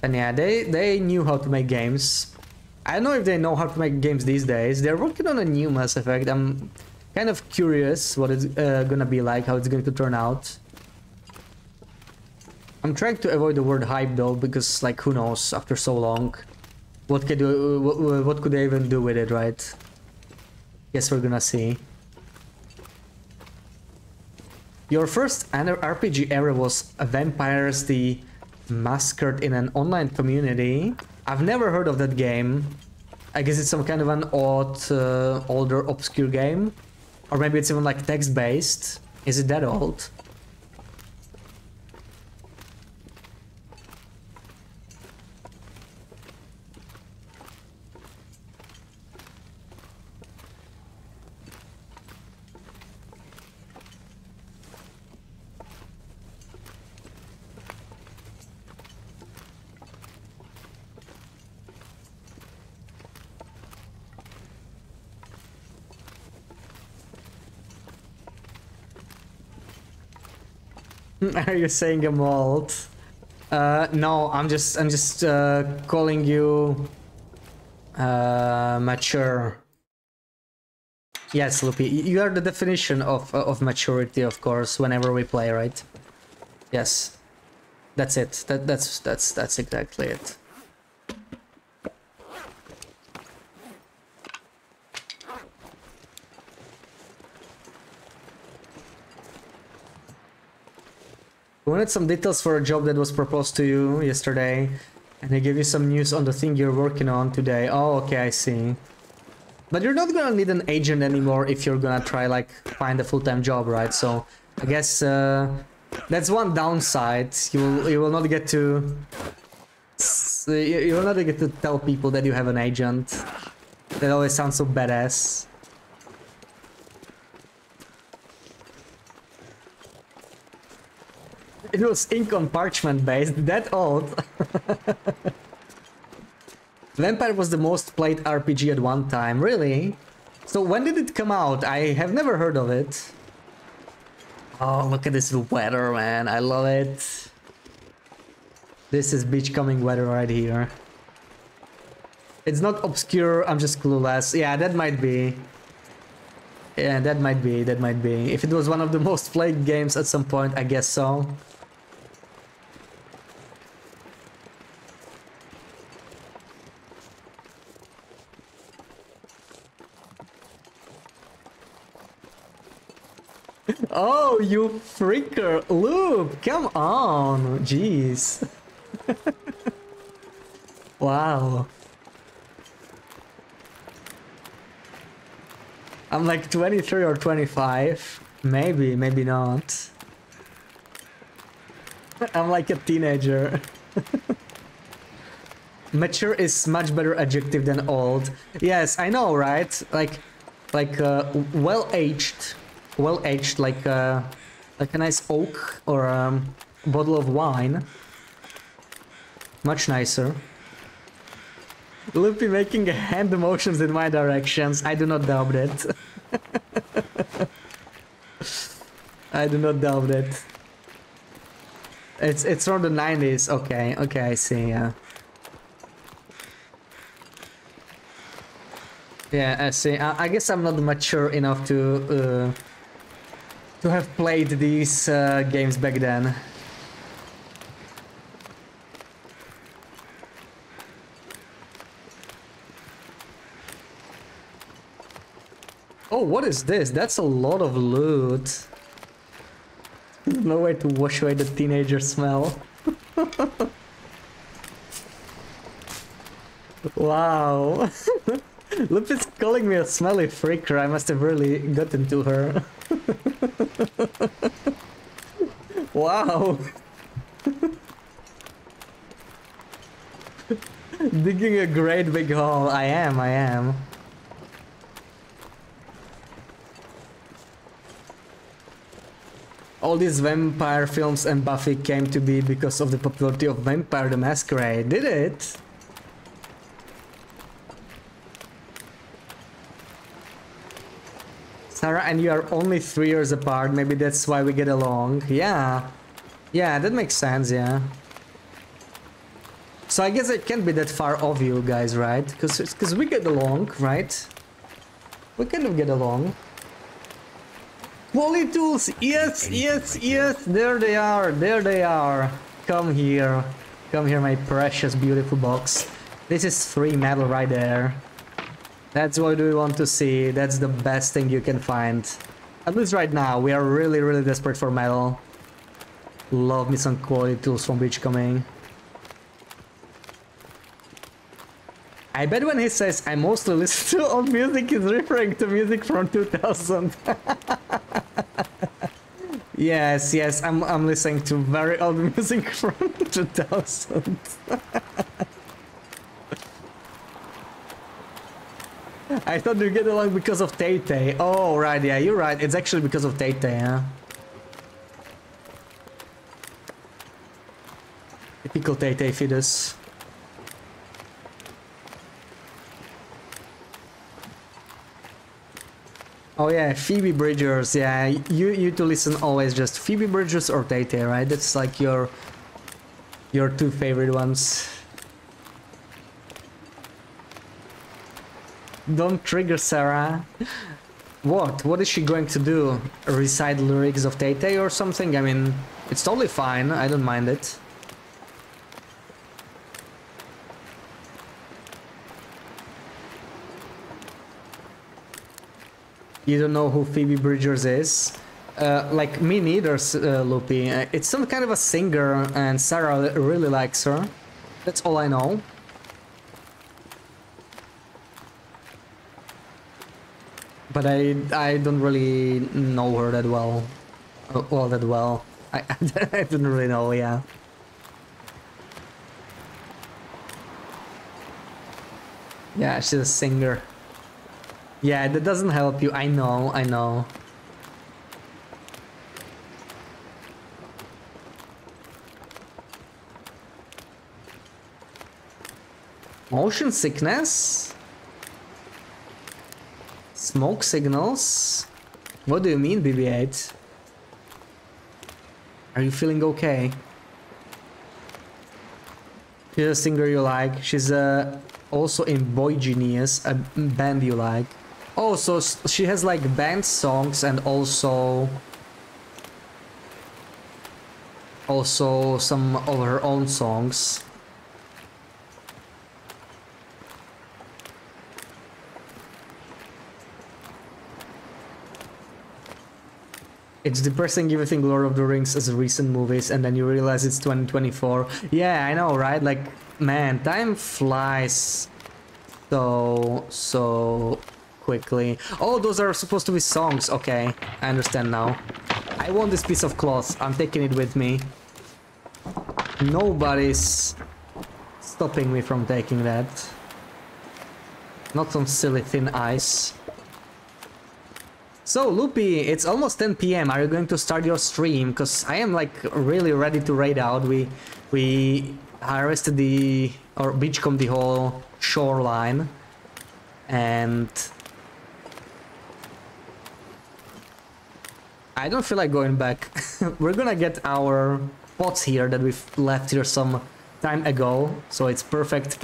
And yeah, they knew how to make games. I don't know if they know how to make games these days. They're working on a new Mass Effect. I'm kind of curious what it's gonna be like, how it's going to turn out. I'm trying to avoid the word hype though, because like who knows after so long. What could they even do with it, right? Guess we're gonna see. Your first RPG ever was Vampires the Masquerade in an online community. I've never heard of that game. I guess it's some kind of an odd, older, obscure game. Or maybe it's even like text-based. Is it that old? Are you saying a mold? No, I'm just calling you mature. Yes, Loopy, you are the definition of maturity, of course, whenever we play, right? Yes. That's it. That's exactly it. We wanted some details for a job that was proposed to you yesterday, and they gave you some news on the thing you're working on today. Oh, okay, I see. But you're not gonna need an agent anymore if you're gonna try, like, find a full-time job, right? So, I guess, that's one downside. You will not get to... You will not get to tell people that you have an agent. That always sounds so badass. It was ink on parchment based, that old. Vampire was the most played RPG at one time, really? So when did it come out? I have never heard of it. Oh, look at this weather, man, I love it. This is beachcombing weather right here. It's not obscure, I'm just clueless. Yeah, that might be. Yeah, that might be. If it was one of the most played games at some point, I guess so. Oh, you freaker! Loop! Come on! Jeez. Wow. I'm like 23 or 25. Maybe, maybe not. I'm like a teenager. Mature is much better adjective than old. Yes, I know, right? Like well-aged. Well-aged, like a nice oak or a bottle of wine. Much nicer. Loopy making hand motions in my directions. I do not doubt it. I do not doubt it. It's from the 90s. Okay, okay, I see. Yeah. Yeah, I see. I guess I'm not mature enough to have played these games back then. Oh, what is this? That's a lot of loot. No way to wash away the teenager smell. Wow. Loop is calling me a smelly freaker. I must have really gotten to her. Wow. Digging a great big hole. I am. All these vampire films and Buffy came to be because of the popularity of Vampire the Masquerade. Did it? Sarah and you are only 3 years apart, maybe that's why we get along. Yeah. Yeah, that makes sense, yeah. So I guess I can't be that far off you guys, right? Because we get along, right? We kind of get along. Quality tools! Yes, yes, yes! There they are, there they are! Come here. Come here, my precious, beautiful box. This is free metal right there. That's what we want to see. That's the best thing you can find. At least right now, we are really, really desperate for metal. Love me some quality tools from Beachcoming. I bet when he says I mostly listen to old music, he's referring to music from 2000. Yes, yes, I'm listening to very old music from 2000. I thought we get along because of Tay-Tay. Oh, right, yeah, you're right. It's actually because of Tay-Tay, yeah. Typical Tay-Tay fetus. Oh yeah, Phoebe Bridgers, yeah. You to listen always just Phoebe Bridgers or Tay-Tay, right? That's like your two favorite ones. Don't trigger Sarah. What? What is she going to do? Recite lyrics of Tay-Tay or something? I mean, it's totally fine. I don't mind it. You don't know who Phoebe Bridgers is? Like me neither, Loopy. It's some kind of a singer and Sarah really likes her. That's all I know. But I don't really know her that well. All that well. I don't really know, yeah. Yeah, she's a singer. Yeah, that doesn't help you. I know, I know. Motion sickness? Smoke signals? What do you mean, BB-8? Are you feeling okay? She's a singer you like. She's also in Boy Genius, a band you like. Oh, so she has like band songs and also some of her own songs. It's depressing if you think Lord of the Rings as recent movies and then you realize it's 2024. Yeah, I know, right? Like, man, time flies so quickly. Oh, those are supposed to be songs. Okay, I understand now. I want this piece of cloth. I'm taking it with me. Nobody's stopping me from taking that. Not on silly thin ice. So, Loopy, it's almost 10 PM. Are you going to start your stream? Because I am like really ready to raid out. We harvested or beachcombed the whole shoreline. And I don't feel like going back. We're gonna get our pots here that we've left here some time ago. So it's perfect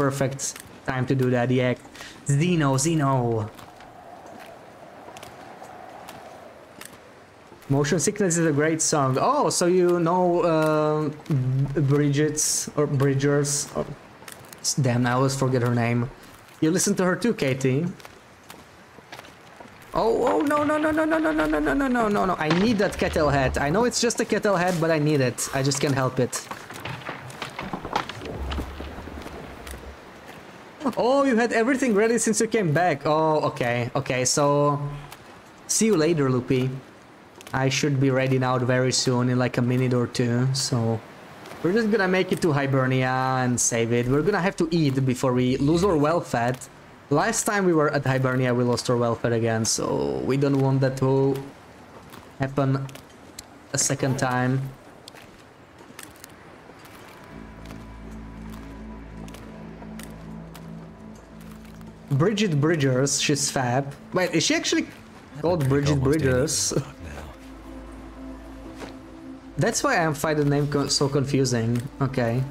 time to do that. Yeah. Xeno. Motion Sickness is a great song. Oh, so you know Bridget's or Bridgers. Or, damn, I always forget her name. You listen to her too, Katie. Oh no. I need that kettle head. I know it's just a kettle head, but I need it. I just can't help it. Oh, you had everything ready since you came back. Oh, okay. Okay, so see you later, Loopy. I should be ready now very soon, in like a minute or two, so we're just gonna make it to Hibernia and save it. We're gonna have to eat before we lose our welfare. Last time we were at Hibernia, we lost our welfare again, so we don't want that to happen a second time. Bridget Bridgers, she's fab. Wait, is she actually called Bridget Bridgers? That's why I find the name so confusing. Okay.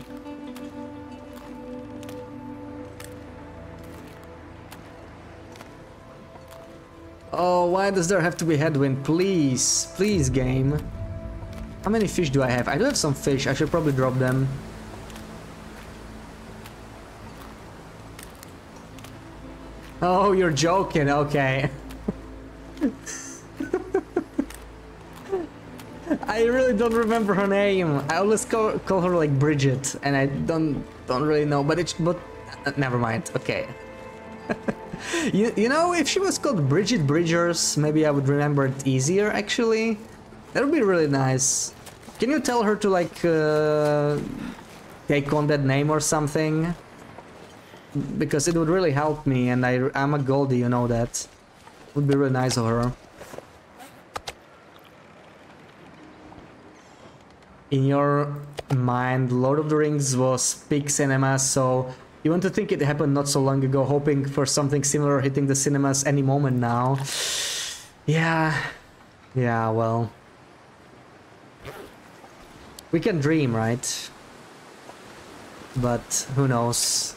Oh, why does there have to be headwind? Please, please, game. How many fish do I have? I do have some fish. I should probably drop them. Oh, you're joking. Okay. I really don't remember her name. I always call her like Bridget, and I don't really know. But never mind. Okay. you know, if she was called Bridget Bridgers, maybe I would remember it easier. Actually, that would be really nice. Can you tell her to like take on that name or something? Because it would really help me, and I'm a Goldie, you know that. It would be really nice of her. In your mind, Lord of the Rings was peak cinema, so you want to think it happened not so long ago, hoping for something similar hitting the cinemas any moment now. Yeah, well. We can dream, right? But who knows?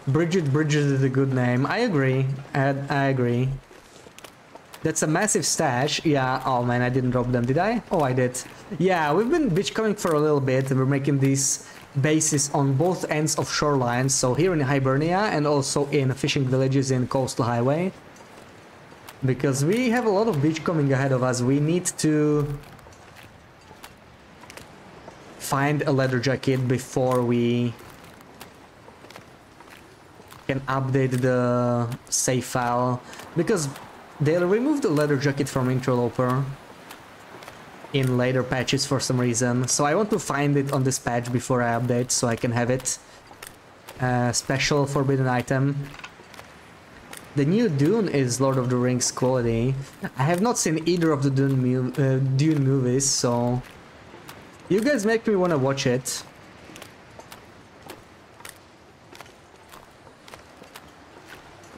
Bridget is a good name. I agree. I agree. That's a massive stash. Yeah. Oh man, I didn't drop them, did I? Oh, I did. Yeah, we've been beachcombing for a little bit, and we're making these bases on both ends of shorelines. So here in Hibernia, and also in fishing villages in Coastal Highway. Because we have a lot of beachcombing ahead of us. We need to find a leather jacket before we can update the save file, because they'll remove the leather jacket from interloper in later patches for some reason. So I want to find it on this patch before I update, so I can have it special forbidden item. The new Dune is Lord of the Rings quality. I have not seen either of the Dune movies, so you guys make me want to watch it.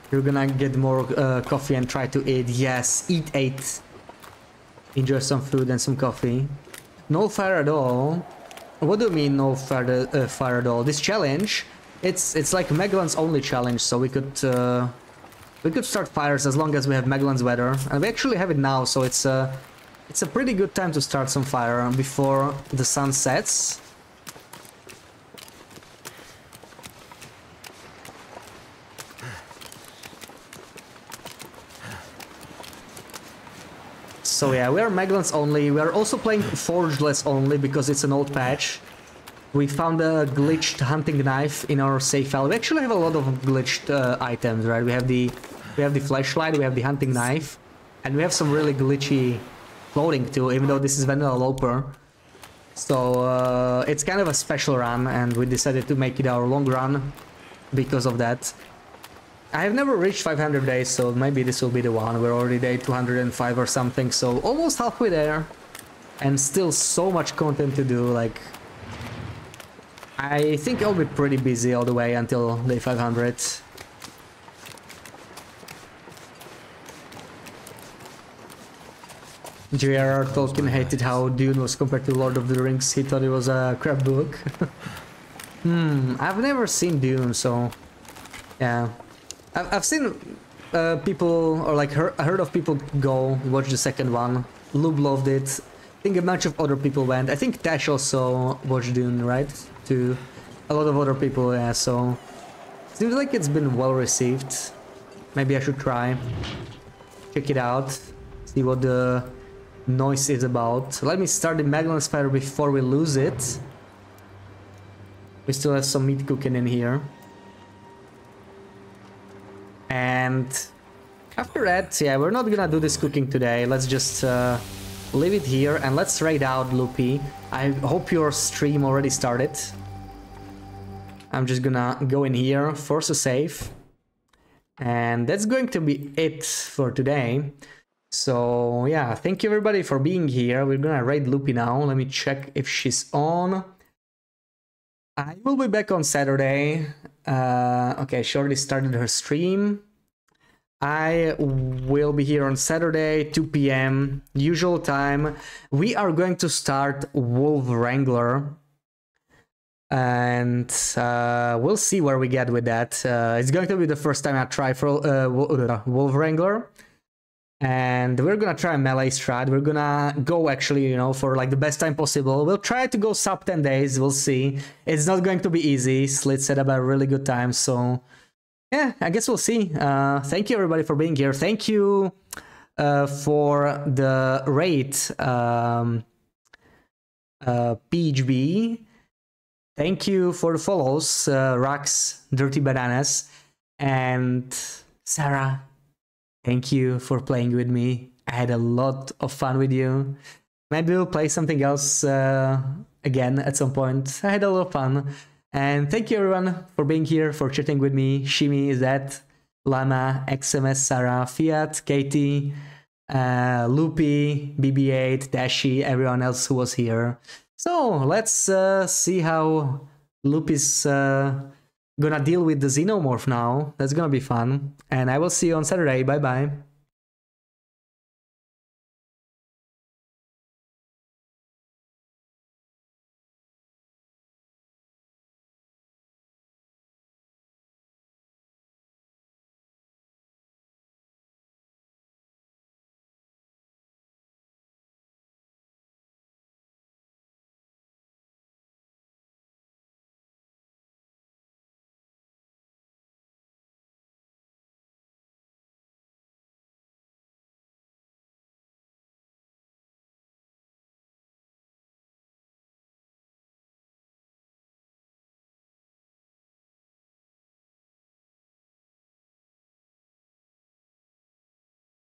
You're gonna get more coffee and try to eat. Yes, eat 8. Enjoy some food and some coffee. No fire at all. What do you mean no fire at all? This challenge, it's like Megalon's only challenge, so we could start fires as long as we have Megalon's weather, and we actually have it now, so it's a pretty good time to start some fire before the sun sets. So yeah, we are Megalons only. We are also playing forgeless only because it's an old patch. We found a glitched hunting knife in our save file. We actually have a lot of glitched items, right? We have the flashlight, we have the hunting knife, and we have some really glitchy clothing too, even though this is vanilla loper. So it's kind of a special run, and we decided to make it our long run because of that. I have never reached 500 days, so maybe this will be the one. We're already day 205 or something, so almost halfway there. And still so much content to do, like... I think I'll be pretty busy all the way until day 500. J.R.R. Tolkien hated how Dune was compared to Lord of the Rings. He thought it was a crap book. I've never seen Dune, so... yeah. I've seen people, or like heard of people go watch the second one. Lube loved it. I think a bunch of other people went. I think Tash also watched Dune, right? To a lot of other people, yeah, so... seems like it's been well received. Maybe I should try. Check it out. See what the noise is about. Let me start the Magellan's fire before we lose it. We still have some meat cooking in here. And after that, yeah, we're not gonna do this cooking today. Let's just leave it here and let's raid out Loopy. I hope your stream already started. I'm just gonna go in here, force a save. And that's going to be it for today. So yeah, thank you everybody for being here. We're gonna raid Loopy now. Let me check if she's on. I will be back on Saturday. Okay, she already started her stream. I will be here on Saturday, 2 PM, usual time. We are going to start Wolf Wrangler. And we'll see where we get with that. It's going to be the first time I try for Wolf Wrangler. And we're gonna try a melee strat. We're gonna go actually, you know, for like the best time possible. We'll try to go sub 10 days, we'll see. It's not going to be easy. Slit set up a really good time, so yeah, I guess we'll see. Thank you everybody for being here. Thank you for the rate, PHB. Thank you for the follows, Rax, Dirty Bananas, and Sarah. Thank you for playing with me. I had a lot of fun with you. Maybe we'll play something else again at some point. I had a lot of fun. And thank you everyone for being here, for chatting with me. Shimi, Zed, Lama, XMS, Sarah, Fiat, Katie, Loopy, BB8, Dashi, everyone else who was here. So let's see how Loop is gonna deal with the Xenomorph now. That's gonna be fun. And I will see you on Saturday. Bye bye.